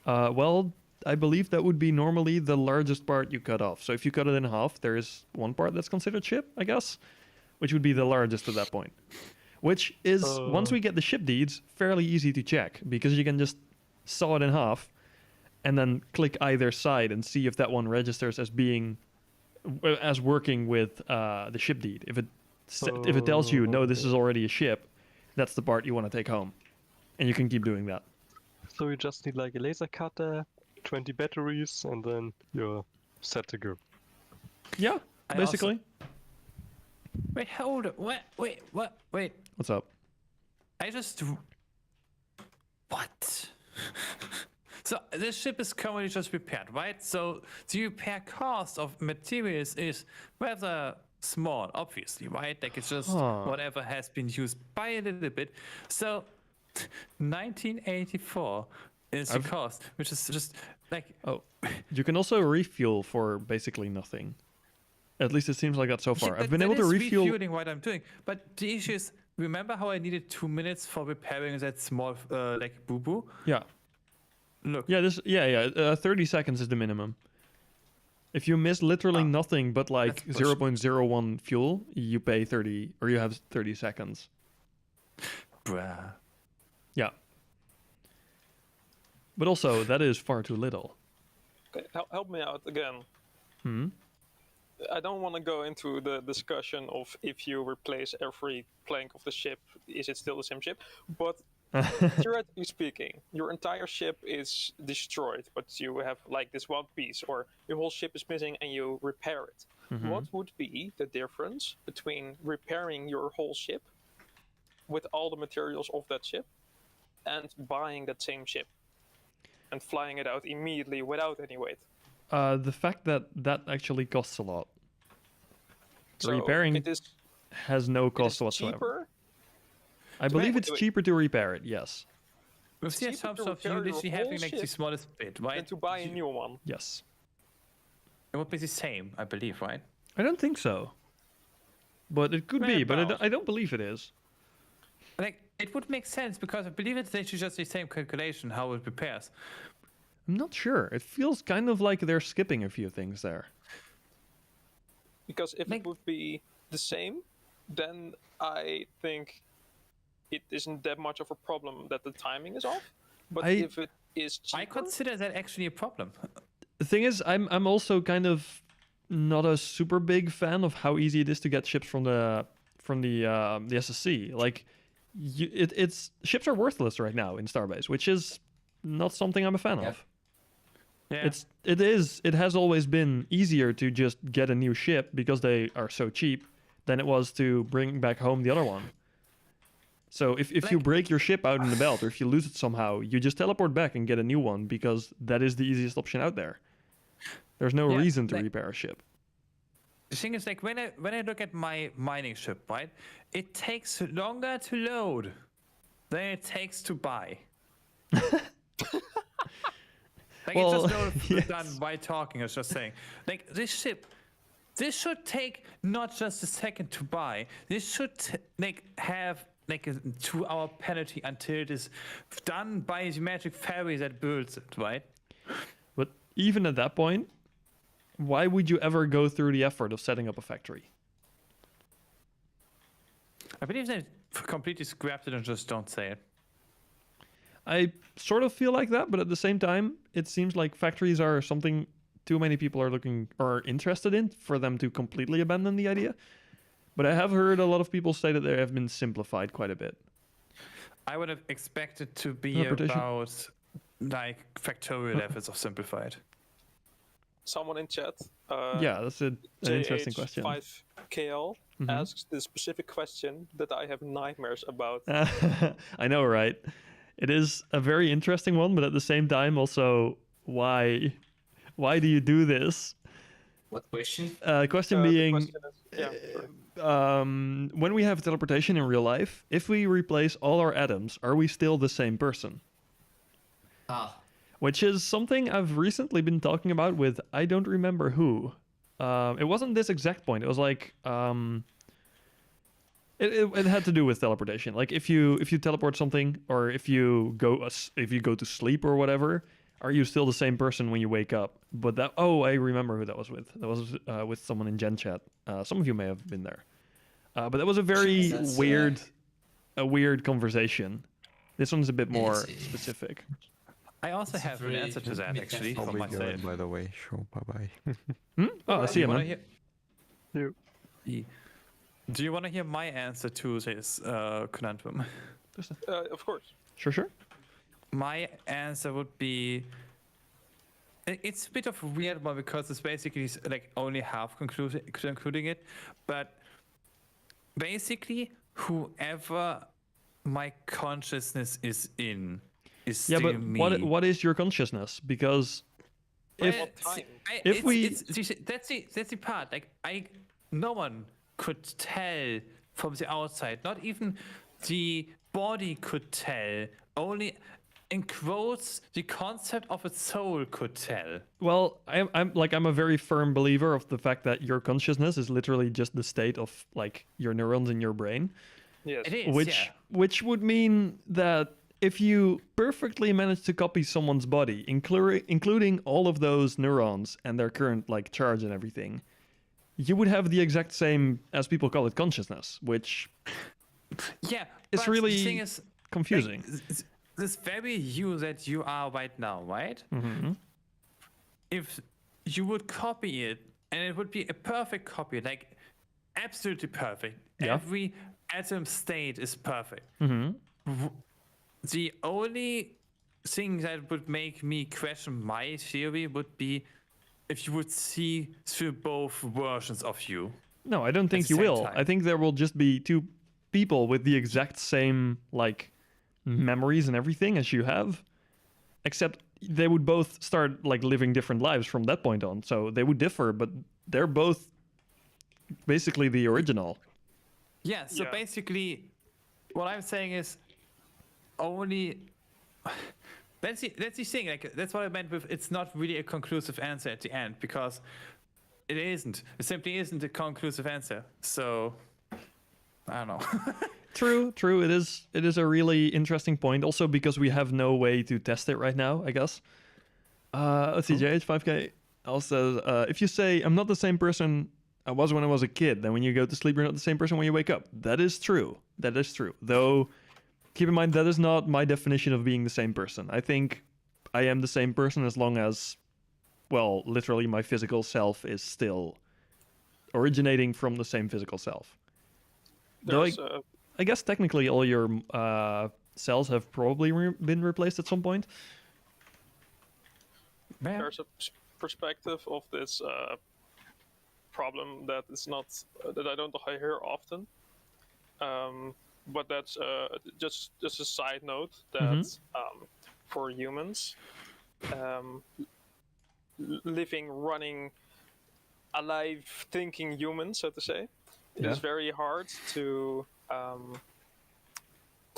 A: Well, I believe that would be normally the largest part you cut off. So if you cut it in half, there is one part that's considered ship, I guess, which would be the largest at that point. Which is, once we get the ship deeds, fairly easy to check, because you can just saw it in half, and then click either side and see if that one registers as being, as working with the ship deed. If it tells you, no, this is already a ship, that's the part you want to take home. And you can keep doing that.
C: So you just need like a laser cutter, 20 batteries, and then you're set to go.
A: Yeah,
B: I
A: basically.
B: Wait, hold it. Wait.
A: What's up?
B: I just. What? So this ship is currently just repaired, right? So the repair cost of materials is rather small, obviously, right? Like it's just whatever has been used by a little bit. So 1984 is the cost, which is just like.
A: Oh, you can also refuel for basically nothing. At least it seems like that so far. I've been able to refuel.
B: Refueling what I'm doing, but the issue is, remember how I needed 2 minutes for repairing that small like boo boo?
A: Yeah.
B: Look.
A: Yeah. 30 seconds is the minimum. If you miss literally nothing but like 0.01 fuel, you pay 30, or you have 30 seconds.
B: Bruh.
A: Yeah. But also, that is far too little.
E: Okay, help me out again.
A: Hmm?
E: I don't want to go into the discussion of if you replace every plank of the ship, is it still the same ship? But theoretically speaking, your entire ship is destroyed, but you have like this one piece, or your whole ship is missing and you repair it.
A: Mm-hmm.
E: What would be the difference between repairing your whole ship with all the materials of that ship and buying that same ship and flying it out immediately without any weight?
A: The fact that that actually costs a lot.
E: So
A: Repairing
E: it is,
A: has no cost whatsoever.
E: cheaper.
A: I believe it's
E: wait.
A: cheaper to repair it, yes.
B: With the
E: cheaper
B: assumption
E: to
B: of you
E: repair your
B: literally
E: whole
B: having like the
E: ship
B: smallest bit, right?
E: than to buy a new one.
A: Yes.
B: It would be the same, I believe, right?
A: I don't think so. But it could be, but
B: Whereabouts?
A: I don't believe it is.
B: Like, it would make sense because I believe it's literally just the same calculation how it repairs.
A: I'm not sure. It feels kind of like they're skipping a few things there.
E: Because if
B: Like-
E: it would be the same, then I think it isn't that much of a problem that the timing is off. But if it is cheaper,
B: I consider that actually a problem.
A: The thing is, I'm also kind of not a super big fan of how easy it is to get ships from the SSC. Like, it's ships are worthless right now in Starbase, which is not something I'm a fan of.
B: Yeah.
A: It has always been easier to just get a new ship because they are so cheap than it was to bring back home the other one. So if you break your ship out in the belt, or if you lose it somehow, you just teleport back and get a new one because that is the easiest option out there. There's no reason to repair a ship.
B: The thing is, like, when I look at my mining ship, right, it takes longer to load than it takes to buy. Like,
A: Well,
B: it's just not
A: yes.
B: done by talking, I was just saying. Like, this ship, this should take not just a second to buy. This should have like a 2-hour penalty until it is done by the magic fairy that builds it, right?
A: But even at that point, why would you ever go through the effort of setting up a factory?
B: I believe they completely scrapped it and just don't say it.
A: I sort of feel like that, but at the same time, it seems like factories are something too many people are interested in for them to completely abandon the idea. But I have heard a lot of people say that they have been simplified quite a bit.
B: I would have expected to be
A: Interpretation.
B: about like factorial levels of simplified.
E: someone in chat,
A: Yeah, that's an interesting question.
E: JH5KL asks the specific question that I have nightmares about.
A: I know, right? It is a very interesting one, but at the same time, also, why do you do this?
D: What question?
A: Question
E: The
A: being,
E: question is, yeah, sure.
A: when we have teleportation in real life, if we replace all our atoms, are we still the same person?
D: Ah,
A: Which is something I've recently been talking about with I don't remember who. It wasn't this exact point. It was like it had to do with teleportation. Like if you teleport something, or if you go to sleep or whatever, are you still the same person when you wake up? But that I remember who that was with. That was with someone in Gen Chat. Some of you may have been there. But that was a very
D: That's,
A: weird conversation. This one's a bit more
D: it's-
A: specific.
B: I also have an
D: very
B: answer to that actually
F: I'll
B: from
F: be
B: myself.
F: going, by the way. Sure, bye bye.
A: Oh, I see
B: You
A: him,
B: wanna
A: man.
B: hear- Do you want to hear my answer to this conundrum?
E: Of course.
A: Sure.
B: My answer would be. It's a bit of a weird one because it's basically like only half concluding it, but basically whoever my consciousness is in is
A: Yeah,
B: still
A: but
B: me.
A: what is your consciousness? Because if
B: Well,
E: time?
A: if we-
B: that's the part. Like no one could tell from the outside. Not even the body could tell. Only, in quotes, the concept of a soul could tell.
A: well, I'm a very firm believer of the fact that your consciousness is literally just the state of like your neurons in your brain,
E: Yes.
B: It is,
A: which
B: yeah.
A: which would mean that if you perfectly manage to copy someone's body, including all of those neurons and their current like charge and everything, you would have the exact same, as people call it, consciousness, which
B: Yeah,
A: It's
B: but
A: really
B: the thing is,
A: confusing.
B: like, this very you that you are right now, right?
A: Mm-hmm.
B: If you would copy it, and it would be a perfect copy, like absolutely perfect.
A: Yeah.
B: Every atom state is perfect.
A: Mm-hmm.
B: The only thing that would make me question my theory would be if you would see through both versions of you.
A: No, I don't think
B: the
A: you
B: same
A: will.
B: time.
A: I think there will just be two people with the exact same like memories and everything as you have, except they would both start like living different lives from that point on. So they would differ, but they're both basically the original.
B: Yeah, so
E: Yeah.
B: basically, what I'm saying is only. That's the thing. Like that's what I meant with it's not really a conclusive answer at the end because it isn't. It simply isn't a conclusive answer. So I don't know.
A: True. It is a really interesting point. Also because we have no way to test it right now, I guess. Let's see, JH5K also if you say I'm not the same person I was when I was a kid, then when you go to sleep you're not the same person when you wake up. That is true. Though keep in mind that is not my definition of being the same person. I think I am the same person as long as, well, literally my physical self is still originating from the same physical self. Though
E: There's
A: I guess technically all your cells have probably been replaced at some point.
E: there's a perspective of this problem that is not that I don't hear often. But that's just a side note that for humans, living, running, alive, thinking humans, so to say, it is very hard to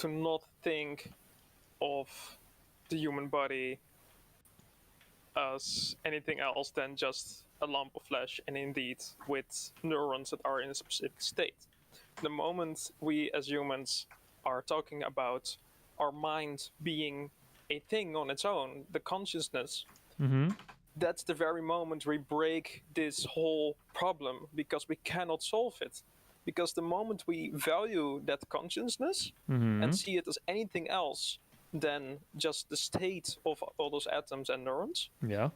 E: not think of the human body as anything else than just a lump of flesh, and indeed with neurons that are in a specific state. The moment we as humans are talking about our mind being a thing on its own, the consciousness, that's the very moment we break this whole problem because we cannot solve it. Because the moment we value that consciousness and see it as anything else than just the state of all those atoms and neurons,
A: Yeah.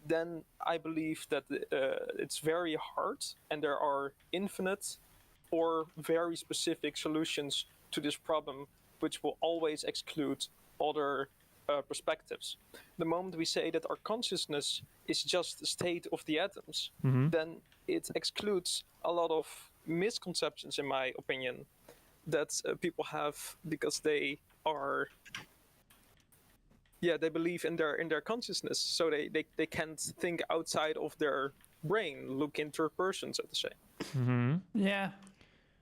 E: then I believe that it's very hard and there are infinite or very specific solutions to this problem, which will always exclude other perspectives. The moment we say that our consciousness is just the state of the atoms, then it excludes a lot of misconceptions, in my opinion, that people have because they are they believe in their consciousness, so they can't think outside of their brain look into a person, so to say.
B: Yeah.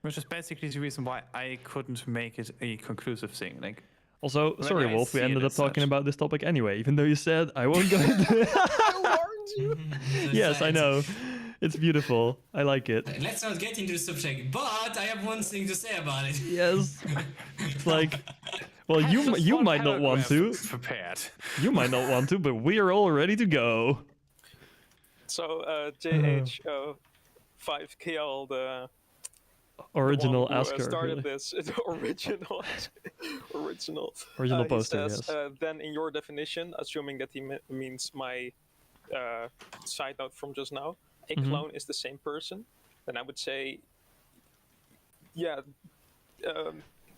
B: Which is basically the reason why I couldn't make it a conclusive thing. Like,
A: Also,
B: when
A: sorry,
B: I
A: Wolf, we
B: see it
A: ended up
B: as
A: talking
B: such.
A: about this topic anyway, even though you said I won't go into it.
E: I warned you.
A: Yes, I know. It's beautiful. I like it.
D: Let's not get into the subject, but I have one thing to say about it.
A: Yes. It's like, well,
B: have just
A: you
B: one
A: might not want to.
B: paragraph prepared.
A: You might not want to, but we are all ready to go.
E: So JH 5KL, the
A: Original
E: one who,
A: asker.
E: started
A: really.
E: this, the original
A: Original
E: he
A: poster,
E: says,
A: yes.
E: then in your definition, assuming that he means my side note from just now, a clone is the same person, then I would say, yeah,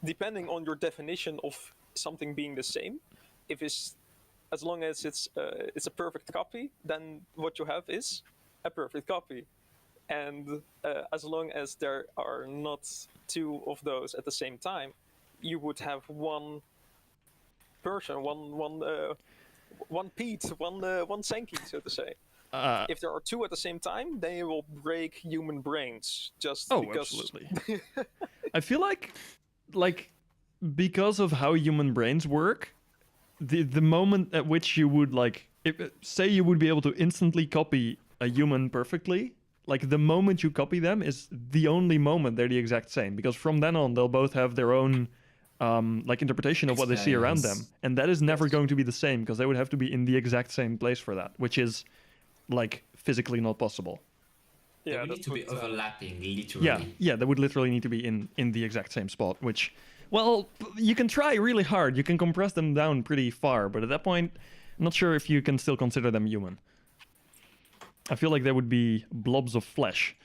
E: depending on your definition of something being the same, if it's as long as it's a perfect copy, then what you have is a perfect copy. And as long as there are not two of those at the same time, you would have one person, one Pete, one Senki, so to say. If there are two at the same time, they will break human brains just because.
A: Absolutely. I feel like because of how human brains work, the moment at which you would say you would be able to instantly copy a human perfectly, like the moment you copy them is the only moment they're the exact same, because from then on they'll both have their own interpretation of what they see around them, and that is never going to be the same because they would have to be in the exact same place for that, which is physically not possible.
D: They
E: Yeah,
D: would need
E: that's
D: to be
E: what,
D: overlapping, literally.
A: Yeah, they would literally need to be in the exact same spot, which, well, you can try really hard. You can compress them down pretty far, but at that point, I'm not sure if you can still consider them human. I feel like they would be blobs of flesh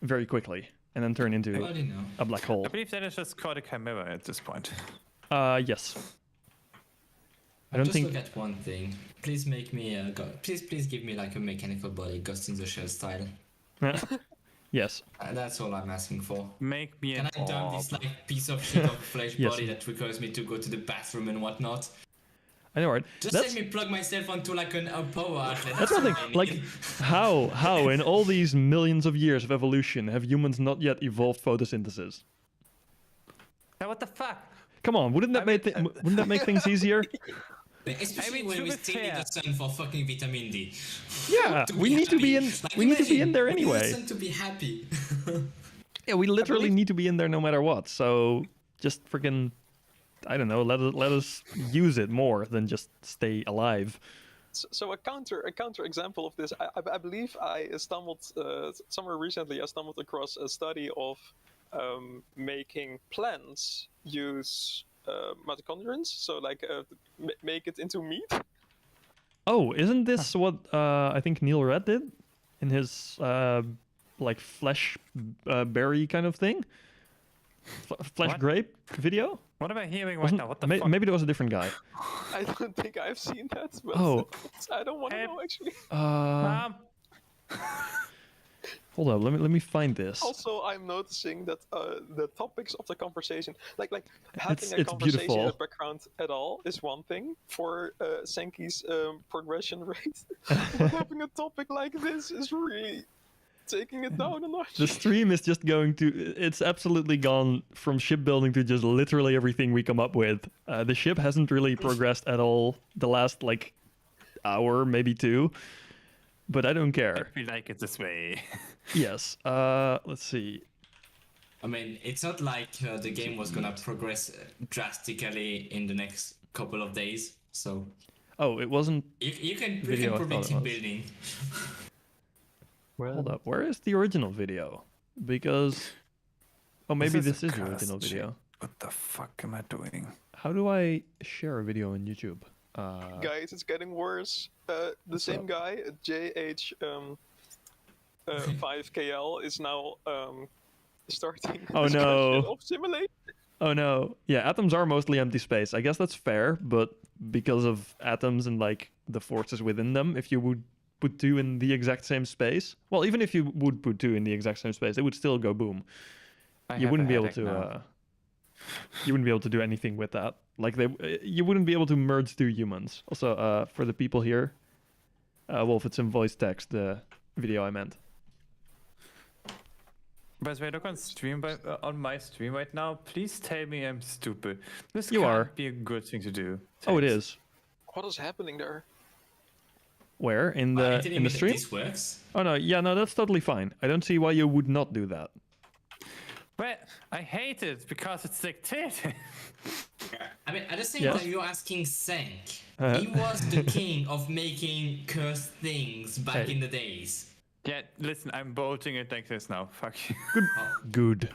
A: very quickly and then turn into
D: Well, you know.
A: a black hole.
B: I believe that is just called a chimera at this point.
A: Yes. I don't
D: Just
A: think...
D: look at one thing. Please make me please give me like a mechanical body, Ghost in the Shell style.
A: Yes.
D: That's all I'm asking for.
B: Make me
D: Can
B: an
D: I dump
B: orb.
D: this like piece of shit of flesh
A: Yes.
D: body that requires me to go to the bathroom and whatnot?
A: I know, right?
D: Just let me plug myself onto like a power outlet.
A: That's one thing. Like, how in all these millions of years of evolution have humans not yet evolved photosynthesis?
B: Now, what the fuck?
A: Come on, wouldn't that make things easier?
D: Especially
B: I mean,
D: when
B: to
D: we
B: be
D: stay in
B: fair-
D: the sun for fucking vitamin D.
A: Yeah,
D: To
A: we
D: be
A: need to be
D: happy.
A: in.
D: Like,
A: We need to be in
D: imagine,
A: there
D: we need the
A: anyway.
D: sun to be happy.
A: Yeah, we literally
E: believe-
A: need to be in there no matter what. So just freaking, I don't know. Let us use it more than just stay alive.
E: So a counter example of this, I believe I stumbled somewhere recently. I stumbled across a study of making plants use mitochondrions, so make it into meat.
A: Oh, isn't this what I think Neil Red did in his flesh berry kind of thing? Flesh
B: What?
A: grape video?
B: What am I hearing right
A: Wasn't-
B: now? What the fuck?
A: Maybe it was a different guy.
E: I don't think I've seen that, but
A: Oh.
E: I don't want to
B: Hey.
E: know actually.
B: Mom?
A: Hold up, let me find this.
E: Also, I'm noticing that the topics of the conversation, like having a
A: It's
E: conversation in the
A: beautiful.
E: background at all, is one thing for Senki's progression rate. But having a topic like this is really taking it down a notch.
A: The stream is just going to... It's absolutely gone from shipbuilding to just literally everything we come up with. The ship hasn't really progressed at all the last, hour, maybe two. But I don't care.
B: We like it this way.
A: Yes. Let's see.
D: I mean, it's not like the game was gonna progress drastically in the next couple of days. So
A: Oh, it wasn't...
D: you can
A: Video, I thought
D: predict
A: it
D: in
A: was.
D: building.
C: Well,
A: Hold up. Where is the original video? Because... Oh, maybe
B: This
A: this
B: is
A: is
B: a
A: the original
B: cursed
A: video.
B: What the fuck am I doing?
A: How do I share a video on YouTube?
E: Guys, it's getting worse. The same guy, JH 5KL, is now starting
A: Oh,
E: discussion
A: no.
E: of simulate.
A: Oh no. Yeah, atoms are mostly empty space. I guess that's fair, but because of atoms and the forces within them, if you would put two in the exact same space, well, even if you would put two in the exact same space, it would still go boom. You wouldn't be able to you wouldn't be able to do anything with that. You wouldn't be able to merge two humans. Also, for the people here, Wolf, it's in voice text, the video I meant.
B: By the way, look on stream on my stream right now. Please tell me I'm stupid. This
A: You
B: can't
A: are.
B: be a good thing to do.
A: Oh, it
B: Thanks.
A: is.
E: What is happening there?
A: Where in
D: I
A: the
D: didn't
A: in the
D: mean that
A: stream?
D: this works.
A: Oh no, yeah, no, that's totally fine. I don't see why you would not do that.
B: But I hate it because it's dictated.
D: I mean, at the same
A: Yes.
D: time, you're asking Sank.
A: Uh-huh.
D: He was the king of making cursed things back
A: Hey.
D: in the days.
B: Yeah, listen, I'm bolting it like this now. Fuck you.
A: Good.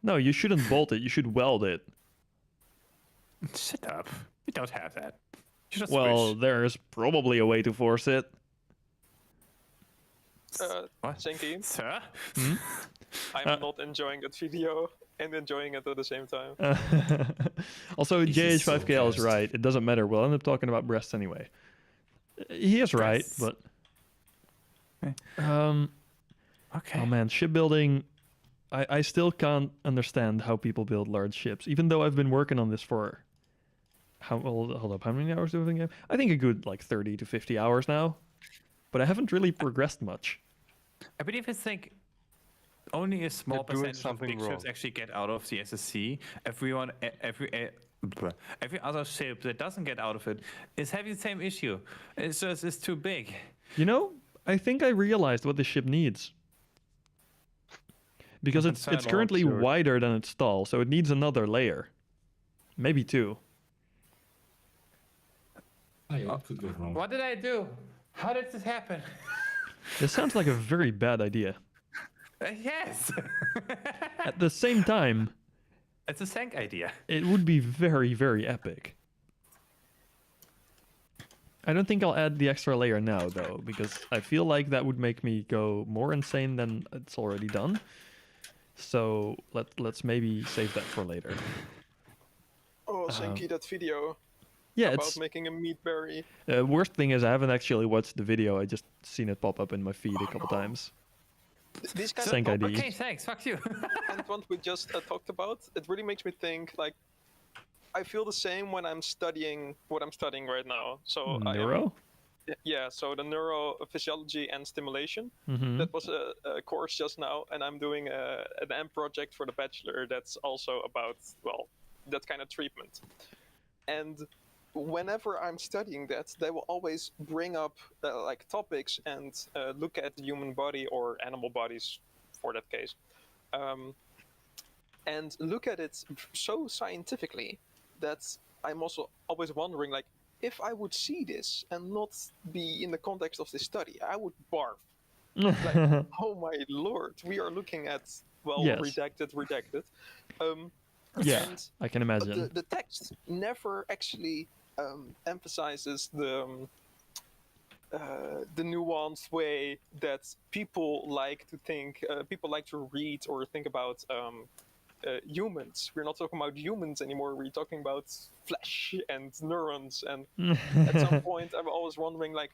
A: No, you shouldn't bolt it. You should weld it.
B: Shut up. We don't have that. You just
A: Well,
B: wish.
A: there's probably a way to force it.
B: What?
E: Sanky,
B: Sir?
E: I'm not enjoying that video and enjoying it at the same time.
A: Also,
D: This is so
A: JH5KL is
D: cursed.
A: right. It doesn't matter. We'll end up talking about breasts anyway. He is right,
B: Breasts.
A: but
B: Okay.
A: oh man, shipbuilding. I still can't understand how people build large ships, even though I've been working on this for hold up, how many hours do I think? I think a good like 30 to 50 hours now, but I haven't really progressed much.
B: I believe it's like only a small
C: They're doing
B: percentage of
C: something
B: big ships
C: wrong.
B: actually get out of the SSC. Every other ship that doesn't get out of it is having the same issue. It's just it's too big.
A: You know, I think I realized what this ship needs. Because
B: I'm
A: it's
B: concerned
A: currently
C: also-
A: wider than its stall, so it needs another layer. Maybe two.
D: Oh, yeah, what could go wrong?
B: What did I do? How did this happen?
A: This sounds like a very bad idea.
B: Yes.
A: At the same time,
B: It's a Sank idea.
A: it would be very, very epic. I don't think I'll add the extra layer now, though, because I feel like that would make me go more insane than it's already done. So let's maybe save that for later.
E: Oh, Sanky, that video
A: Yeah,
E: about
A: it's
E: making a meat berry.
A: worst thing is I haven't actually watched the video. I just seen it pop up in my feed a couple times.
E: These kind
A: Sank
E: of
A: ID.
B: Okay, thanks. Fuck you.
E: and what we just talked about, it really makes me think like I feel the same when I'm studying what I'm studying right now. So
A: Neuro?
E: yeah, so the neurophysiology and stimulation.
A: Mm-hmm.
E: That was a course just now, and I'm doing an M project for the bachelor that's also about, well, that kind of treatment. And whenever I'm studying that, they will always bring up like topics and look at the human body or animal bodies for that case. And look at it so scientifically that I'm also always wondering, like, if I would see this and not be in the context of this study, I would barf. Like, oh my lord, we are looking at, well,
A: Yes.
E: redacted.
A: Yeah,
E: And
A: I can imagine.
E: the text never actually emphasizes the nuanced way that people like to think, people like to read or think about humans. We're not talking about humans anymore. We're talking about flesh and neurons. And at some point, I'm always wondering, like,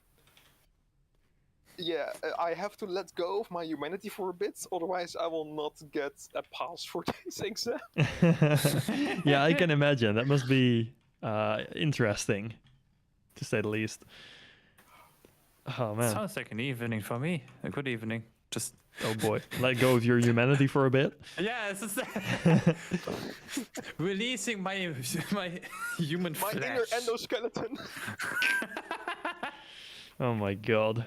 E: yeah, I have to let go of my humanity for a bit, otherwise I will not get a pass for this exam.
A: Yeah, I can imagine. That must be interesting, to say the least. Oh man.
B: Sounds like an evening for me. A good evening. Just
A: Oh boy. Let go of your humanity for a bit.
B: yeah, it's just releasing my human
E: My
B: flesh.
E: inner endoskeleton.
A: Oh my god.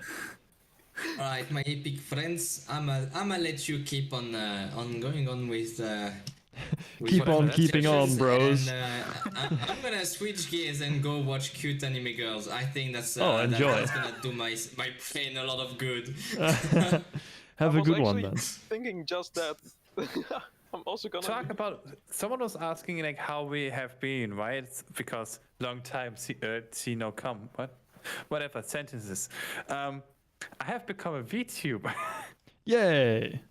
D: All right, my epic friends, I'ma let you keep on going on with.
A: Keep on
B: whatever,
A: keeping on,
D: discussions,
A: bros.
D: And, I'm gonna switch gears and go watch cute anime girls. I think that's
A: Oh, enjoy.
D: that's gonna do my brain a lot of good.
A: Have
E: I
A: a
E: was
A: good one
E: actually
A: then.
E: thinking just that. I'm also gonna
B: Talk about someone was asking like how we have been, right? It's because long time see no come. Whatever sentences. I have become a VTuber.
A: Yay!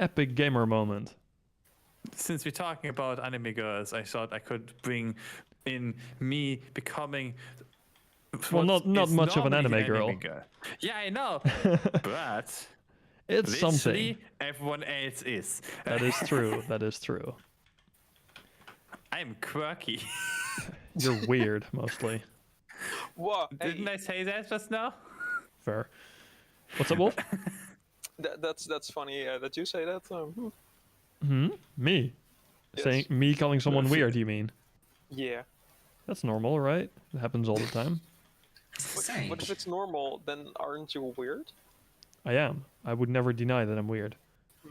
A: Epic gamer moment.
B: Since we're talking about anime girls, I thought I could bring in me becoming.
A: Well,
B: what
A: not
B: is
A: much of an
B: normally
A: anime girl.
B: Yeah, I know, but
A: It's
B: literally
A: something.
B: everyone else is.
A: That is true. That is true.
B: I'm quirky.
A: You're weird, mostly.
E: What?
B: Didn't I say that just now?
A: Fair. What's up, Wolf?
E: That's funny that you say that.
A: Me?
E: Yes.
A: Saying me calling someone weird, you mean?
E: Yeah.
A: That's normal, right? It happens all the time.
E: But if it's normal, then aren't you weird?
A: I am. I would never deny that I'm weird.
D: I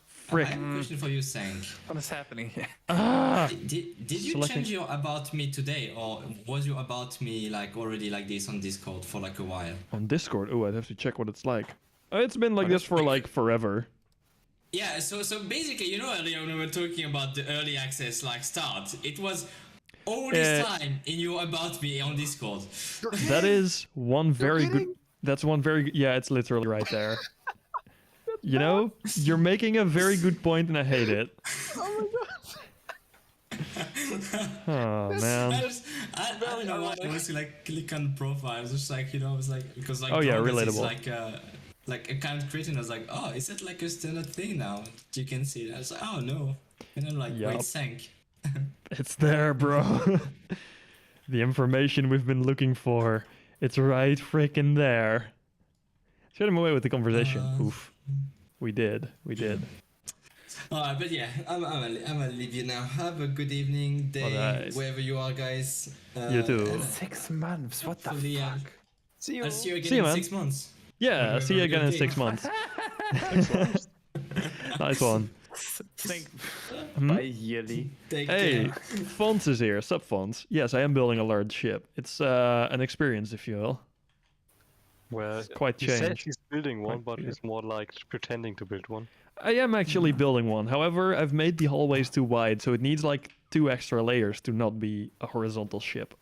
A: Frick.
D: have a question for you, Sank.
B: What is happening here?
A: Ah!
D: Did you
A: Selecting-
D: change your about me today, or was your about me like already like this on Discord for like a while?
A: On Discord? Oh, I'd have to check what it's like. It's been like this for like forever.
D: Yeah, so basically, you know, earlier when we were talking about the early access like start, it was all this time in your about me on Discord.
A: That is one very good. That's one very. Yeah, it's literally right there. You know, you're making a very good point, and I hate it. Oh
D: I
A: man.
D: don't know why I was like click on profiles, just like, you know, I was like, because like
A: Oh, yeah,
D: Progress is
A: relatable.
D: like account creating. I was like, oh, is that like a standard thing now? You can see it. I was like, oh no, and I'm like,
A: Yup.
D: wait, Sank.
A: It's there, bro. The information we've been looking for. It's right freaking there. Shut him away with the conversation. Oof. We did.
D: Alright, but yeah, I'm gonna leave you now. Have a good evening, day,
A: Alright.
D: wherever you are, guys.
A: You too.
D: and
B: 6 months. What the
D: hopefully,
B: fuck?
E: See you.
D: I'll see you again
A: See you,
D: in
A: man.
D: 6 months.
A: Yeah, see you
D: Have a
A: again in
D: good
A: 6
D: day.
A: months. Nice one.
B: Think
A: Hmm?
B: bi-yearly.
D: Take
A: Hey,
D: care.
A: Fons is here. Sup, Fons? Yes, I am building a large ship. It's an experience, if you will.
C: Well,
A: Quite
C: he says
A: changed.
C: he's building one, but
A: weird.
C: he's more like pretending to build one.
A: I am actually building one. However, I've made the hallways too wide, so it needs like 2 extra layers to not be a horizontal ship.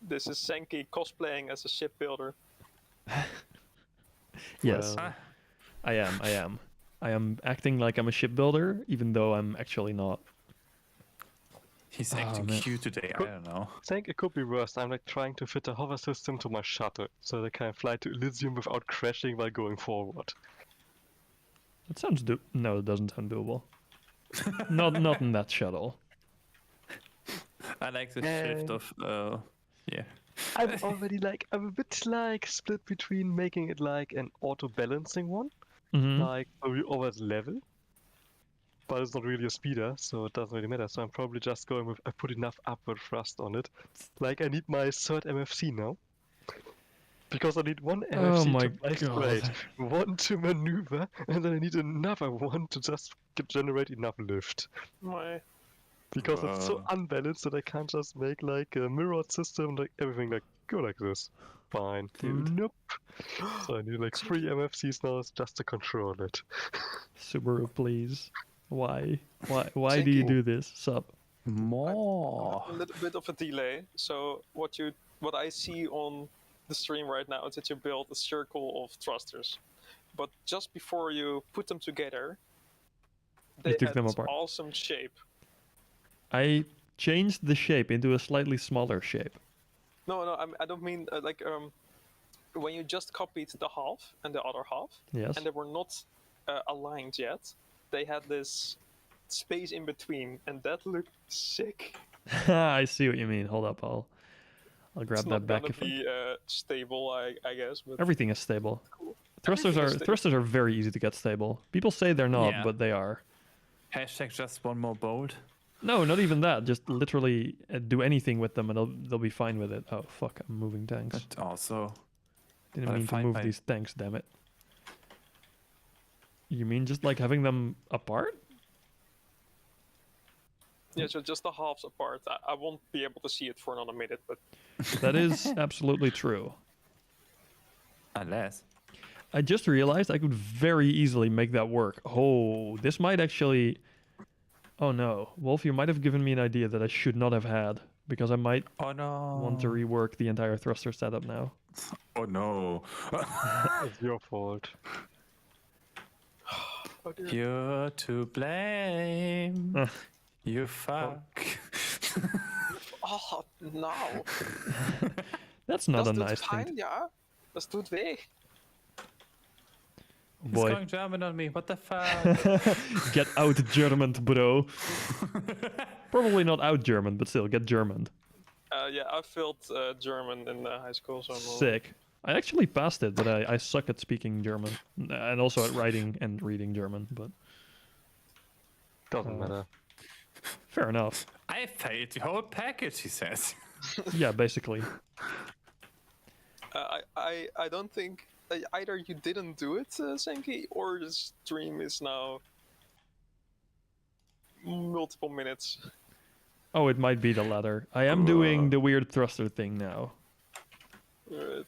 E: This is Senki cosplaying as a shipbuilder.
A: Yes,
C: Well,
A: I am. I am acting like I'm a shipbuilder, even though I'm actually not.
B: He's
A: Oh,
B: acting
A: man.
B: cute today. I don't know.
C: I think it could be worse. I'm like trying to fit a hover system to my shuttle, so they can fly to Elysium without crashing while going forward.
A: That sounds no, it doesn't sound doable. not in that shuttle.
B: I like the shift of yeah.
C: I'm already like, I'm a bit like split between making it like an auto balancing one,
A: Hmm.
C: like where you always level, but it's not really a speeder, so it doesn't really matter. So I'm probably just going with I put enough upward thrust on it. Like I need my third MFC now. Because I need one
A: Oh
C: MFC
A: my
C: to fly
A: God.
C: straight, one to maneuver, and then I need another one to just generate enough lift.
E: My
C: Because it's so
B: Whoa.
C: unbalanced that I can't just make like a mirrored system, like everything like go like this. Fine.
A: Dude.
C: Nope. So I need like 3 MFCs now just to control it.
A: Subaru, please. Why? Why do you do this? Sup?
B: More.
E: a little bit of a delay. So what I see on the stream right now is that you build a circle of thrusters, but just before you put them together, they
A: took
E: had
A: them
E: this
A: apart.
E: awesome shape.
A: I changed the shape into a slightly smaller shape.
E: No, I don't mean when you just copied the half and the other half,
A: Yes.
E: and they were not aligned yet. They had this space in between, and that looked sick.
A: I see what you mean. Hold up, I'll grab
E: It's
A: that
E: not
A: back.
E: gonna
A: If I...
E: be stable, I guess. But
A: Everything is stable.
E: cool.
A: Thrusters
E: Everything
A: are
E: is stable.
A: thrusters are very easy to get stable. People say they're not,
B: Yeah.
A: but they are.
B: Hashtag just one more bolt.
A: No, not even that. Just literally do anything with them, and they'll be fine with it. Oh fuck! I'm moving tanks.
B: But also,
A: Didn't
B: but I
A: mean to
B: find
A: move
B: my-
A: these tanks. Damn it. You mean just like having them apart?
E: Yeah, so just the halves apart. I won't be able to see it for another minute, but
A: That is absolutely true.
B: unless.
A: I just realized I could very easily make that work. Oh, this might actually... Oh no. Wolf, you might have given me an idea that I should not have had, because I might
B: Oh no.
A: want to rework the entire thruster setup now.
B: Oh no.
C: It's your fault.
E: oh dear.
B: You're to blame.
A: Uh.
B: You fuck.
E: Oh, no.
A: That's not
E: Das
A: a
E: doet
A: nice thing.
E: pijn, ja. Das tut weh.
B: He's
A: Boy,
B: going German on me. What the fuck?
A: get out German, bro. Probably not out German, but still, get German.
E: Yeah, I failed German in high school, so I'm
A: Sick. I actually passed it, but I suck at speaking German and also at writing and reading German. But
C: Doesn't matter.
A: fair enough.
B: I failed the whole package, he says.
A: Yeah, basically.
E: I don't think either you didn't do it, Senki, or the stream is now multiple minutes.
A: Oh, it might be the latter. I am doing the weird thruster thing now,
E: Right.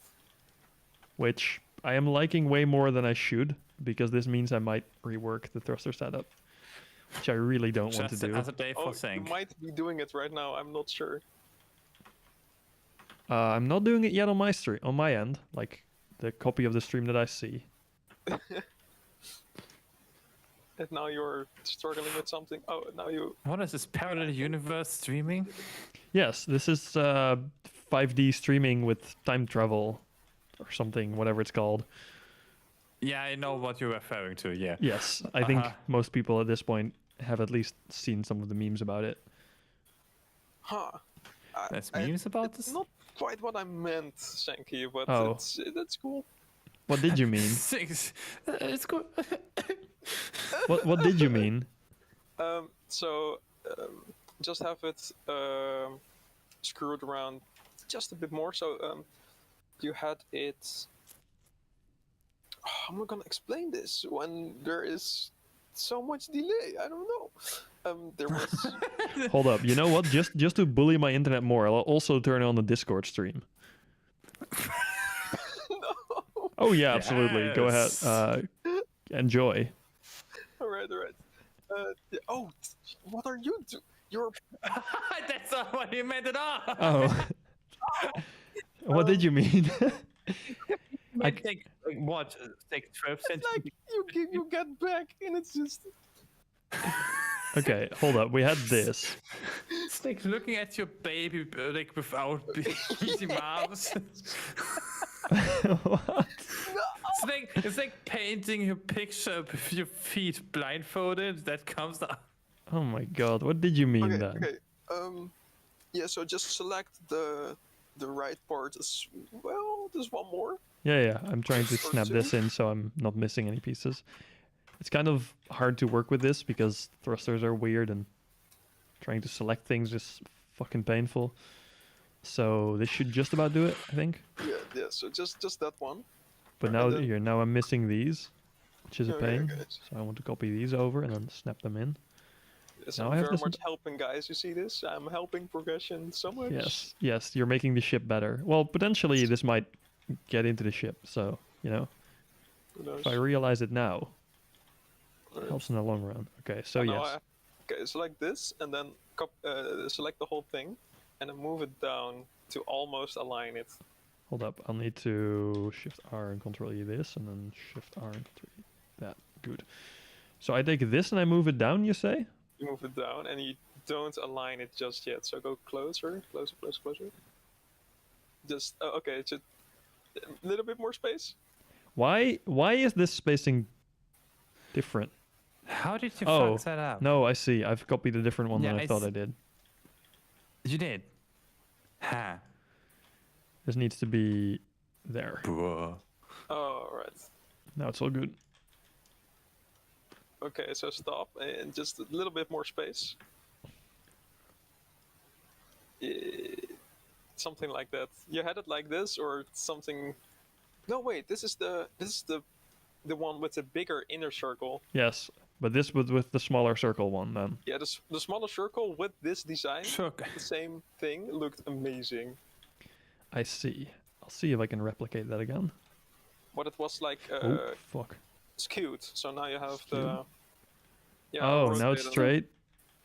A: which I am liking way more than I should, because this means I might rework the thruster setup, which I really don't want to
B: Just
A: do.
B: another day for
E: Oh, you
B: sync.
E: might be doing it right now. I'm not sure.
A: I'm not doing it yet on my stream, on my end, like the copy of the stream that I see.
E: And now you're struggling with something. Oh, now you.
B: What is this parallel universe streaming?
A: Yes, this is 5D streaming with time travel or something, whatever it's called.
B: Yeah, I know what you're referring to. Yeah.
A: Yes, I think
B: Uh-huh.
A: most people at this point have at least seen some of the memes about it.
E: Huh.
B: There's memes about this.
E: Not quite what I meant, Senki, but
A: Oh.
E: that's cool.
A: What did you mean?
B: Six. It's good.
A: What did you mean?
E: So just have it screwed around just a bit more. So you had it. I'm not gonna explain this when there is so much delay. I don't know. There was.
A: Hold up. You know what? Just to bully my internet more, I'll also turn on the Discord stream.
E: No.
A: Oh yeah, absolutely. Go ahead.
B: Yes.
A: Enjoy.
E: All right. Oh, what are you doing? You're.
B: That's not what you meant at all.
A: Oh. What did you mean?
B: I take what? Take 12
E: It's
B: cents.
E: like you get back and it's just.
A: Okay, hold up. We had this.
B: It's like looking at your baby like without easy moms.
A: What?
B: It's like painting your picture with your feet blindfolded. That comes out.
A: Oh my god, what did you mean
E: Okay.
A: then?
E: Okay. Yeah. So just select the right part as well. There's one more.
A: Yeah, I'm trying to snap this in so I'm not missing any pieces. It's kind of hard to work with this because thrusters are weird and trying to select things is fucking painful. So this should just about do it, I think.
E: Yeah. So just that one.
A: But
E: Alright,
A: now
E: then-
A: here, now I'm missing these, which is a
E: Okay,
A: pain.
E: okay.
A: So I want to copy these over and then snap them in.
E: Yes,
A: Now
E: I'm
A: I have
E: very
A: this-
E: much helping, guys. You see this? I'm helping progression so much.
A: Yes, you're making the ship better. Well, potentially this might get into the ship, so, you know,
E: Who knows?
A: if I realize it now, it
E: Alright.
A: helps in the long run. Okay, so
E: Now
A: yes.
E: Okay, select this and then select the whole thing, and then move it down to almost align it.
A: Hold up, I'll need to Shift R and Control E this, and then Shift R and Control E that. Good. So I take this and I move it down, you say?
E: You move it down, and you don't align it just yet. So go closer. Just okay, just a little bit more space.
A: Why is this spacing different?
B: How did you
A: Oh,
B: fuck that up?
A: no, I see. I've copied a different one
B: Yeah,
A: than I thought I
B: it's-
A: did.
B: You did. Ha.
A: This needs to be there.
B: Bro.
E: Oh, right.
A: Now it's all good.
E: Okay, so stop and just a little bit more space. Something like that. You had it like this, or something. No, wait. This is the one with the bigger inner circle.
A: Yes, but this with the smaller circle one then.
E: Yeah, the smaller circle with this design,
B: Sure.
E: the same thing, looked amazing.
A: I see. I'll see if I can replicate that again.
E: But it was like
A: Oh, fuck.
E: skewed. So now you have the.
A: Skewed?
E: Yeah,
A: Oh, now it's
E: rotated.
A: straight.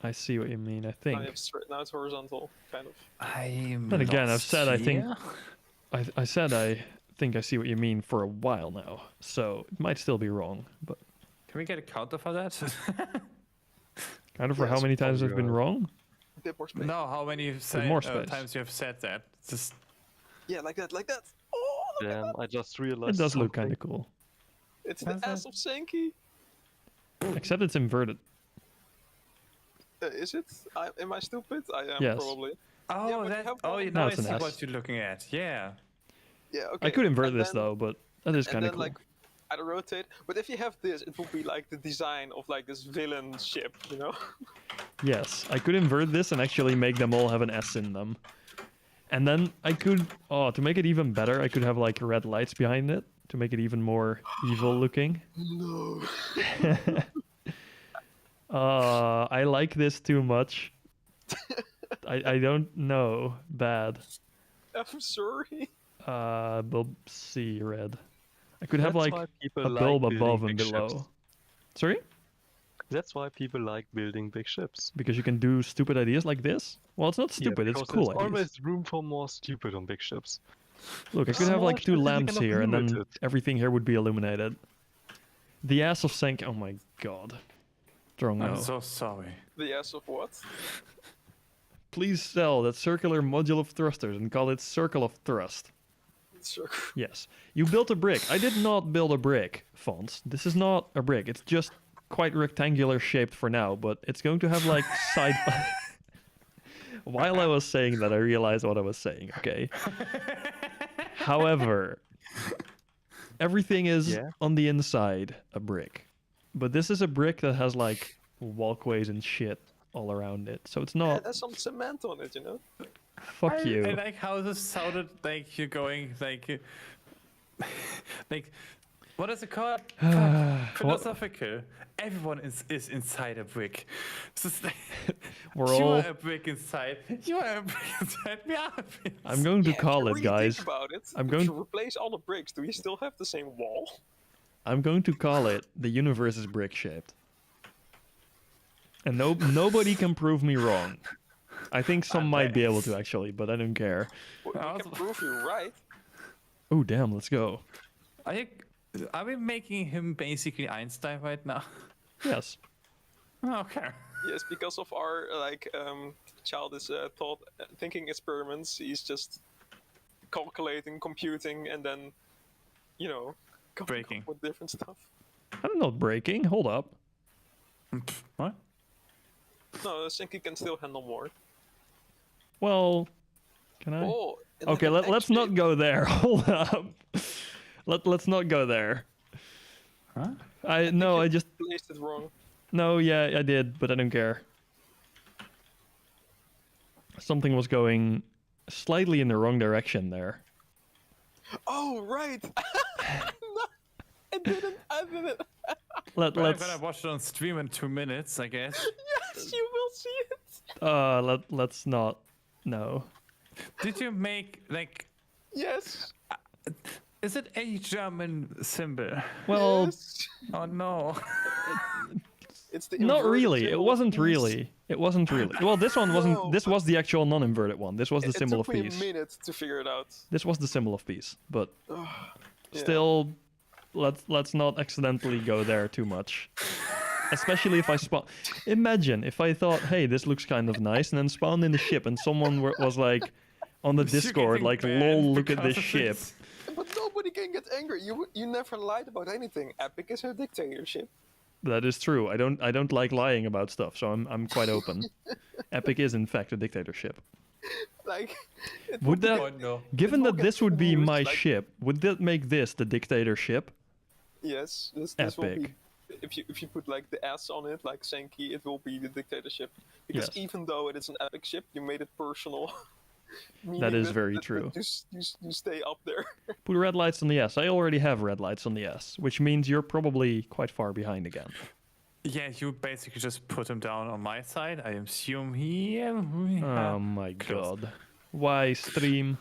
A: I see what you mean, I
E: Now,
A: think.
E: you have straight, now it's horizontal, kind of.
B: I'm
A: Then again, I've said I think-
B: here.
A: I said I think I see what you mean for a while now, so it might still be wrong, but
B: Can we get a counter for that?
A: kind of for how
E: Yes,
A: many times I've been
C: probably,
A: wrong?
E: A bit more space.
B: No, how many
A: more space.
B: times you have said that? Just
E: Yeah, like that. Oh, look at
C: Damn,
E: that.
C: I just
A: It
C: realized.
A: does look
C: something.
A: kind of cool.
E: It's the
B: That's
E: ass of Senki.
A: Except it's inverted.
E: Is it? Am I stupid? I am
A: Yes.
E: probably.
B: oh,
E: but you
B: that
E: have
B: oh,
E: one-
B: you
A: No,
B: know
A: it's
B: I
A: an
B: see
A: S.
B: what you're looking at. Yeah.
E: Yeah, okay.
A: I could invert
E: and
A: this
E: then,
A: though, but that is
E: and
A: kind of
E: then
A: cool.
E: like I'd rotate. But if you have this, it will be like the design of like this villain ship, you know?
A: Yes, I could invert this and actually make them all have an S in them. And then I could, to make it even better, I could have like red lights behind it to make it even more evil looking.
E: No.
A: I like this too much. I don't know. Bad.
E: I'm sorry.
A: Bulb C red. I could have
C: That's
A: like
C: why people
A: a
C: like
A: bulb
C: building
A: above and
C: big
A: below.
C: ships.
A: Sorry?
C: That's why people like building big ships.
A: Because you can do stupid ideas like this? Well, it's not stupid, it's
C: because
A: cool
C: there's
A: ideas.
C: always room for more stupid on big ships.
A: Look, I could have
C: Small
A: like two
C: ships, you
A: lamps
C: cannot
A: here and then
C: limit it.
A: everything here would be illuminated. The ass of Senk. Oh my god. Strong no.
B: I'm so sorry.
E: The ass of what?
A: Please sell that circular module of thrusters and call it Circle of Thrust.
E: Sure.
A: Yes. You built a brick. I did not build a brick, Fons. This is not a brick. It's just quite rectangular shaped for now, but it's going to have like side... While I was saying that, I realized what I was saying, okay? However, everything is on the inside a brick. But this is a brick that has like walkways and shit all around it. So it's
E: Yeah,
A: not...
E: there's some cement on it, you know?
A: Fuck you.
B: I like how this sounded like you're going like, like, what is it called? Philosophical. Everyone is inside a brick. So it's like,
A: We're
B: you
A: all...
B: are a brick inside. You are a brick inside. We are a brick.
A: I'm going to
E: Yeah, if
A: call
E: you
A: it,
E: really
A: guys.
E: Think about it.
A: I'm
E: If
A: going-
E: you replace all the bricks, do we still have the same wall?
A: I'm going to call it the universe is brick shaped. And nobody can prove me wrong. I think some might be able to actually, but I don't care.
E: We can prove you right.
A: Oh damn, let's go.
B: Are we making him basically Einstein right now?
A: Yes.
B: Okay.
E: Yes, because of our child is thinking experiments. He's just calculating, computing, and then, you know, coming up
B: Breaking.
E: with different stuff.
A: I'm not breaking. Hold up.
B: What?
E: No, I think he can still handle more.
A: Well, can I?
E: Oh, and
A: Okay,
E: then
A: let's not
E: actually-
A: go there. Hold up. Let's not go there.
B: Huh?
A: I just
E: placed it wrong.
A: no, yeah, I did, but I don't care. Something was going slightly in the wrong direction there.
E: Oh, right. No, I didn't.
B: I'm
A: Let's
B: gonna watch it on stream in 2 minutes, I guess.
E: Yes, you will see it.
A: let's not. No.
B: Did you make like?
E: Yes.
B: Is it a German symbol?
A: Well,
E: Yes.
B: Oh no.
E: It's the
A: not
E: inverted
A: really. It
E: symbol of
A: wasn't
E: peace.
A: really. It wasn't really. Well, this one wasn't.
E: No,
A: This was the actual non-inverted one. This was the
E: It
A: symbol
E: took
A: of
E: me
A: peace.
E: a minute to figure it out.
A: This was the symbol of peace. But
E: Yeah.
A: still, let's not accidentally go there too much. Especially if I spawn. Imagine if I thought, hey, this looks kind of nice, and then spawned in the ship, and someone was like, on the
B: You're
A: Discord,
B: getting
A: like,
B: banned
A: lol, look at
B: because
A: this
B: of
A: ship.
B: this.
E: But nobody can get angry. You never lied about anything. Epic is a dictatorship.
A: That is true. I don't like lying about stuff, so I'm quite open. Epic is in fact a dictatorship.
E: Like, it
A: Would
E: will
A: that,
E: get-
B: no.
A: given
E: it will
A: that
E: get
A: this would be
E: used,
A: my
E: like-
A: ship, would that make this the dictatorship?
E: Yes, this will be.
A: Epic.
E: If you put like the S on it, like Senki, it will be the dictatorship. Because
A: Yes.
E: even though it is an epic ship, you made it personal.
A: That
E: Meaning
A: is very true.
E: You stay up there.
A: Put red lights on the S. I already have red lights on the S, which means you're probably quite far behind again.
B: Yeah, you basically just put him down on my side. I assume he.
A: Oh my
B: close.
A: god. Why stream?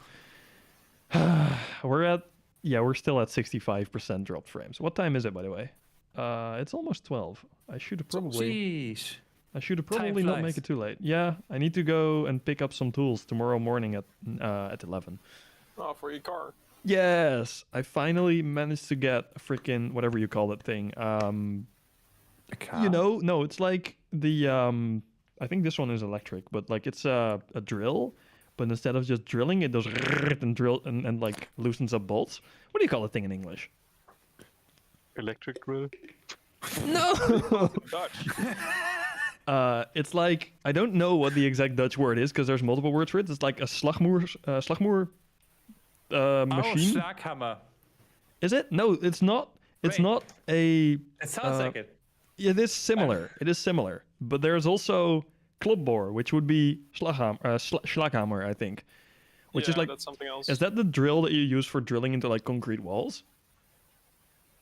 A: We're still at 65% dropped frames. What time is it, by the way? It's almost 12. I should have probably
B: Jeez.
A: not
B: flies.
A: make it too late. Yeah, I need to go and pick up some tools tomorrow morning at 11.
E: Oh, for your car.
A: Yes, I finally managed to get a freaking whatever you call that thing. You know, no, it's like the I think this one is electric, but like it's a drill, but instead of just drilling, it does and drill and like loosens up bolts. What do you call a thing in English?
C: Electric grill.
A: No.
E: Dutch.
A: It's like I don't know what the exact Dutch word is because there's multiple words for it. It's like a slagmoer. machine.
B: Oh, Schlaghammer.
A: Is it? No, it's not. It's
B: Wait.
A: not a.
B: It sounds like it.
A: It is similar. It is similar. But there's also klopboor, which would be Schlaghammer, I think. Which is
E: Yeah,
A: like.
E: that's something else.
A: Is that the drill that you use for drilling into like concrete walls?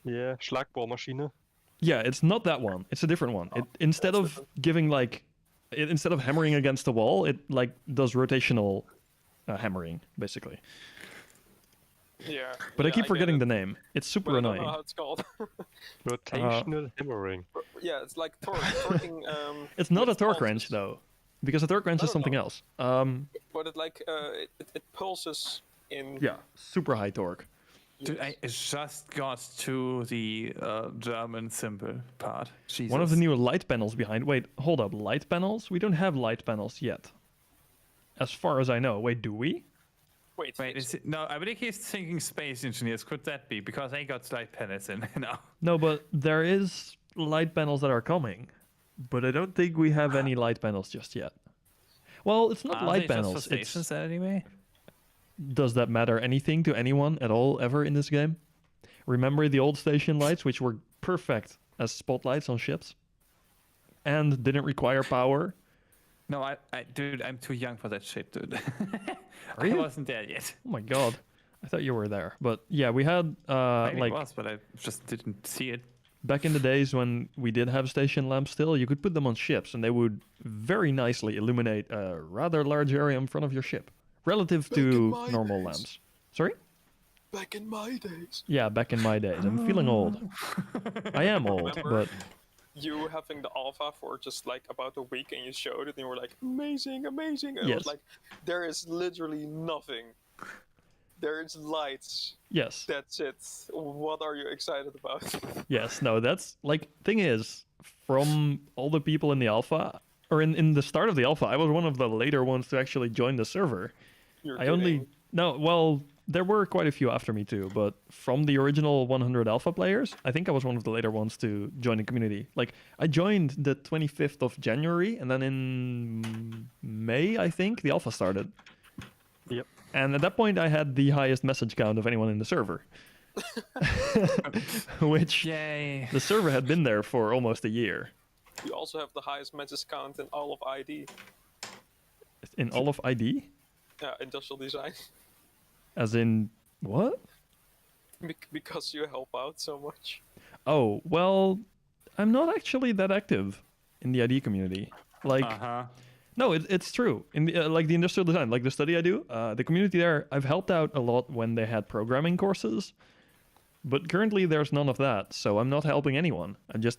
C: Yeah, Schlagbohrmaschine.
A: Yeah, it's not that one. It's a different one. It instead of giving like, instead of hammering against the wall, it like does rotational hammering basically.
E: Yeah.
A: But I
E: yeah,
A: keep
E: get
A: forgetting
E: it,
A: the name. It's super
E: but I don't
A: annoying.
E: know how it's called.
C: Rotational hammering.
E: Yeah, it's like torquing.
A: It's not a
E: with
A: torque
E: pulses.
A: wrench though, because a torque wrench
E: I
A: is
E: don't
A: something
E: know.
A: else.
E: But it like it pulses in.
A: Yeah, super high torque.
B: Dude, I just got to the German symbol part. Jesus.
A: One of the new light panels behind. Wait, hold up. Light panels? We don't have light panels yet. As far as I know. Wait, do we?
E: Wait,
B: Wait, is it, no, I believe he's thinking space engineers. Could that be? Because I got light panels in now.
A: No, but there is light panels that are coming. But I don't think we have any light panels just yet. Well, it's not
B: Are
A: light
B: they
A: panels.
B: just for
A: It's,
B: stations anyway?
A: does that matter anything to anyone at all ever in this game? Remember the old station lights, which were perfect as spotlights on ships? And didn't require power?
B: No, dude, I'm too young for that shit, dude.
A: Are
B: I
A: you?
B: wasn't there yet.
A: Oh my god. I thought you were there. But yeah, we had
B: Maybe
A: like
B: it was, but I just didn't see it.
A: back in the days when we did have station lamps still, you could put them on ships and they would very nicely illuminate a rather large area in front of your ship relative to
F: my
A: normal
F: days.
A: lamps. Sorry?
F: Back in my days.
A: Yeah, back in my days. I'm feeling old. I am old,
E: Remember?
A: but
E: You having the alpha for just like about a week and you showed it and you were like, amazing, amazing. And it
A: Yes.
E: was like, there is literally nothing. There's lights.
A: yes.
E: That's it. What are you excited about?
A: Yes, no, that's like thing is, from all the people in the alpha or in the start of the alpha, I was one of the later ones to actually join the server.
E: You're
A: I only
E: kidding.
A: no, well, there were quite a few after me too, but from the original 100 alpha players, I think I was one of the later ones to join the community. Like I joined the 25th of January, and then in May, I think the alpha started.
C: Yep.
A: And at that point, I had the highest message count of anyone in the server, which
B: Yay.
A: the server had been there for almost a year.
E: You also have the highest message count in all of ID.
A: In all of ID,
E: Yeah, industrial design.
A: as in what?
E: Because you help out so much.
A: Oh, well, I'm not actually that active in the ID community. Like,
B: Uh-huh.
A: no, it's true. In the, like the industrial design, like the study I do, the community there, I've helped out a lot when they had programming courses. But currently, there's none of that, so I'm not helping anyone. I'm just